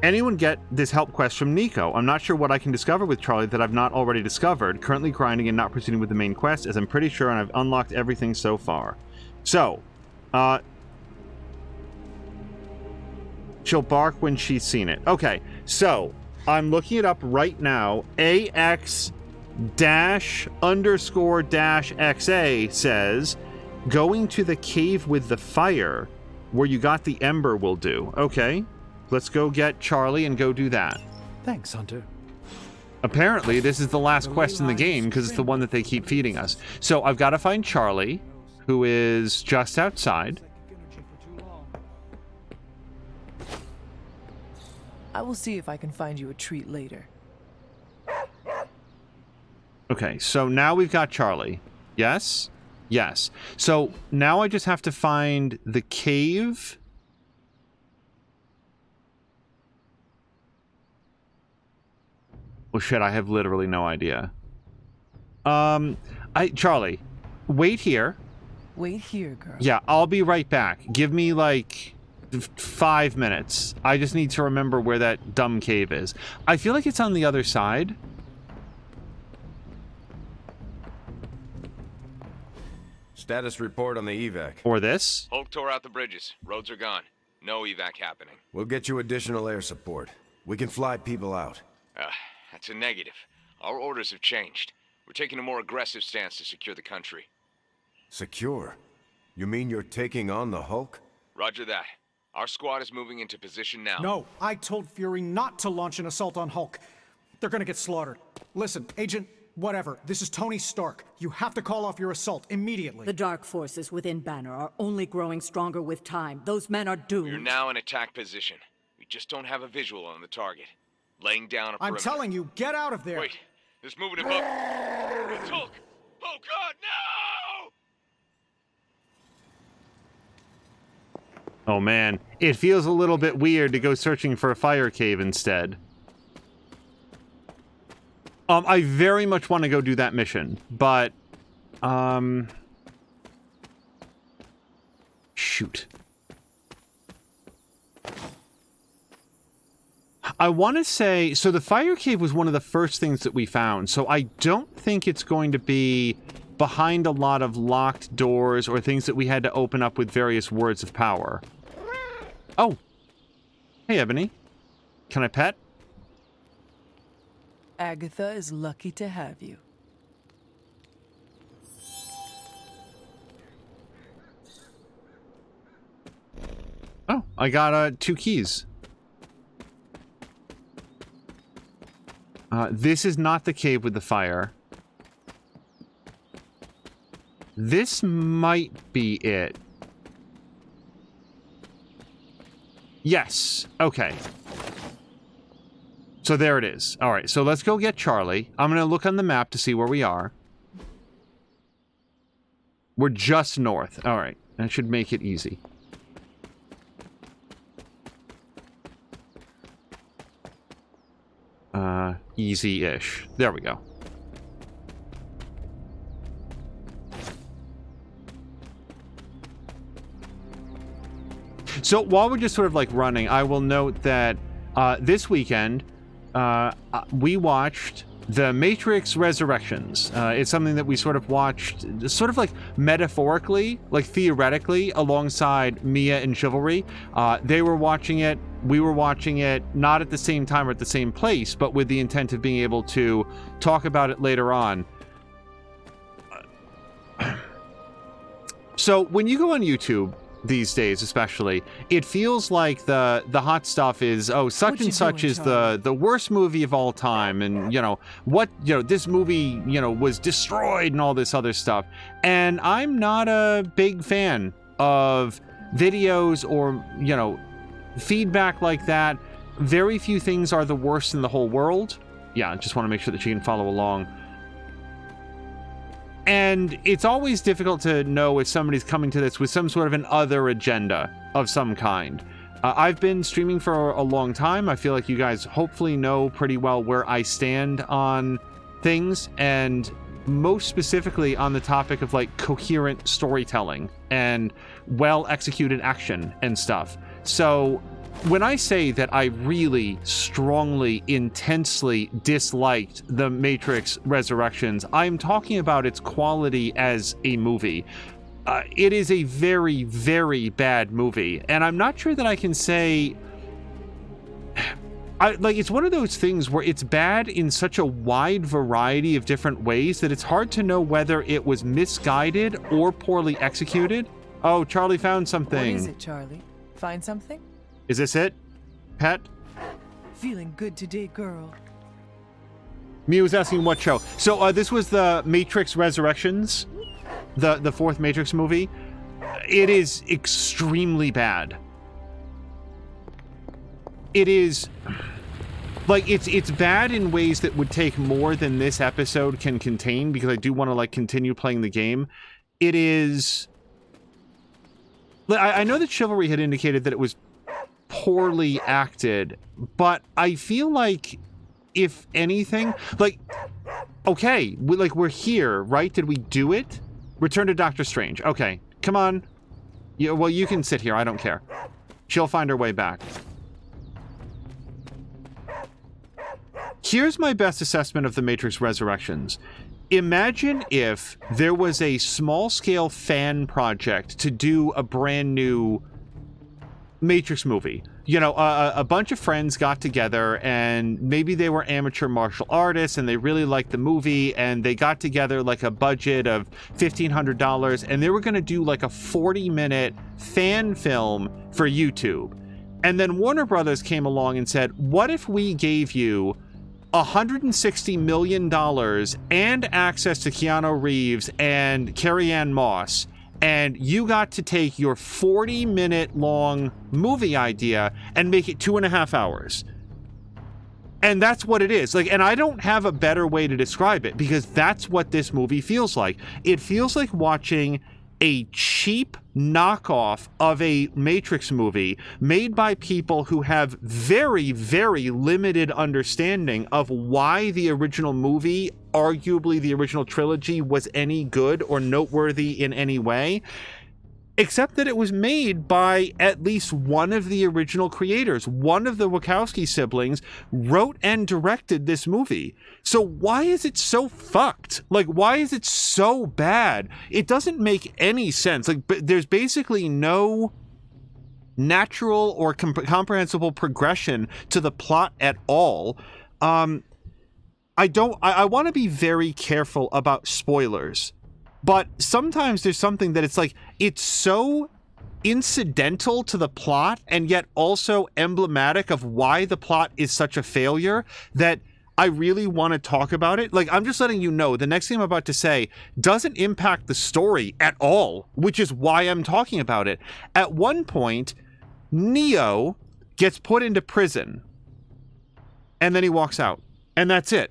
Anyone get this help quest from Nico? I'm not sure what I can discover with Charlie that I've not already discovered. Currently grinding and not proceeding with the main quest, as I'm pretty sure I've unlocked everything so far. So, she'll bark when she's seen it. Okay, so I'm looking it up right now. AX-_-XA says, going to the cave with the fire where you got the ember will do. Okay, let's go get Charlie and go do that. Thanks, Hunter. Apparently, this is the last quest in the game because it's the one that they keep feeding us. So I've got to find Charlie, who is just outside. I will see if I can find you a treat later. Okay, so now we've got Charlie. Yes? Yes. So now I just have to find the cave. Oh shit, I have literally no idea. Charlie, wait here. Wait here, girl. Yeah, I'll be right back. Give me like 5 minutes. I just need to remember where that dumb cave is. I feel like it's on the other side. Status report on the evac. Or this. Hulk tore out the bridges. Roads are gone. No evac happening. We'll get you additional air support. We can fly people out. That's a negative. Our orders have changed. We're taking a more aggressive stance to secure the country. Secure? You mean you're taking on the Hulk? Roger that. Our squad is moving into position now. No, I told Fury not to launch an assault on Hulk. They're gonna get slaughtered. Listen, Agent, whatever, this is Tony Stark. You have to call off your assault immediately. The dark forces within Banner are only growing stronger with time. Those men are doomed. We're now in attack position. We just don't have a visual on the target. Laying down a perimeter. I'm telling you, get out of there! Wait, there's movement above. It's Hulk! Oh God, no! Oh man, it feels a little bit weird to go searching for a fire cave instead. I very much want to go do that mission, but shoot. I want to say, so the fire cave was one of the first things that we found, so I don't think it's going to be behind a lot of locked doors or things that we had to open up with various words of power. Oh. Hey, Ebony. Can I pet? Agatha is lucky to have you. Oh, I got 2 keys. This is not the cave with the fire. This might be it. Yes. Okay. So there it is. All right, so let's go get Charlie. I'm going to look on the map to see where we are. We're just north. All right, that should make it easy. Easy-ish. There we go. So while we're just sort of like running, I will note that this weekend we watched The Matrix Resurrections. It's something that we sort of watched sort of like metaphorically, like theoretically, alongside Mia and Chivalry. They were watching it, we were watching it, not at the same time or at the same place, but with the intent of being able to talk about it later on. So when you go on YouTube these days, especially, it feels like the hot stuff is, oh, such and such is the worst movie of all time, and this movie was destroyed and all this other stuff. And I'm not a big fan of videos or feedback like that. Very few things are the worst in the whole world. Yeah, I just want to make sure that you can follow along. And it's always difficult to know if somebody's coming to this with some sort of an other agenda of some kind. I've been streaming for a long time. I feel like you guys hopefully know pretty well where I stand on things, and most specifically on the topic of like coherent storytelling and well-executed action and stuff. So when I say that I really strongly, intensely disliked The Matrix Resurrections, I'm talking about its quality as a movie. it is a very, very bad movie. And I'm not sure that I can say... it's one of those things where it's bad in such a wide variety of different ways that it's hard to know whether it was misguided or poorly executed. Oh, Charlie found something. What is it, Charlie? Find something? Is this it, pet? Feeling good today, girl. Mia was asking what show. So this was the Matrix Resurrections, the fourth Matrix movie. It is extremely bad. It is like it's bad in ways that would take more than this episode can contain, because I do want to like continue playing the game. It is. I know that Chivalry had indicated that it was poorly acted, but I feel like, if anything, like, okay, we're here, right? Did we do it? Return to Doctor Strange. Okay, come on. Yeah, well, you can sit here. I don't care. She'll find her way back. Here's my best assessment of the Matrix Resurrections. Imagine if there was a small-scale fan project to do a brand new Matrix movie. You know, a bunch of friends got together, and maybe they were amateur martial artists and they really liked the movie, and they got together like a budget of $1,500, and they were going to do like a 40-minute fan film for YouTube. And then Warner Brothers came along and said, what if we gave you $160 million and access to Keanu Reeves and Carrie-Anne Moss, and you got to take your 40-minute long movie idea and make it 2.5 hours. And that's what it is. Like, and I don't have a better way to describe it, because that's what this movie feels like. It feels like watching a cheap knockoff of a Matrix movie made by people who have very, very limited understanding of why the original movie, arguably the original trilogy, was any good or noteworthy in any way, except that it was made by at least one of the original creators. One of the Wachowski siblings wrote and directed this movie. So why is it so fucked? Like, why is it so bad? It doesn't make any sense. Like, there's basically no natural or comprehensible progression to the plot at all. I want to be very careful about spoilers. But sometimes there's something that it's like, it's so incidental to the plot and yet also emblematic of why the plot is such a failure that I really want to talk about it. Like, I'm just letting you know, the next thing I'm about to say doesn't impact the story at all, which is why I'm talking about it. At one point, Neo gets put into and then he walks out, and that's it.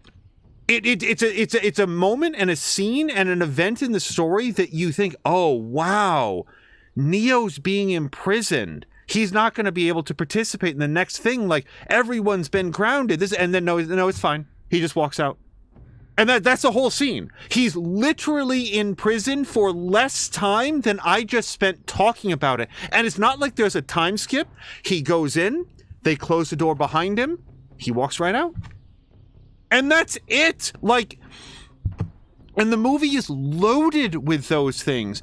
It's a moment and a scene and an event in the story that you think, oh, wow, Neo's being imprisoned. He's not going to be able to participate in the next thing. Like, everyone's been grounded. And then, no, it's fine. He just walks out. And that's the whole scene. He's literally in prison for less time than I just spent talking about it. And it's not like there's a time skip. He goes in, they close the door behind him, he walks right out. And that's it. Like, and the movie is loaded with those things.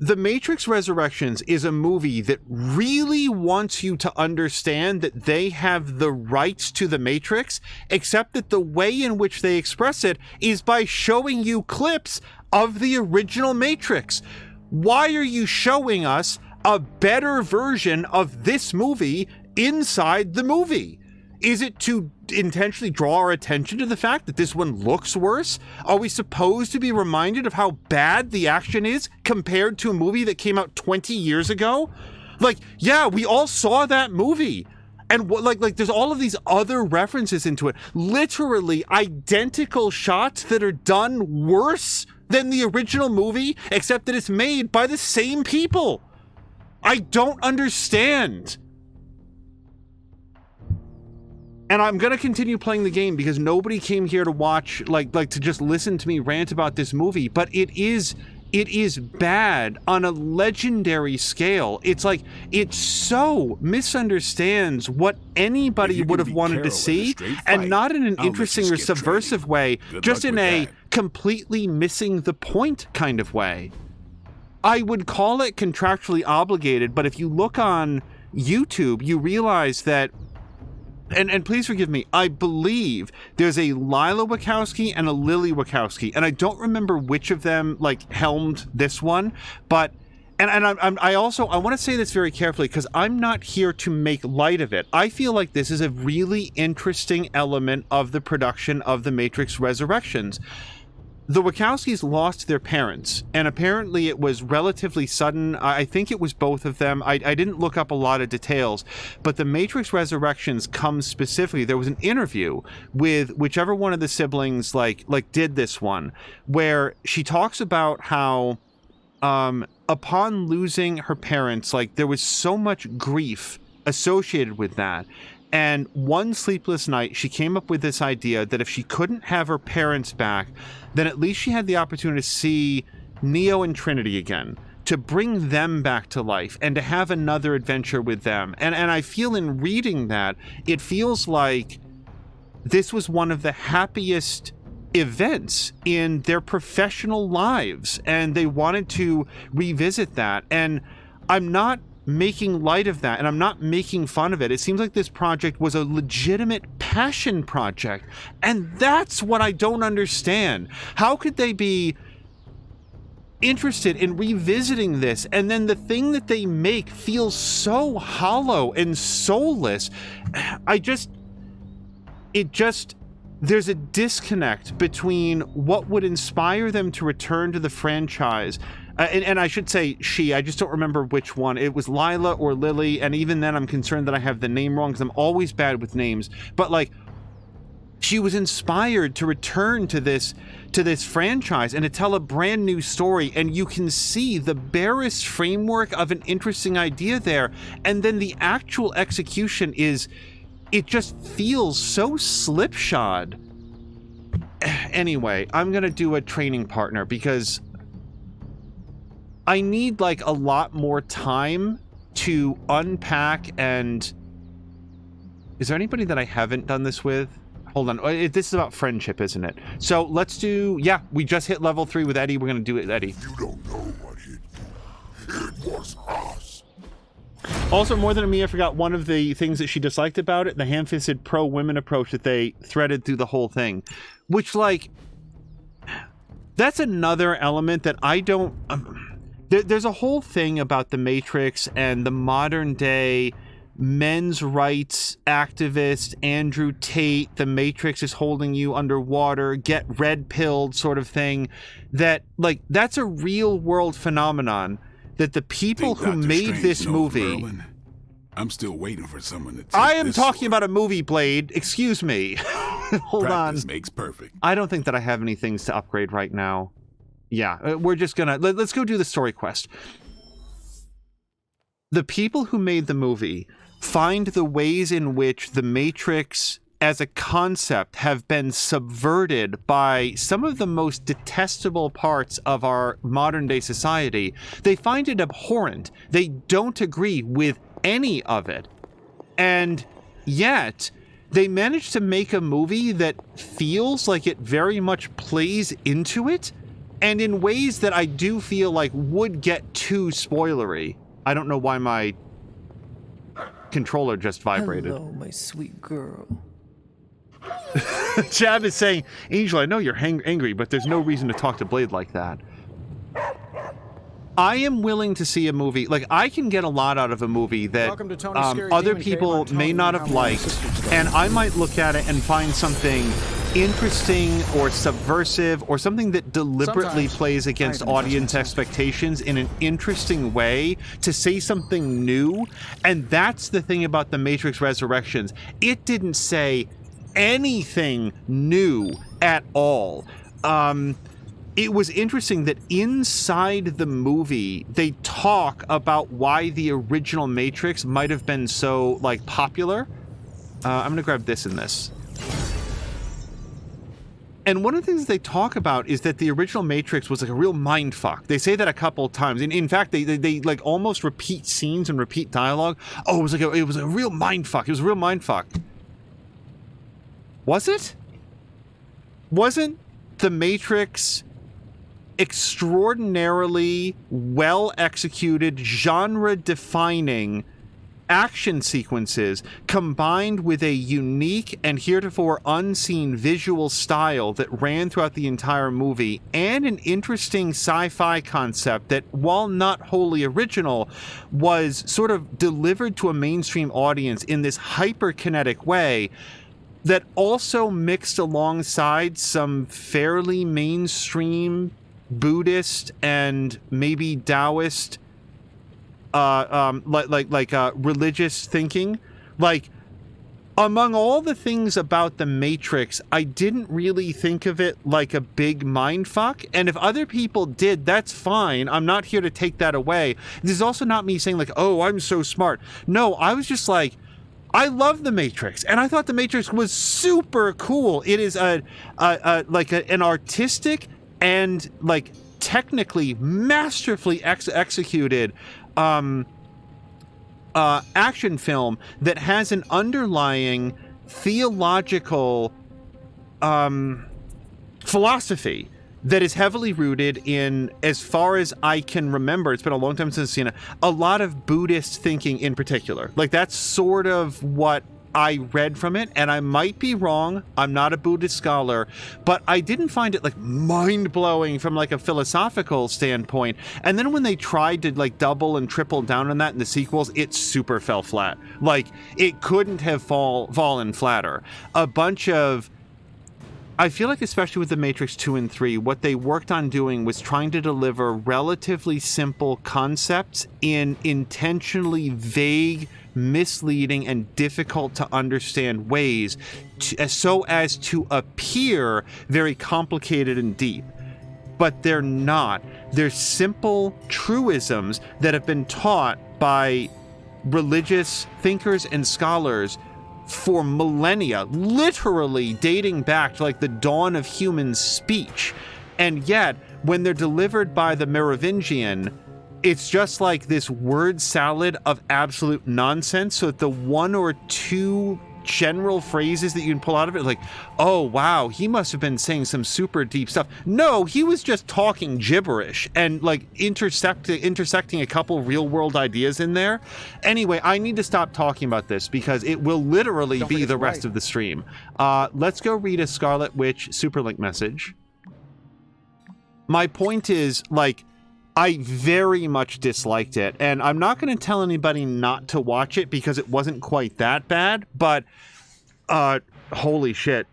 The Matrix Resurrections is a movie that really wants you to understand that they have the rights to the Matrix, except that the way in which they express it is by showing you clips of the original Matrix. Why are you showing us a better version of this movie inside the movie? Is it to intentionally draw our attention to the fact that this one looks worse? Are we supposed to be reminded of how bad the action is compared to a movie that came out 20 years ago? Like, yeah, we all saw that movie. And like there's all of these other references into it. Literally identical shots that are done worse than the original movie, except that it's made by the same people. I don't understand. And I'm going to continue playing the game because nobody came here to watch, like to just listen to me rant about this movie. But it is bad on a legendary scale. It's like, it so misunderstands what anybody would have wanted to see, and not in an interesting or subversive way, just in a completely missing the point kind of way. I would call it contractually obligated, but if you look on YouTube, you realize that, and please forgive me, I believe there's a Lila Wachowski and a Lily Wachowski, and I don't remember which of them like helmed this one, but I want to say this very carefully because I'm not here to make light of it. I feel like this is a really interesting element of the production of The Matrix Resurrections. The Wachowskis lost their parents, and apparently it was relatively sudden. I think it was both of them. I didn't look up a lot of details, but The Matrix Resurrections comes specifically. There was an interview with whichever one of the siblings like did this one, where she talks about how upon losing her parents, like there was so much grief associated with that. And one sleepless night, she came up with this idea that if she couldn't have her parents back, then at least she had the opportunity to see Neo and Trinity again, to bring them back to life and to have another adventure with them. And I feel in reading that, it feels like this was one of the happiest events in their professional lives, and they wanted to revisit that. And I'm not making light of that, and I'm not making fun of it. It seems like this project was a legitimate passion project, and that's what I don't understand. How could they be interested in revisiting this, and then the thing that they make feels so hollow and soulless? There's a disconnect between what would inspire them to return to the franchise. And I should say I just don't remember which one. It was Lila or Lily, and even then I'm concerned that I have the name wrong because I'm always bad with names. But like, she was inspired to return to this franchise and to tell a brand new story, and you can see the barest framework of an interesting idea there, and then the actual execution it just feels so slipshod. Anyway, I'm gonna do a training partner because I need like a lot more time to unpack. And is there anybody that I haven't done this with? Hold on, this is about friendship, isn't it? So let's do, yeah, we just hit level 3 with Eddie. We're gonna do it with Eddie. You don't know what it was us. Also, more than me, I forgot one of the things that she disliked about it, the ham-fisted pro-women approach that they threaded through the whole thing. Which, like, that's another element that I don't... there's a whole thing about the Matrix and the modern-day men's rights activist Andrew Tate, the Matrix is holding you underwater, get red-pilled sort of thing, that, like, that's a real-world phenomenon. That the people who made this movie... Merlin? I'm still waiting for someone to I am talking about a movie, Blade. Excuse me. Hold Practice on. makes perfect. I don't think that I have any things to upgrade right now. Yeah, we're just gonna... Let's go do the story quest. The people who made the movie find the ways in which the Matrix as a concept have been subverted by some of the most detestable parts of our modern day society. They find it abhorrent. They don't agree with any of it. And yet, they managed to make a movie that feels like it very much plays into it, and in ways that I do feel like would get too spoilery. I don't know why my controller just vibrated. Hello, my sweet girl. Chab is saying, Angel, I know you're angry, but there's no reason to talk to Blade like that. I am willing to see a movie, like, I can get a lot out of a movie that other people may not have liked, and I might look at it and find something interesting or subversive or something that deliberately plays against audience expectations in an interesting way to say something new. And that's the thing about The Matrix Resurrections. It didn't say anything new at all. It was interesting that inside the movie, they talk about why the original Matrix might have been so, like, popular. I'm gonna grab this and this. And one of the things they talk about is that the original Matrix was like a real mindfuck. They say that a couple of times. In fact, they like almost repeat scenes and repeat dialogue. Oh, it was a real mindfuck. It was a real mindfuck. Was it? Wasn't the Matrix extraordinarily well executed, genre defining action sequences combined with a unique and heretofore unseen visual style that ran throughout the entire movie, and an interesting sci-fi concept that, while not wholly original, was sort of delivered to a mainstream audience in this hyperkinetic way that also mixed alongside some fairly mainstream Buddhist and maybe Taoist religious thinking. Like, among all the things about the Matrix, I didn't really think of it like a big mindfuck. And if other people did, that's fine. I'm not here to take that away. This is also not me saying like, oh, I'm so smart. No, I was just like, I love the Matrix, and I thought the Matrix was super cool. It is an artistic and like technically masterfully executed action film that has an underlying theological philosophy that is heavily rooted in, as far as I can remember, it's been a long time since I've seen it, a lot of Buddhist thinking in particular. Like, that's sort of what I read from it, and I might be wrong. I'm not a Buddhist scholar, but I didn't find it like mind-blowing from like a philosophical standpoint. And then when they tried to like double and triple down on that in the sequels, it super fell flat. Like, it couldn't have fallen flatter. A bunch of, I feel like, especially with The Matrix 2 and 3, what they worked on doing was trying to deliver relatively simple concepts in intentionally vague, misleading, and difficult to understand ways so as to appear very complicated and deep. But they're not. They're simple truisms that have been taught by religious thinkers and scholars for millennia, literally dating back to like the dawn of human speech. And yet, when they're delivered by the Merovingian, it's just like this word salad of absolute nonsense. So that the one or two general phrases that you can pull out of it, like, oh wow, he must have been saying some super deep stuff. No, he was just talking gibberish and like intersecting a couple real world ideas in there. Anyway, I need to stop talking about this because it will literally be the rest of the stream. Let's go read a Scarlet Witch Superlink message. My point is, like, I very much disliked it, and I'm not going to tell anybody not to watch it because it wasn't quite that bad, but holy shit.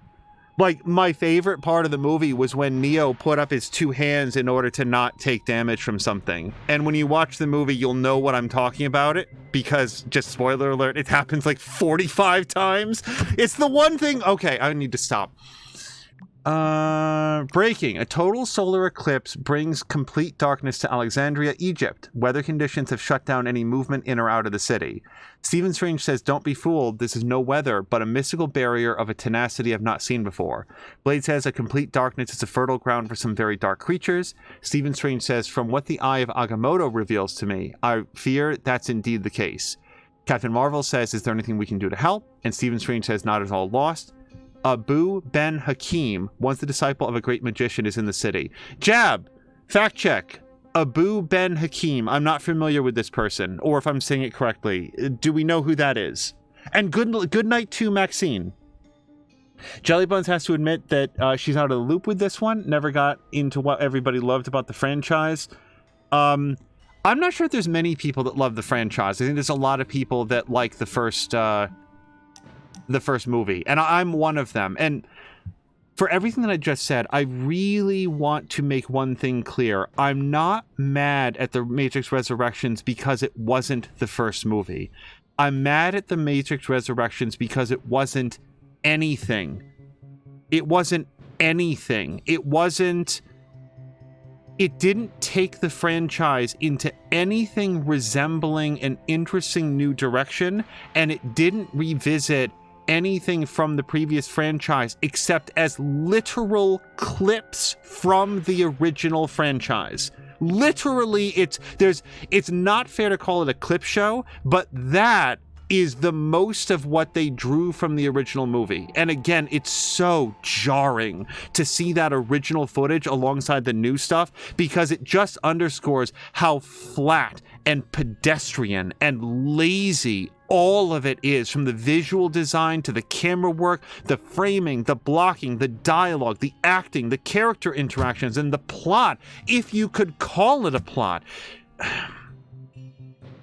Like, my favorite part of the movie was when Neo put up his two hands in order to not take damage from something. And when you watch the movie, you'll know what I'm talking about it, because, just spoiler alert, it happens like 45 times. It's the one thing... Okay, I need to stop. Breaking. A total solar eclipse brings complete darkness to Alexandria, Egypt. Weather conditions have shut down any movement in or out of the city. Stephen Strange says, don't be fooled. This is no weather, but a mystical barrier of a tenacity I've not seen before. Blade says, a complete darkness is a fertile ground for some very dark creatures. Stephen Strange says, from what the Eye of Agamotto reveals to me, I fear that's indeed the case. Captain Marvel says, is there anything we can do to help? And Stephen Strange says, not at all lost. Abu Ben Hakim, once the disciple of a great magician, is in the city. Jab! Fact check. Abu Ben Hakim. I'm not familiar with this person, or if I'm saying it correctly. Do we know who that is? And good night to Maxine. Jellybuns has to admit that she's out of the loop with this one. Never got into what everybody loved about the franchise. I'm not sure if there's many people that love the franchise. I think there's a lot of people that like the first movie, and I'm one of them. And for everything that I just said, I really want to make one thing clear. I'm not mad at The Matrix Resurrections because it wasn't the first movie. I'm mad at The Matrix Resurrections because it wasn't anything. It wasn't anything. It didn't take the franchise into anything resembling an interesting new direction, and it didn't revisit anything from the previous franchise except as literal clips from the original franchise. Literally, it's not fair to call it a clip show, but that is the most of what they drew from the original movie. And again, it's so jarring to see that original footage alongside the new stuff, because it just underscores how flat and pedestrian and lazy all of it is, from the visual design to the camera work, the framing, the blocking, the dialogue, the acting, the character interactions, and the plot, if you could call it a plot.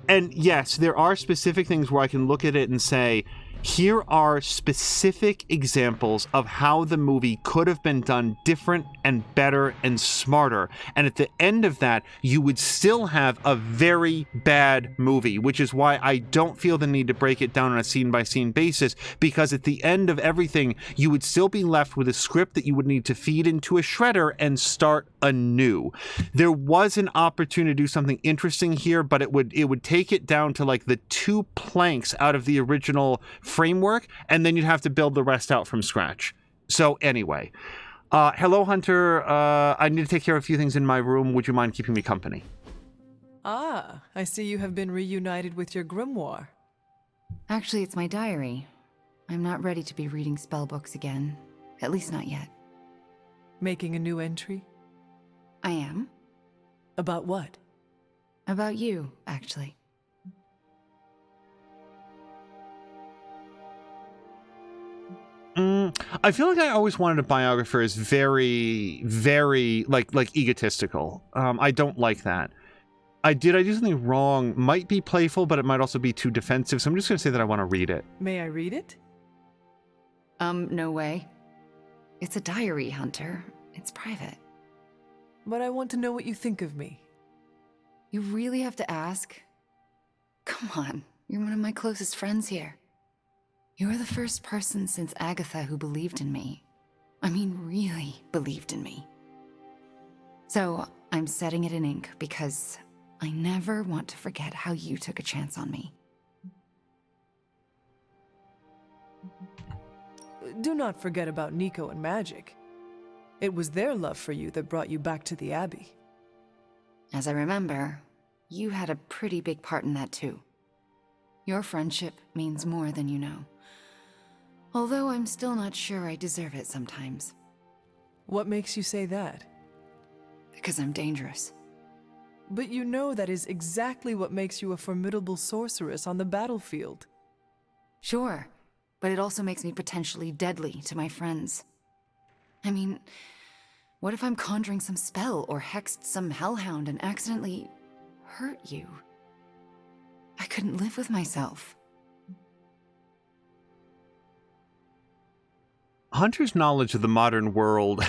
And yes, there are specific things where I can look at it and say, here are specific examples of how the movie could have been done different and better and smarter. And at the end of that, you would still have a very bad movie, which is why I don't feel the need to break it down on a scene-by-scene basis, because at the end of everything, you would still be left with a script that you would need to feed into a shredder and start anew. There was an opportunity to do something interesting here, but it would take it down to like the 2 planks out of the original framework, and then you'd have to build the rest out from scratch. So anyway, hello Hunter, I need to take care of a few things in my room. Would you mind keeping me company? Ah, I see you have been reunited with your grimoire. Actually, it's my diary. I'm not ready to be reading spell books again. At least not yet. Making a new entry? I am. About what? About you, actually. I feel like I always wanted a biographer as very, very, like egotistical. I don't like that. Did I do something wrong? Might be playful, but it might also be too defensive, so I'm just going to say that I want to read it. May I read it? No way. It's a diary, Hunter. It's private. But I want to know what you think of me. You really have to ask? Come on, you're one of my closest friends here. You were the first person since Agatha who believed in me. I mean, really believed in me. So, I'm setting it in ink because I never want to forget how you took a chance on me. Do not forget about Nico and Magic. It was their love for you that brought you back to the Abbey. As I remember, you had a pretty big part in that too. Your friendship means more than you know. Although I'm still not sure I deserve it sometimes. What makes you say that? Because I'm dangerous. But you know that is exactly what makes you a formidable sorceress on the battlefield. Sure, but it also makes me potentially deadly to my friends. I mean, what if I'm conjuring some spell or hexed some hellhound and accidentally hurt you? I couldn't live with myself. Hunter's knowledge of the modern world.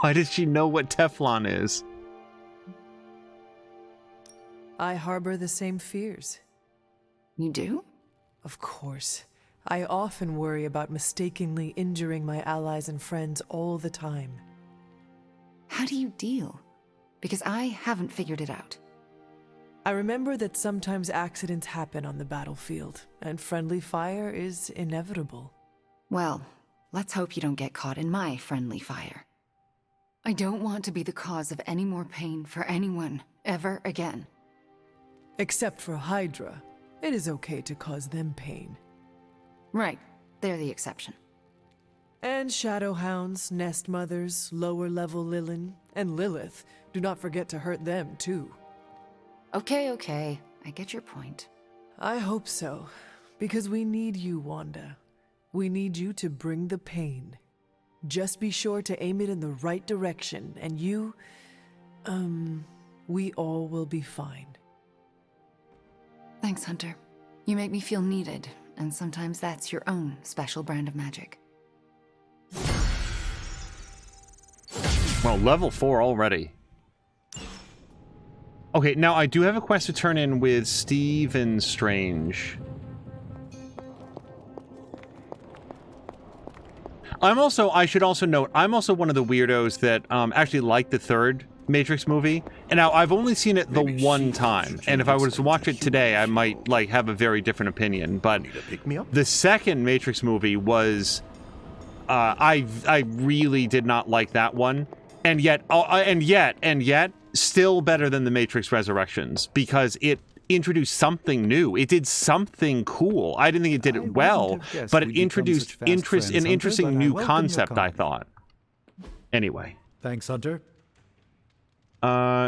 Why does she know what Teflon is? I harbor the same fears. You do? Of course. I often worry about mistakenly injuring my allies and friends all the time. How do you deal? Because I haven't figured it out. I remember that sometimes accidents happen on the battlefield, and friendly fire is inevitable. Well, let's hope you don't get caught in my friendly fire. I don't want to be the cause of any more pain for anyone, ever again. Except for Hydra. It is okay to cause them pain. Right, they're the exception. And Shadowhounds, Nest Mothers, lower-level Lilin, and Lilith. Do not forget to hurt them, too. Okay, I get your point. I hope so, because we need you, Wanda. We need you to bring the pain. Just be sure to aim it in the right direction, and we all will be fine. Thanks, Hunter. You make me feel needed, and sometimes that's your own special brand of magic. Well, level 4 already. Okay, now I do have a quest to turn in with Stephen Strange. I should also note, I'm also one of the weirdos that actually liked the third Matrix movie. And now I've only seen it the one time. And if I was to watch it today, I might like have a very different opinion. But the second Matrix movie was, I really did not like that one. And yet, still better than the Matrix Resurrections, because it introduced something new. It did something cool. I didn't think it did it well, but it introduced an interesting new concept, I thought. Anyway. Thanks, Hunter.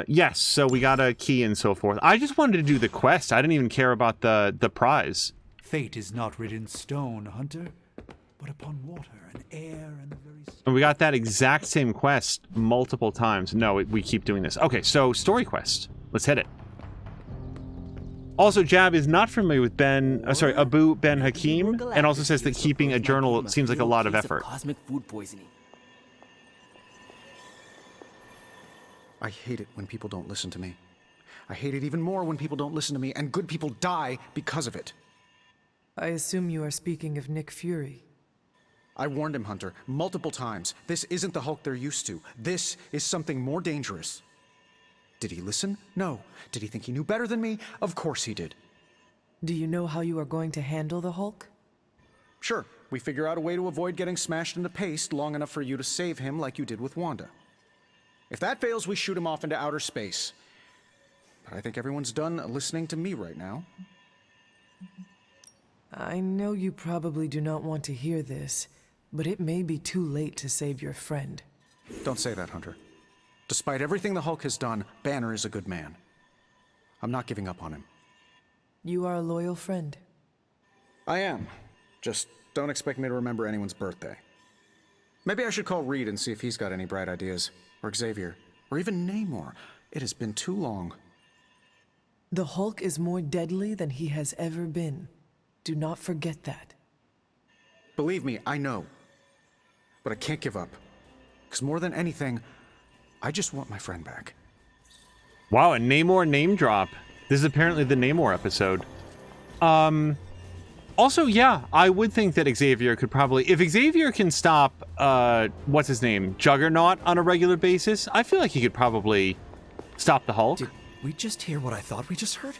Yes, so we got a key and so forth. I just wanted to do the quest. I didn't even care about the prize. Fate is not written in stone, Hunter, but upon water and air and the very... And we got that exact same quest multiple times. No, we keep doing this. Okay, so story quest. Let's hit it. Also, Jab is not familiar with Abu Ben Hakim, and also says that keeping a journal seems like a lot of effort. Cosmic food poisoning. I hate it when people don't listen to me. I hate it even more when people don't listen to me, and good people die because of it. I assume you are speaking of Nick Fury. I warned him, Hunter, multiple times. This isn't the Hulk they're used to. This is something more dangerous. Did he listen? No. Did he think he knew better than me? Of course he did. Do you know how you are going to handle the Hulk? Sure. We figure out a way to avoid getting smashed into paste long enough for you to save him like you did with Wanda. If that fails, we shoot him off into outer space. But I think everyone's done listening to me right now. I know you probably do not want to hear this, but it may be too late to save your friend. Don't say that, Hunter. Despite everything the Hulk has done, Banner is a good man. I'm not giving up on him. You are a loyal friend. I am. Just don't expect me to remember anyone's birthday. Maybe I should call Reed and see if he's got any bright ideas. Or Xavier. Or even Namor. It has been too long. The Hulk is more deadly than he has ever been. Do not forget that. Believe me, I know. But I can't give up. Because more than anything, I just want my friend back. Wow, a Namor name drop. This is apparently the Namor episode. Also, yeah, I would think that Xavier could probably... If Xavier can stop, what's his name? Juggernaut on a regular basis, I feel like he could probably stop the Hulk. Did we just hear what I thought we just heard?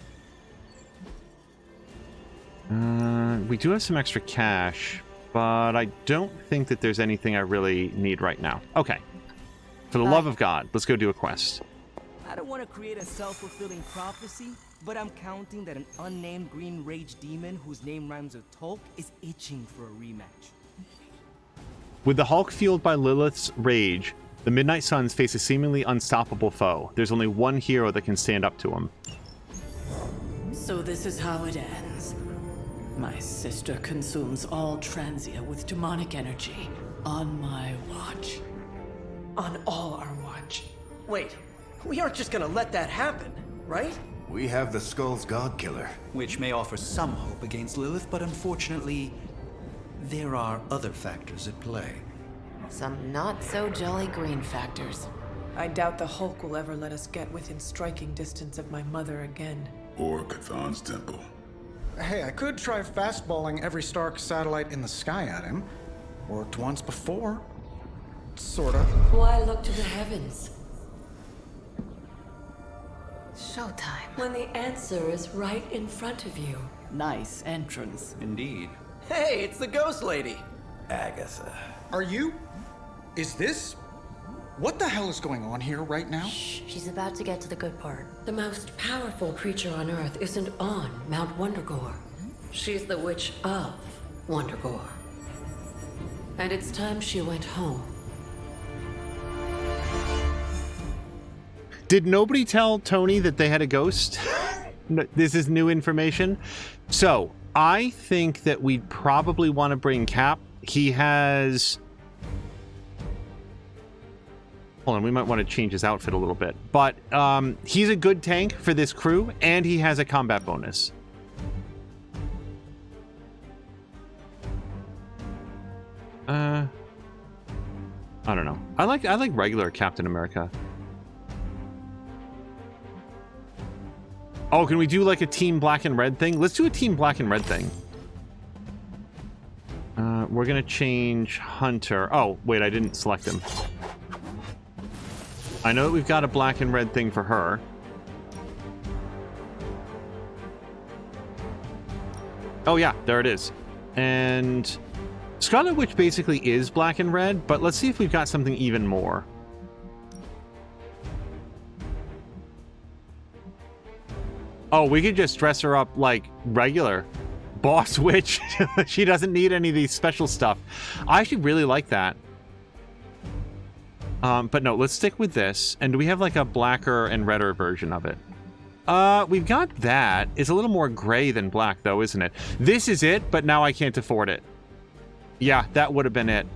We do have some extra cash, but I don't think that there's anything I really need right now. Okay. For the love of God, let's go do a quest. I don't want to create a self-fulfilling prophecy, but I'm counting that an unnamed green rage demon whose name rhymes with Hulk is itching for a rematch. With the Hulk fueled by Lilith's rage, the Midnight Suns face a seemingly unstoppable foe. There's only one hero that can stand up to him. So this is how it ends. My sister consumes all Transia with demonic energy on my watch. On all our watch. Wait, we aren't just gonna let that happen, right? We have the Skull's God Killer. Which may offer some hope against Lilith, but unfortunately, there are other factors at play. Some not-so-jolly green factors. I doubt the Hulk will ever let us get within striking distance of my mother again. Or Cathan's temple. Hey, I could try fastballing every Stark satellite in the sky at him. Worked once before. Sorta. Why look to the heavens? Showtime. When the answer is right in front of you. Nice entrance. Indeed. Hey, it's the Ghost Lady. Agatha. Are you? Is this? What the hell is going on here right now? Shh, she's about to get to the good part. The most powerful creature on Earth isn't on Mount Wondergore. She's the witch of Wondergore. And it's time she went home. Did nobody tell Tony that they had a ghost? This is new information. So, I think that we'd probably want to bring Cap. He has... Hold on, we might want to change his outfit a little bit. But he's a good tank for this crew, and he has a combat bonus. I don't know. I like regular Captain America. Oh, can we do like a team black and red thing? Let's do a team black and red thing. We're gonna change Hunter. Oh, wait, I didn't select him. I know that we've got a black and red thing for her. Oh yeah, there it is. And Scarlet Witch basically is black and red, but let's see if we've got something even more. Oh, we could just dress her up like regular boss witch. She doesn't need any of these special stuff. I actually really like that. But no, let's stick with this. And do we have like a blacker and redder version of it? We've got that. It's a little more gray than black though, isn't it? This is it, but now I can't afford it. Yeah, that would have been it.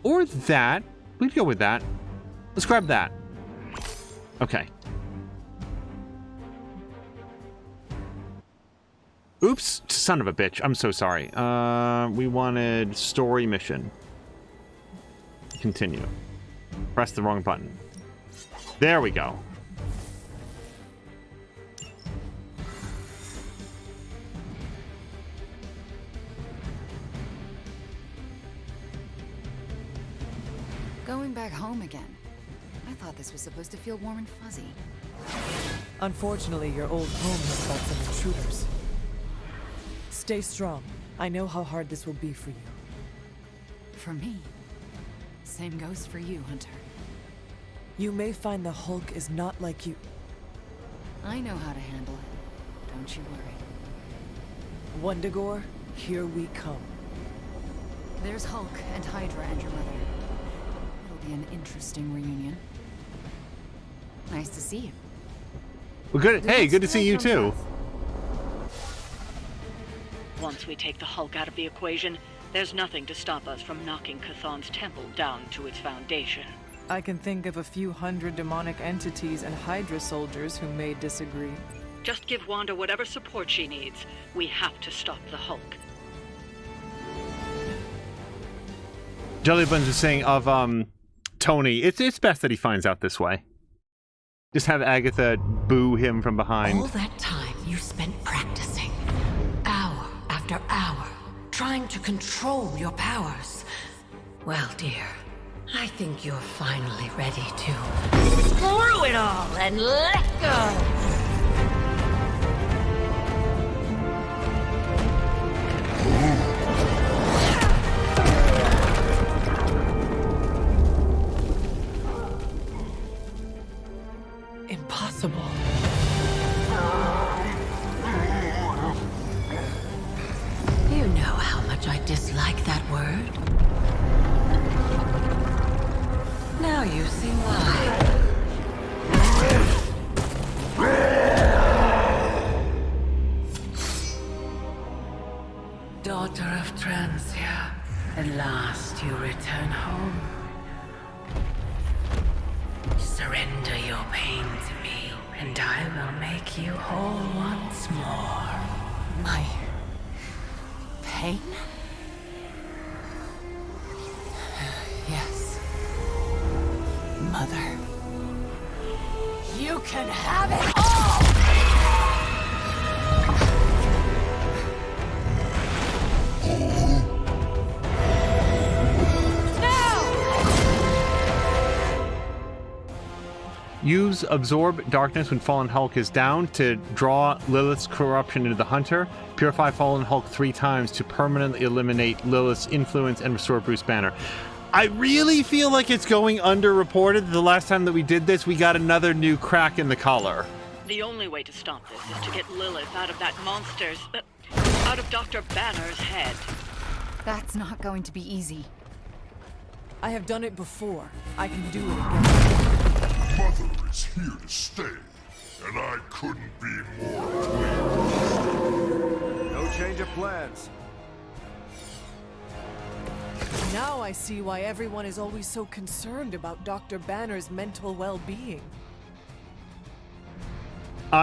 Or that. We'd go with that. Let's grab that. Okay. Oops, son of a bitch. I'm so sorry. We wanted story mission. Continue. Press the wrong button. There we go. Going back home again. I thought this was supposed to feel warm and fuzzy. Unfortunately, your old home has got some intruders. Stay strong. I know how hard this will be for you. For me. Same goes for you, Hunter. You may find the Hulk is not like you. I know how to handle it. Don't you worry. Wundagore, here we come. There's Hulk and Hydra and your mother. It'll be an interesting reunion. Nice to see you. Well, good. Hey, good to see you too. Once we take the Hulk out of the equation, there's nothing to stop us from knocking Chthon's temple down to its foundation. I can think of a few hundred demonic entities and Hydra soldiers who may disagree. Just give Wanda whatever support she needs. We have to stop the Hulk. Jellybuns is saying of Tony, it's best that he finds out this way. Just have Agatha boo him from behind. All that time you spent practicing, hour after hour, trying to control your powers. Well, dear, I think you're finally ready to screw it all and let go. Impossible. You know how much I dislike that word. Now you see why. Daughter of Transia, at last you return home. Surrender your pain to me, and I will make you whole once more. My pain? Yes. Mother. You can have it all! Use Absorb Darkness when Fallen Hulk is down to draw Lilith's corruption into the Hunter. Purify Fallen Hulk 3 times to permanently eliminate Lilith's influence and restore Bruce Banner. I really feel like it's going underreported. The last time that we did this, we got another new crack in the collar. The only way to stop this is to get Lilith out of that monster's... out of Dr. Banner's head. That's not going to be easy. I have done it before. I can do it again. Mother is here to stay, and I couldn't be more pleased. No change of plans. Now I see why everyone is always so concerned about Dr. Banner's mental well-being.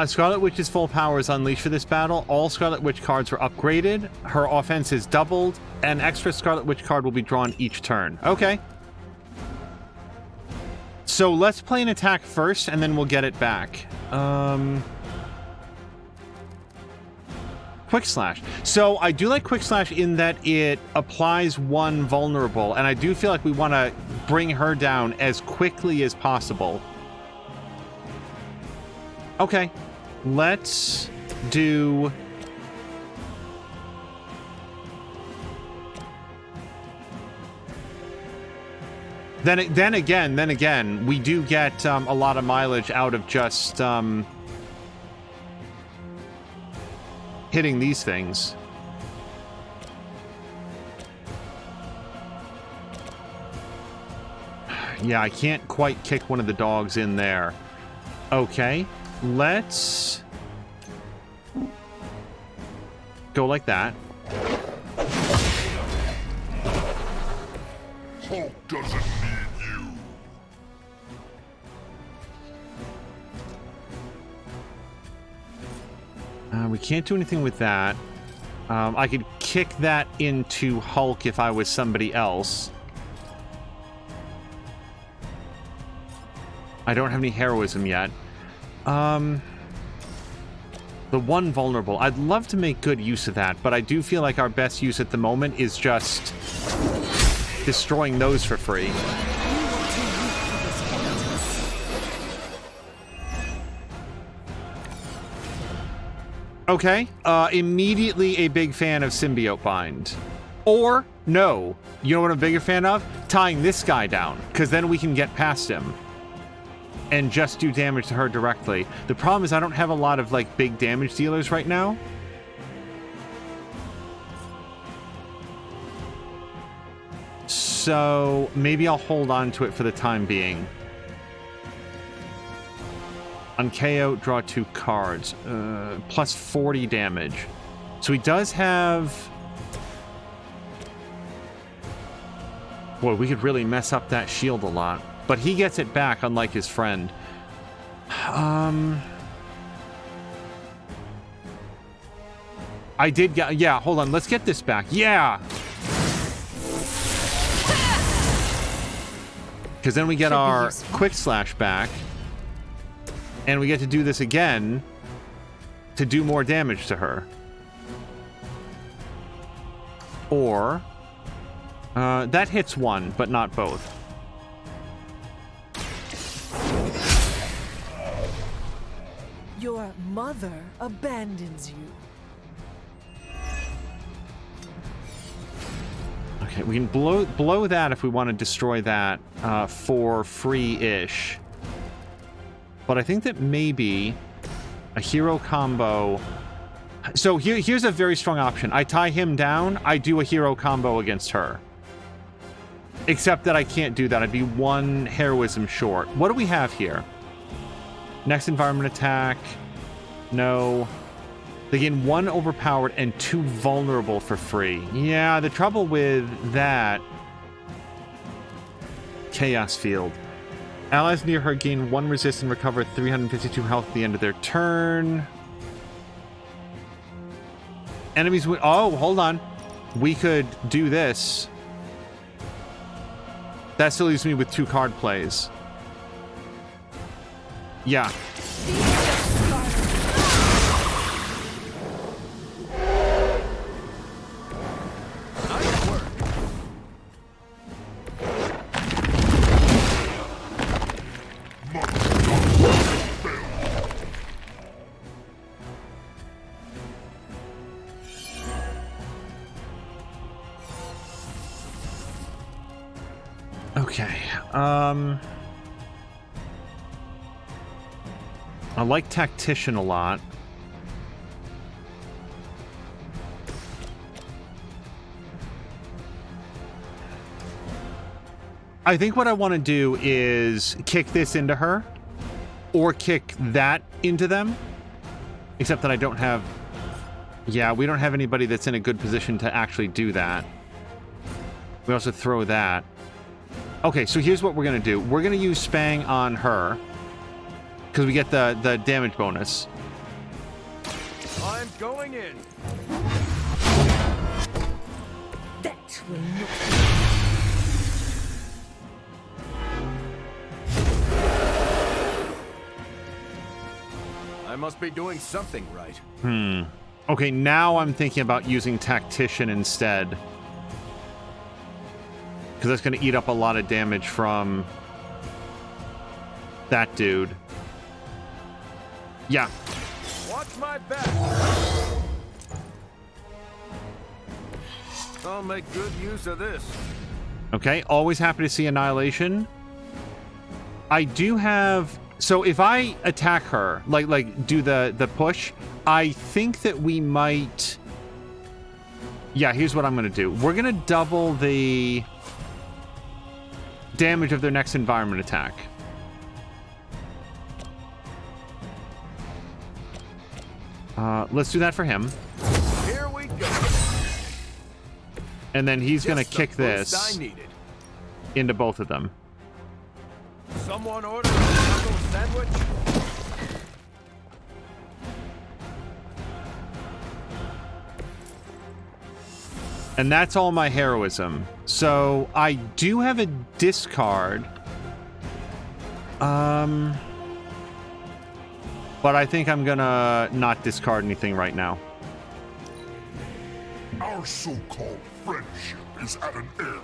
Scarlet Witch's full power is unleashed for this battle. All Scarlet Witch cards are upgraded. Her offense is doubled. An extra Scarlet Witch card will be drawn each turn. Okay. So let's play an attack first, and then we'll get it back. Quick Slash. So I do like Quick Slash in that it applies one vulnerable, and I do feel like we want to bring her down as quickly as possible. Okay, let's do... Then again, we do get a lot of mileage out of just hitting these things. Yeah, I can't quite kick one of the dogs in there. Okay, let's go like that. Hulk doesn't need you. We can't do anything with that. I could kick that into Hulk if I was somebody else. I don't have any heroism yet. The one vulnerable. I'd love to make good use of that, but I do feel like our best use at the moment is just destroying those for free. Okay, immediately a big fan of Symbiote Bind. Or, no, you know what I'm a bigger fan of? Tying this guy down, because then we can get past him and just do damage to her directly. The problem is I don't have a lot of, like, big damage dealers right now. So, maybe I'll hold on to it for the time being. On KO, draw 2 cards. Plus 40 damage. So he does have... Boy, we could really mess up that shield a lot. But he gets it back, unlike his friend. I did get... Yeah, hold on. Let's get this back. Yeah! Because then we get our quick slash back. And we get to do this again to do more damage to her. Or... that hits one, but not both. Your mother abandons you. Okay, we can blow that if we want to destroy that for free-ish. But I think that maybe a hero combo... So here's a very strong option. I tie him down, I do a hero combo against her. Except that I can't do that. I'd be 1 heroism short. What do we have here? Next environment attack. No. They gain 1 overpowered and 2 vulnerable for free. Yeah, the trouble with that... Chaos Field. Allies near her gain 1 resist and recover 352 health at the end of their turn. Enemies would... Oh, hold on. We could do this. That still leaves me with 2 card plays. Yeah. Okay. I like Tactician a lot. I think what I want to do is kick this into her, or kick that into them. Except that I don't have... Yeah, we don't have anybody that's in a good position to actually do that. We also throw that. Okay, so here's what we're going to do. We're going to use Spang on her, because we get the damage bonus. I'm going in. That will not. I must be doing something right. Okay, now I'm thinking about using Tactician instead. Because that's going to eat up a lot of damage from that dude. Yeah. Watch my back. I'll make good use of this. Okay, always happy to see Annihilation. I do have... So if I attack her, like do the push, I think that we might... Yeah, here's what I'm going to do. We're going to double the damage of their next environment attack. Let's do that for him. Here we go. And then he's going to Just kick the boost this I needed. into both of them. Someone order a knuckle sandwich? And that's all my heroism. So I do have a discard. But I think I'm gonna not discard anything right now. Our so-called friendship is at an end.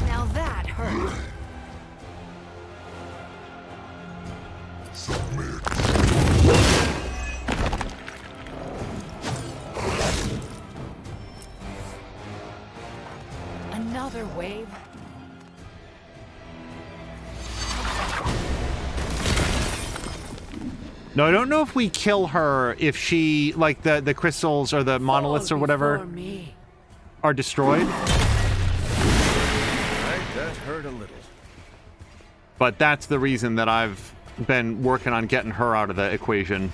Now that hurt. Another wave. No, I don't know if we kill her if she, like, the crystals or the monoliths or whatever are destroyed. That hurt a little. But that's the reason that I've been working on getting her out of the equation.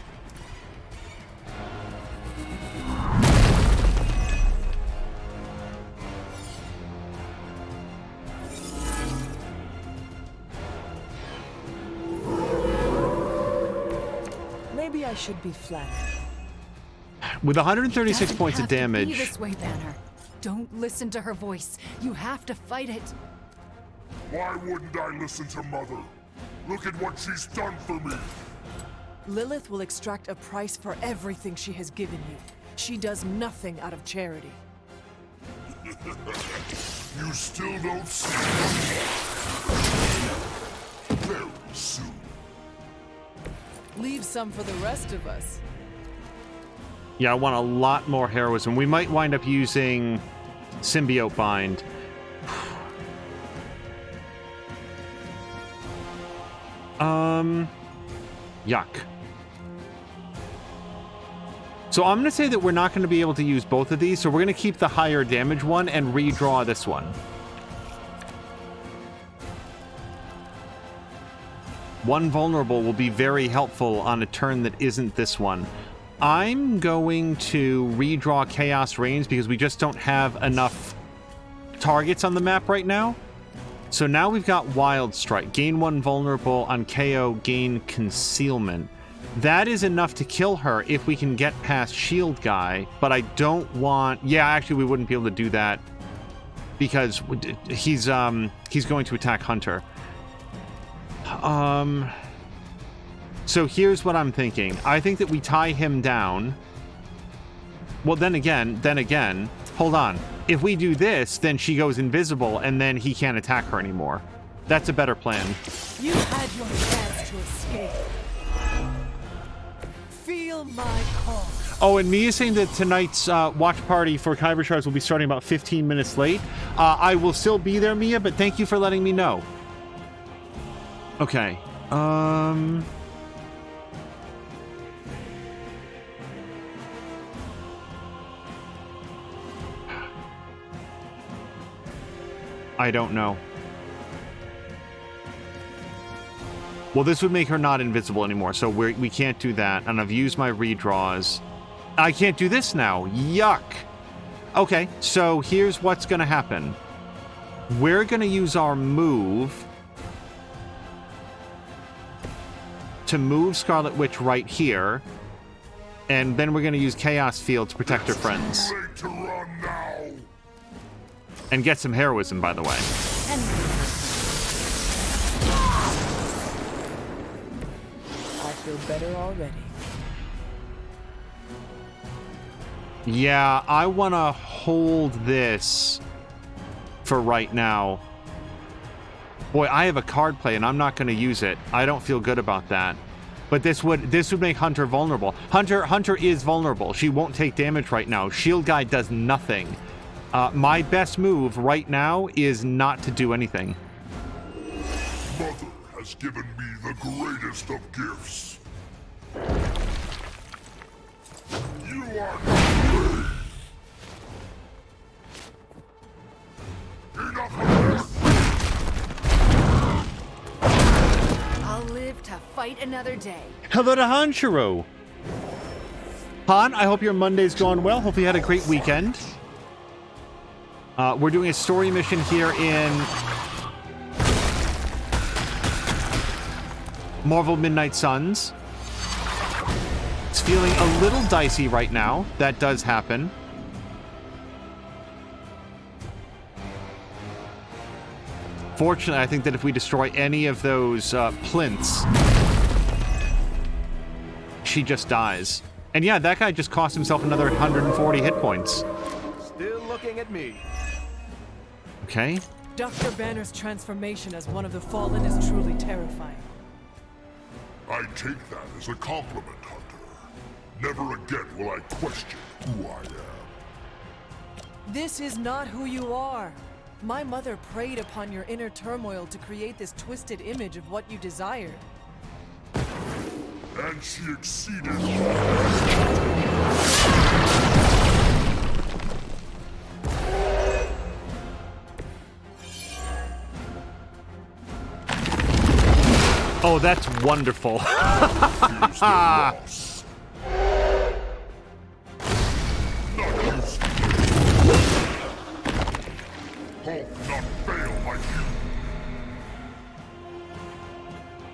Maybe I should be flattered. With 136 Doesn't points of have to be damage. this way, Banner. Don't listen to her voice. You have to fight it. Why wouldn't I listen to Mother? Look at what she's done for me. Lilith will extract a price for everything she has given you. She does nothing out of charity. You still don't see it. Very soon. Leave some for the rest of us. Yeah, I want a lot more heroism. We might wind up using Symbiote Bind. Yuck. So I'm going to say that we're not going to be able to use both of these, so we're going to keep the higher damage one and redraw this one. One vulnerable will be very helpful on a turn that isn't this one. I'm going to redraw Chaos Reigns because we just don't have enough targets on the map right now. So now we've got Wild Strike. Gain one vulnerable on KO, gain concealment. That is enough to kill her if we can get past Shield Guy, but I don't want... Yeah, actually we wouldn't be able to do that because he's going to attack Hunter. So here's what I'm thinking. I think that we tie him down. Well, then again, hold on. If we do this, then she goes invisible and then he can't attack her anymore. That's a better plan. You had your chance to escape. Feel my call. Oh, and Mia's saying that tonight's watch party for Kyber Shards will be starting about 15 minutes late. I will still be there, Mia, but thank you for letting me know. Okay. I don't know. Well, this would make her not invisible anymore, so we can't do that. And I've used my redraws. I can't do this now. Yuck. Okay, so here's what's going to happen. We're going to use our move to move Scarlet Witch right here. And then we're going to use Chaos Field to protect her friends. And get some heroism, by the way. I feel better already. Yeah, I want to hold this for right now. Boy, I have a card play and I'm not going to use it. I don't feel good about that. But this would make Hunter vulnerable. Hunter is vulnerable. She won't take damage right now. Shield Guy does nothing. My best move right now is not to do anything. Mother has given me the greatest of gifts. You are free. Enough of this. I'll live to fight another day. Hello to Hanshiro. Han, I hope your Monday's gone well. Hope you had a great weekend. We're doing a story mission here in Marvel Midnight Suns. It's feeling a little dicey right now. That does happen. Fortunately, I think that if we destroy any of those plinths, she just dies. And yeah, that guy just cost himself another 140 hit points. Still looking at me. Okay. Dr. Banner's transformation as one of the Fallen is truly terrifying. I take that as a compliment, Hunter. Never again will I question who I am. This is not who you are. My mother preyed upon your inner turmoil to create this twisted image of what you desired. And she exceeded. Oh, that's wonderful. Here's the loss. Not used. Hope not fail like you.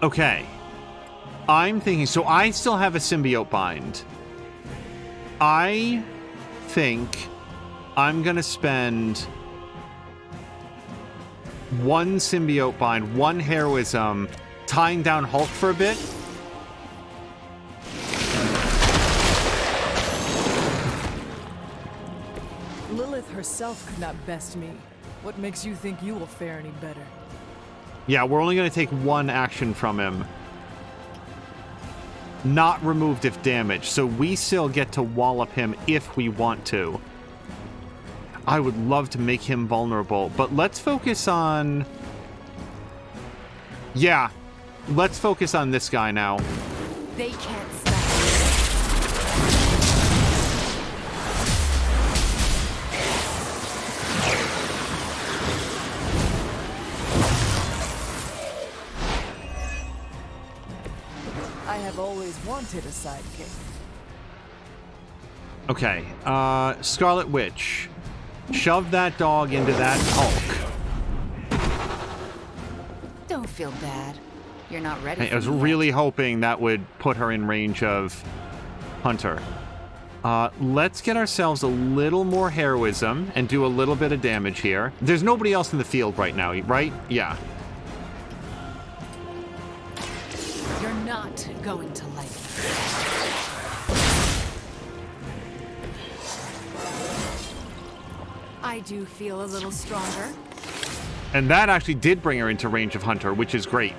Okay. I'm thinking, so I still have a symbiote bind. I think I'm gonna spend one symbiote bind, one heroism, tying down Hulk for a bit. Lilith herself could not best me. What makes you think you will fare any better? Yeah, we're only going to take one action from him. Not removed if damaged, so we still get to wallop him if we want to. I would love to make him vulnerable, but let's focus on... Yeah, let's focus on this guy now. They can't stop. I have always wanted a sidekick. Okay, Scarlet Witch. Shove that dog into that Hulk. Don't feel bad. You're not ready. I was really hoping that would put her in range of Hunter. Let's get ourselves a little more heroism and do a little bit of damage here. There's nobody else in the field right now, right? Yeah. You're not going to like it. I do feel a little stronger. And that actually did bring her into range of Hunter, which is great.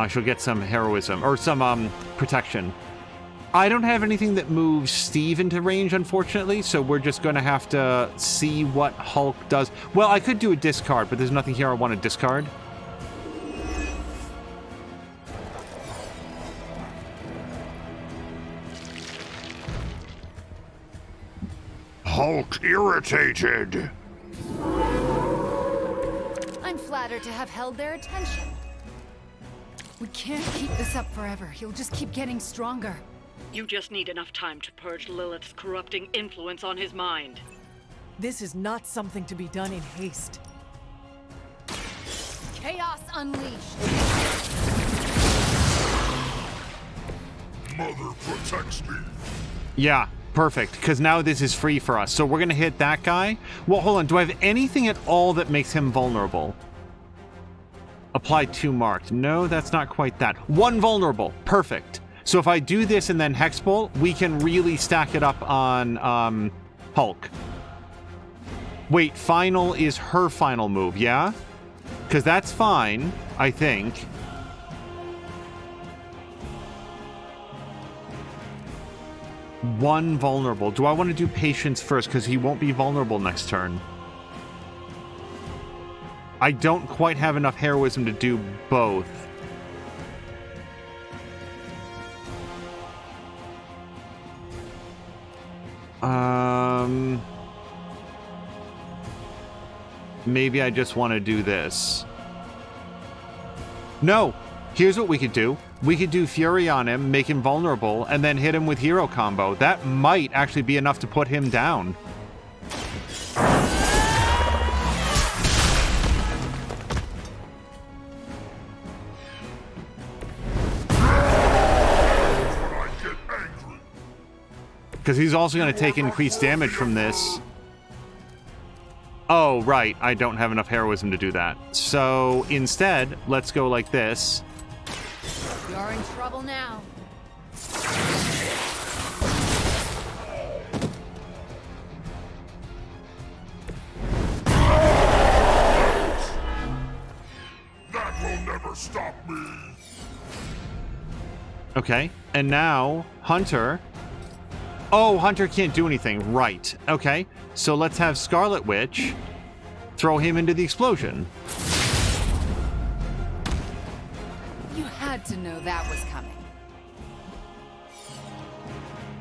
She'll get some heroism, or some protection. I don't have anything that moves Steve into range, unfortunately, so we're just going to have to see what Hulk does. Well, I could do a discard, but there's nothing here I want to discard. Hulk irritated. I'm flattered to have held their attention. We can't keep this up forever. He'll just keep getting stronger. You just need enough time to purge Lilith's corrupting influence on his mind. This is not something to be done in haste. Chaos unleashed. Mother protects me. Yeah, perfect, because now this is free for us. So we're going to hit that guy. Well, hold on. Do I have anything at all that makes him vulnerable? Apply 2 marked. No, that's not quite that. 1 vulnerable. Perfect. So if I do this and then Hexbolt, we can really stack it up on Hulk. Wait, final is her final move, yeah? Because that's fine, I think. one vulnerable. Do I want to do patience first? Because he won't be vulnerable next turn. I don't quite have enough heroism to do both. Maybe I just want to do this. No! Here's what we could do. We could do Fury on him, make him vulnerable, and then hit him with hero combo. That might actually be enough to put him down. Because he's also going to take increased damage from this. Oh, right. I don't have enough heroism to do that. So instead, let's go like this. You're in trouble now. That will never stop me. Okay. And now, Hunter. Oh, Hunter can't do anything. Right. Okay. So let's have Scarlet Witch throw him into the explosion. You had to know that was coming.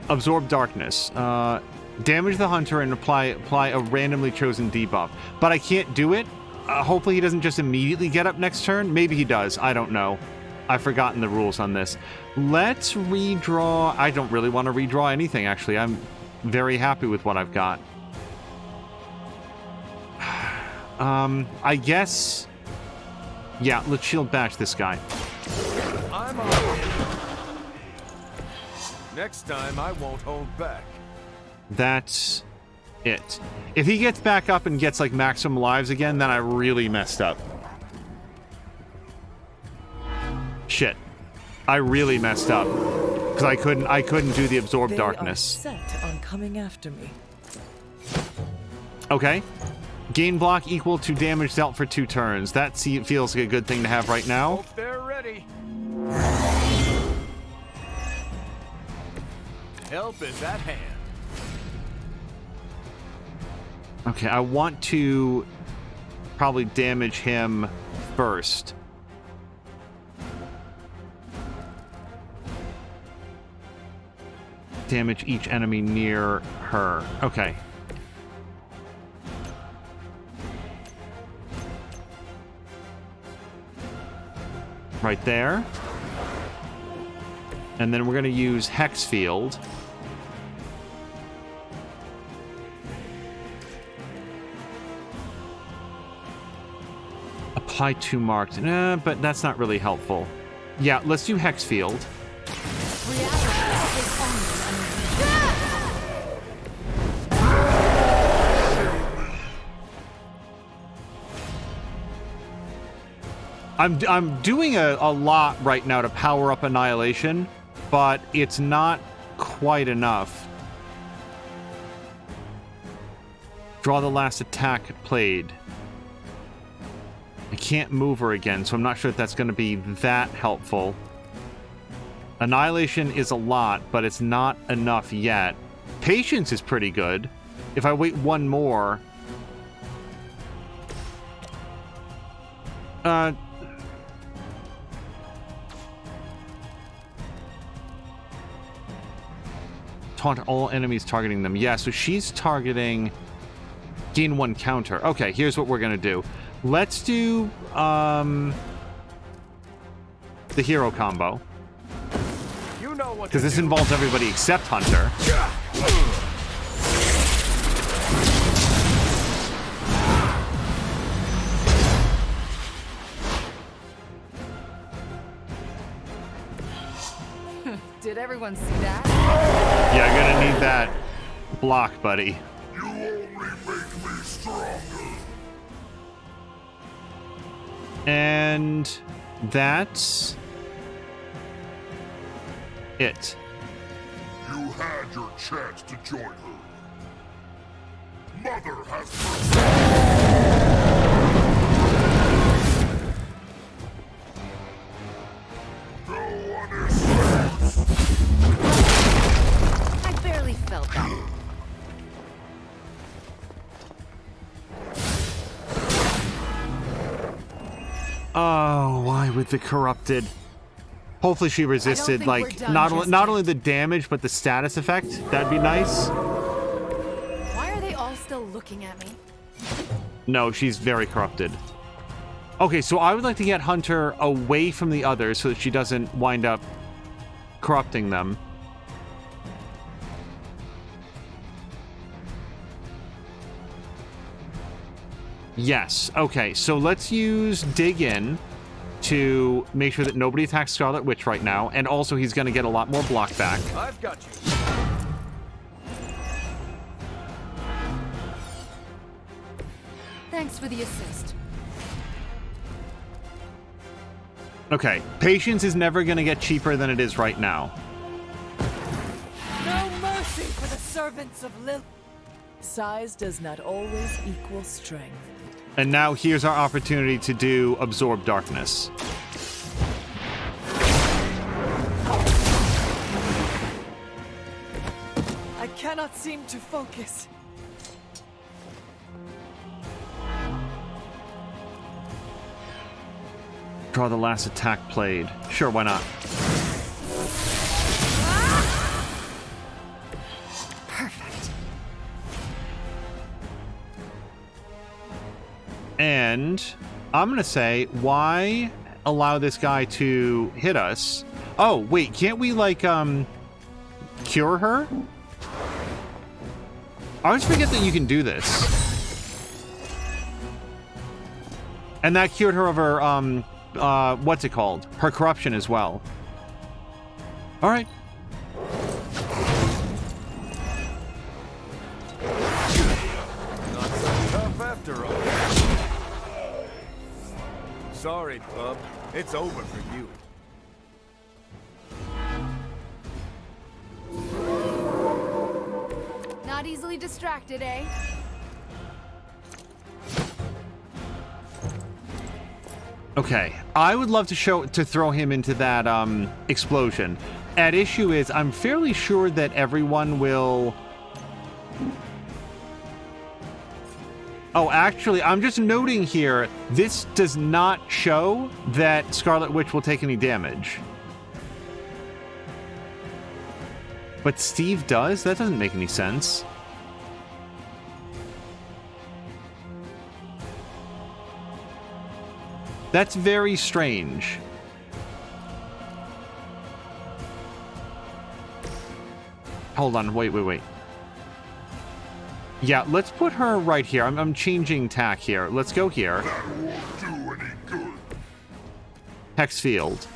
Absorb darkness. Damage the Hunter and apply a randomly chosen debuff. But I can't do it. Hopefully he doesn't just immediately get up next turn. Maybe he does. I don't know. I've forgotten the rules on this. Let's redraw. I don't really want to redraw anything, actually. I'm very happy with what I've got. I guess... Yeah, let's shield bash this guy. I'm on it. Next time, I won't hold back. That's it. If he gets back up and gets, like, maximum lives again, then I really messed up. Shit. I really messed up. Because I couldn't do the absorb darkness. They are set on coming after me. Okay. Gain block equal to damage dealt for 2 turns. That feels like a good thing to have right now. Hope they're ready. Help is at hand. Okay, I want to probably damage him first. Damage each enemy near her. Okay. Right there. And then we're going to use Hex Field. Apply to marked. But that's not really helpful. Yeah, let's do Hex Field. I'm doing a lot right now to power up Annihilation, but it's not quite enough. Draw the last attack played. I can't move her again, so I'm not sure if that's going to be that helpful. Annihilation is a lot, but it's not enough yet. Patience is pretty good. If I wait one more... Taunt all enemies targeting them. Yeah, so she's targeting... Gain 1 counter. Okay, here's what we're going to do. Let's do the hero combo. You know what? Because this involves everybody except Hunter. Did everyone see that? Yeah, I'm gonna need that block, buddy. You only make me stronger. And that's it. You had your chance to join her. Mother has I barely Oh, why with the corrupted? Hopefully she resisted, like, not only the damage, but the status effect. That'd be nice. Why are they all still looking at me? No, she's very corrupted. Okay, so I would like to get Hunter away from the others so that she doesn't wind up corrupting them. Yes. Okay, so let's use Dig In to make sure that nobody attacks Scarlet Witch right now, and also he's going to get a lot more block back. I've got you. Thanks for the assist. Okay, patience is never going to get cheaper than it is right now. No mercy for the servants of Lilith. Size does not always equal strength. And now here's our opportunity to do Absorb Darkness. I cannot seem to focus. Draw the last attack played. Sure, why not? Perfect. And I'm going to say, why allow this guy to hit us? Oh, wait, can't we, like, cure her? I always forget that you can do this. And that cured her of her, what's it called? Her corruption as well. All right. Not so tough after all. Sorry, bub. It's over for you. Not easily distracted, eh? Okay, I would love to throw him into that explosion. At issue is, I'm fairly sure that everyone will... Oh, actually, I'm just noting here, this does not show that Scarlet Witch will take any damage. But Steve does? That doesn't make any sense. That's very strange. Hold on, wait. Yeah, let's put her right here. I'm changing tack here. Let's go here. That won't do any good. Hex field.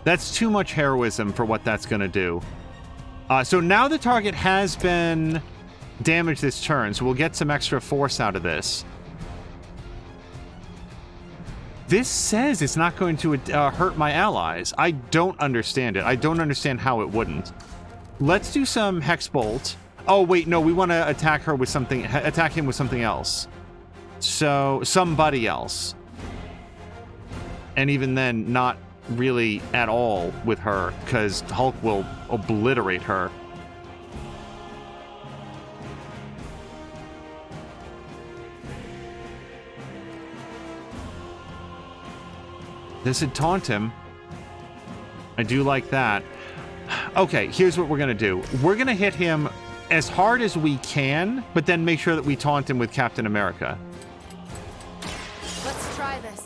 That's too much heroism for what that's going to do. So now the target has been damaged this turn, so we'll get some extra force out of this. This says it's not going to hurt my allies. I don't understand it. I don't understand how it wouldn't. Let's do some Hex Bolt. Oh, wait, no, we want to attack her with something, attack him with something else. So, somebody else. And even then, not really at all with her, because Hulk will obliterate her. This would taunt him. I do like that. Okay, here's what we're gonna do. We're gonna hit him as hard as we can, but then make sure that we taunt him with Captain America. Let's try this.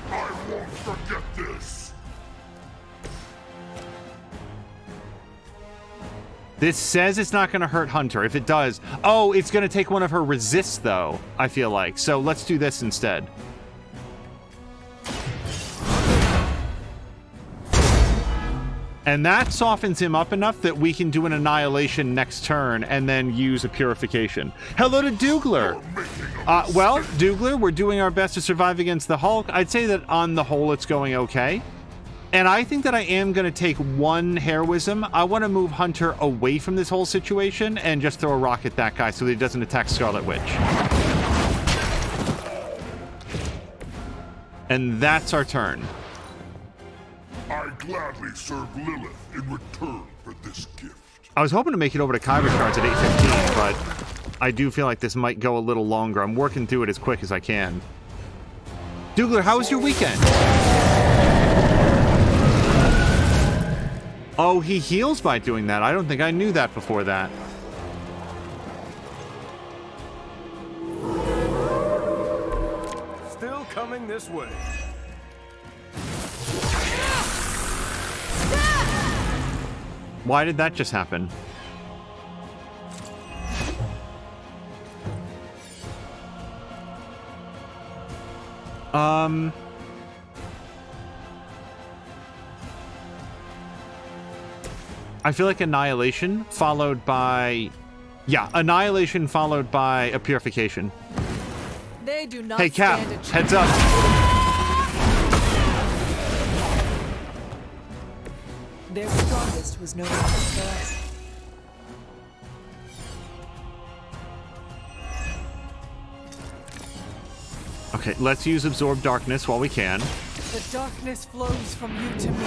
I won't forget this. This says it's not going to hurt Hunter. If it does... Oh, it's going to take one of her resists, though, I feel like. So let's do this instead. And that softens him up enough that we can do an annihilation next turn and then use a purification. Hello to Dougler! Well, Dougler, we're doing our best to survive against the Hulk. I'd say that on the whole it's going okay. And I think that I am going to take one heroism. I want to move Hunter away from this whole situation and just throw a rock at that guy so that he doesn't attack Scarlet Witch. And that's our turn. I gladly serve Lilith in return for this gift. I was hoping to make it over to Kyber Shards at 8:15, but I do feel like this might go a little longer. I'm working through it as quick as I can. Dougler, how was your weekend? Oh, he heals by doing that. I don't think I knew that before that. Still coming this way. Why did that just happen? I feel like Annihilation followed by... Yeah, Annihilation followed by a Purification. They do not Hey, Cap, stand a chance. heads up. Their strongest was no match for us. Okay, let's use Absorb Darkness while we can. The darkness flows from you to me.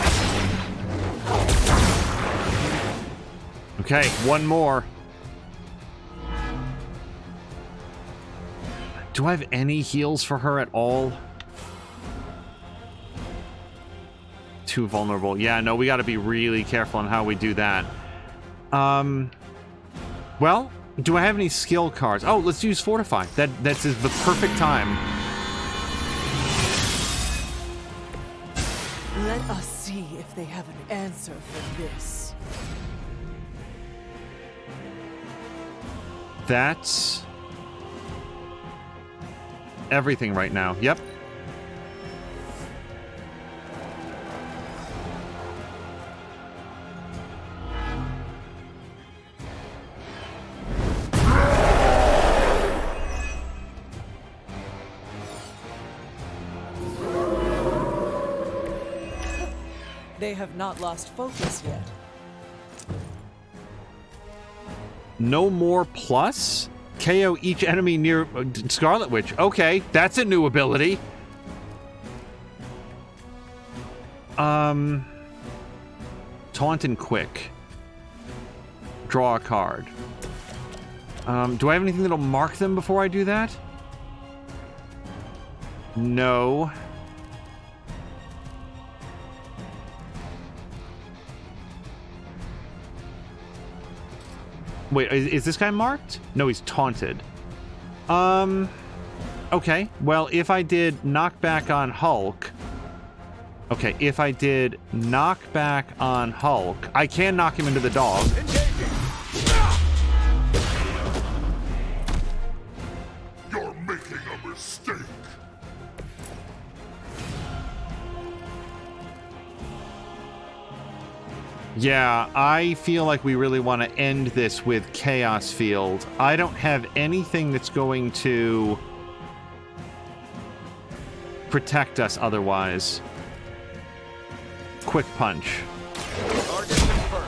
Okay, one more. Do I have any heals for her at all? Too vulnerable. Yeah, no, we got to be really careful on how we do that. Well, do I have any skill cards? Oh, let's use Fortify. That's the perfect time. Let us see if they have an answer for this. That's everything right now. Yep. They have not lost focus yet. No more plus? KO each enemy near Scarlet Witch. Okay, that's a new ability. Taunt and Quick. Draw a card. Do I have anything that'll mark them before I do that? No. Wait, is this guy marked? No, he's taunted. Okay. Well, if I did knockback on Hulk... Okay, if I did knockback on Hulk, I can knock him into the dog. You're making a mistake. Yeah, I feel like we really want to end this with Chaos Field. I don't have anything that's going to protect us otherwise. Quick Punch. Target confirmed.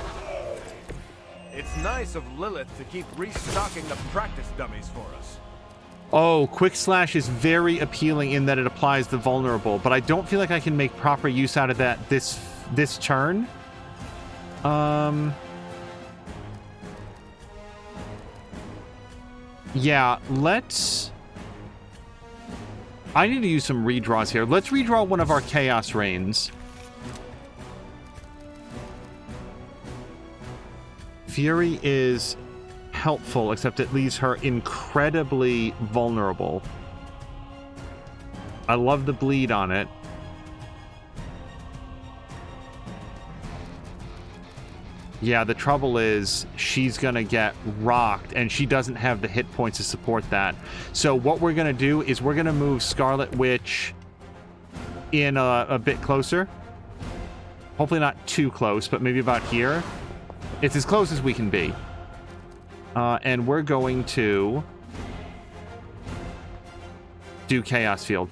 It's nice of Lilith to keep restocking the practice dummies for us. Oh, Quick Slash is very appealing in that it applies the vulnerable, but I don't feel like I can make proper use out of that this turn. Yeah, let's... I need to use some redraws here. Let's redraw one of our Chaos Reigns. Fury is helpful, except it leaves her incredibly vulnerable. I love the bleed on it. Yeah, the trouble is she's gonna get rocked, and she doesn't have the hit points to support that. So what we're gonna do is we're gonna move Scarlet Witch in a bit closer. Hopefully not too close, but maybe about here. It's as close as we can be. And we're going to do Chaos Field.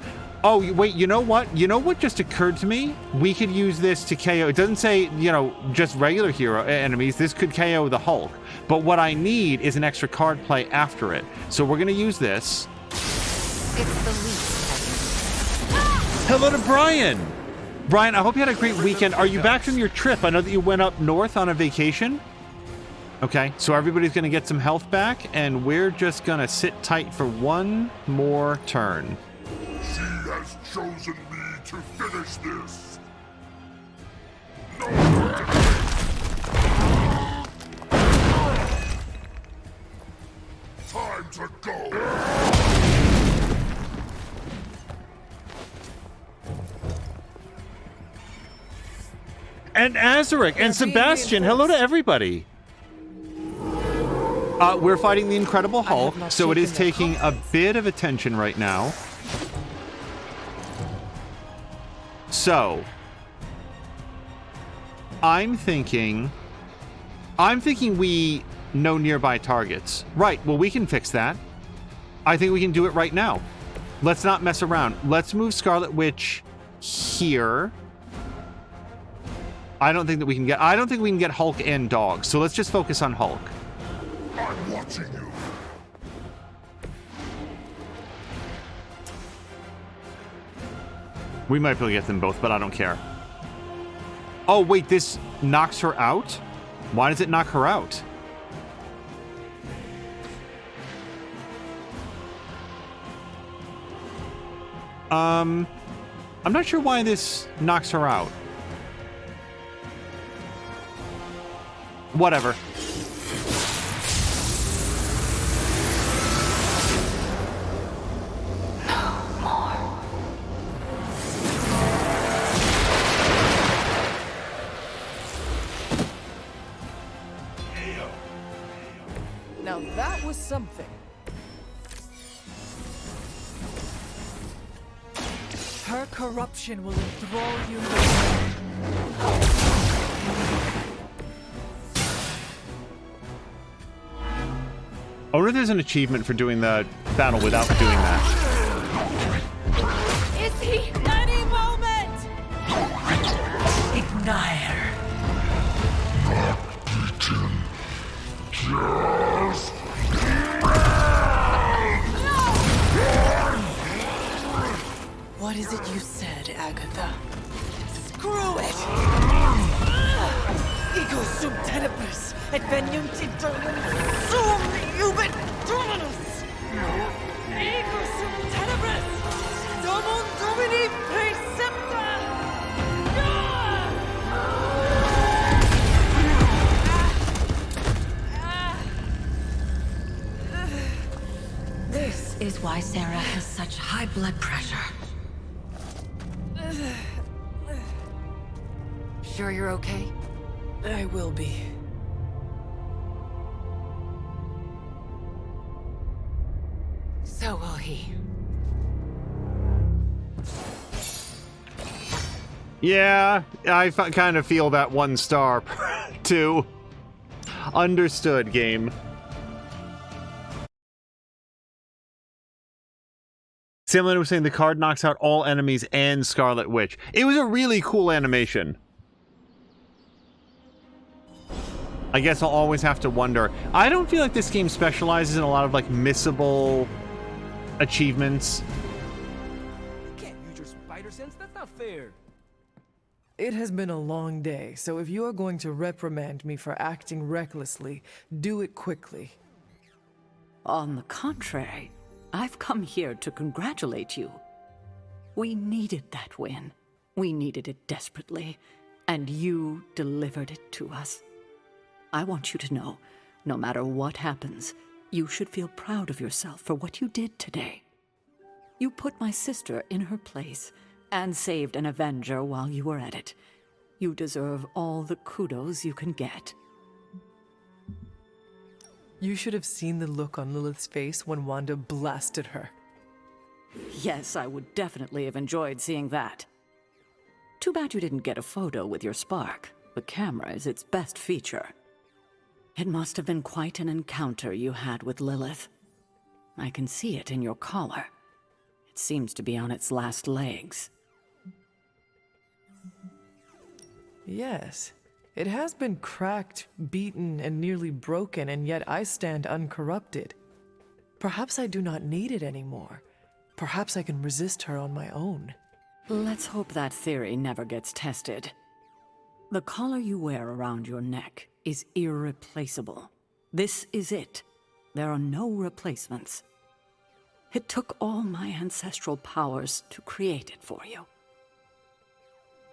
Oh, wait, you know what? You know what just occurred to me? We could use this to KO. It doesn't say, you know, just regular hero enemies. This could KO the Hulk. But what I need is an extra card play after it. So we're going to use this. It's the least. Hello to Brian. Brian, I hope you had a great weekend. Are you back from your trip? I know that you went up north on a vacation. Okay, so everybody's going to get some health back, and we're just going to sit tight for one more turn. She has chosen me to finish this. Time to go. And Azaric and Sebastian, hello to everybody. We're fighting the Incredible Hulk, so it is taking a bit of attention right now. So, I'm thinking we know nearby targets. Right, well, we can fix that. I think we can do it right now. Let's not mess around. Let's move Scarlet Witch here. I don't think we can get Hulk and Dog, so let's just focus on Hulk. I'm watching you. We might be able to get them both, but I don't care. Oh, wait, this knocks her out? Why does it knock her out? I'm not sure why this knocks her out. Whatever. Now that was something. Her corruption will enthrall you. I wonder if there's an achievement for doing the battle without doing that. Is he? Any moment! Ignite her. What is it you said, Agatha? Screw it! Ego sum tenebris, et veniunt internum sum iubit dominus! Ego sum tenebris, domum domini precepta! This is why Sarah has such high blood pressure. Sure you're okay? I will be. So will he. Yeah, I kind of feel that 1 star too. Understood, game. Samlin was saying the card knocks out all enemies and Scarlet Witch. It was a really cool animation. I guess I'll always have to wonder. I don't feel like this game specializes in a lot of like missable achievements. You can't use your spider sense. That's not fair. It has been a long day, so if you are going to reprimand me for acting recklessly, do it quickly. On the contrary, I've come here to congratulate you. We needed that win. We needed it desperately, and you delivered it to us. I want you to know, no matter what happens, you should feel proud of yourself for what you did today. You put my sister in her place and saved an Avenger while you were at it. You deserve all the kudos you can get. You should have seen the look on Lilith's face when Wanda blasted her. Yes, I would definitely have enjoyed seeing that. Too bad you didn't get a photo with your spark. The camera is its best feature. It must have been quite an encounter you had with Lilith. I can see it in your collar. It seems to be on its last legs. Yes, it has been cracked, beaten, and nearly broken, and yet I stand uncorrupted. Perhaps I do not need it anymore. Perhaps I can resist her on my own. Let's hope that theory never gets tested. The collar you wear around your neck is irreplaceable. This is it. There are no replacements. It took all my ancestral powers to create it for you.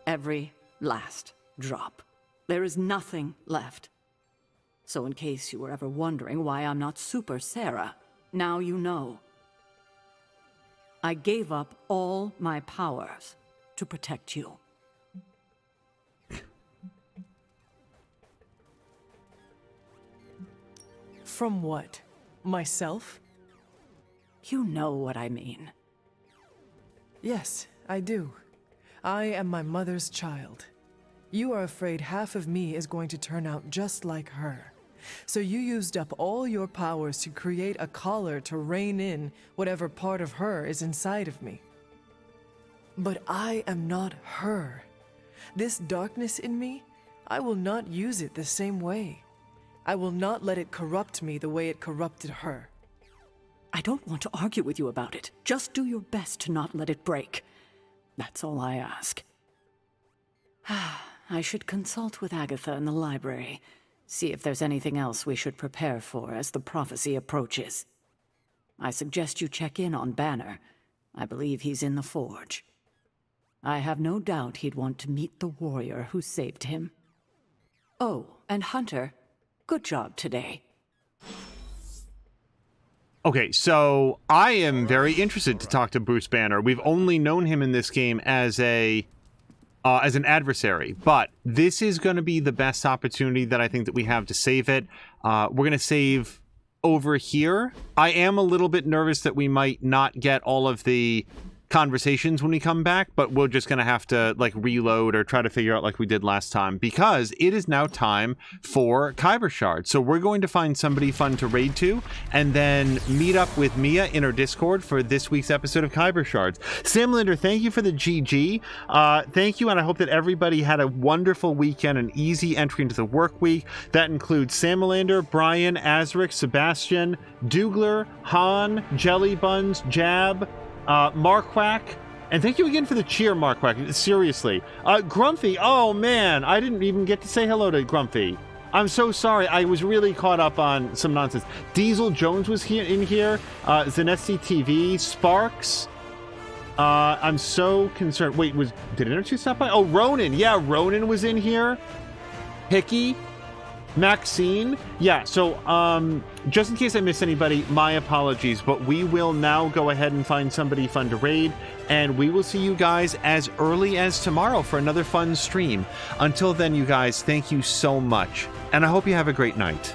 Every last drop. There is nothing left. So in case you were ever wondering why I'm not Super Sarah, now you know. I gave up all my powers to protect you. From what? Myself? You know what I mean. Yes, I do. I am my mother's child. You are afraid half of me is going to turn out just like her. So you used up all your powers to create a collar to rein in whatever part of her is inside of me. But I am not her. This darkness in me, I will not use it the same way. I will not let it corrupt me the way it corrupted her. I don't want to argue with you about it. Just do your best to not let it break. That's all I ask. I should consult with Agatha in the library. See if there's anything else we should prepare for as the prophecy approaches. I suggest you check in on Banner. I believe he's in the forge. I have no doubt he'd want to meet the warrior who saved him. Oh, and Hunter, good job today. Okay, so I am very interested to talk to Bruce Banner. We've only known him in this game as an adversary, but this is going to be the best opportunity that I think that we have to save it. We're going to save over here. I am a little bit nervous that we might not get all of the conversations when we come back, but we're just going to have to like reload or try to figure out like we did last time, because it is now time for Kyber Shard. So we're going to find somebody fun to raid to and then meet up with Mia in her Discord for this week's episode of Kyber Shards. Sam Linder, thank you for the GG. Thank you, and I hope that everybody had a wonderful weekend, an easy entry into the work week. That includes Sam Linder, Brian, Azric, Sebastian, Dougler, Han, Jelly Buns, Jab, Marquack, and thank you again for the cheer, Marquack. Seriously. Grumpy, oh man, I didn't even get to say hello to Grumpy. I'm so sorry, I was really caught up on some nonsense. Diesel Jones was in here, Zanetsy TV, Sparks. I'm so concerned. Wait, did Energy stop by? Oh, Ronan, yeah, Ronan was in here. Hickey, Maxine, yeah, so just in case I missed anybody, my apologies, but we will now go ahead and find somebody fun to raid, and we will see you guys as early as tomorrow for another fun stream. Until then, you guys, thank you so much, and I hope you have a great night.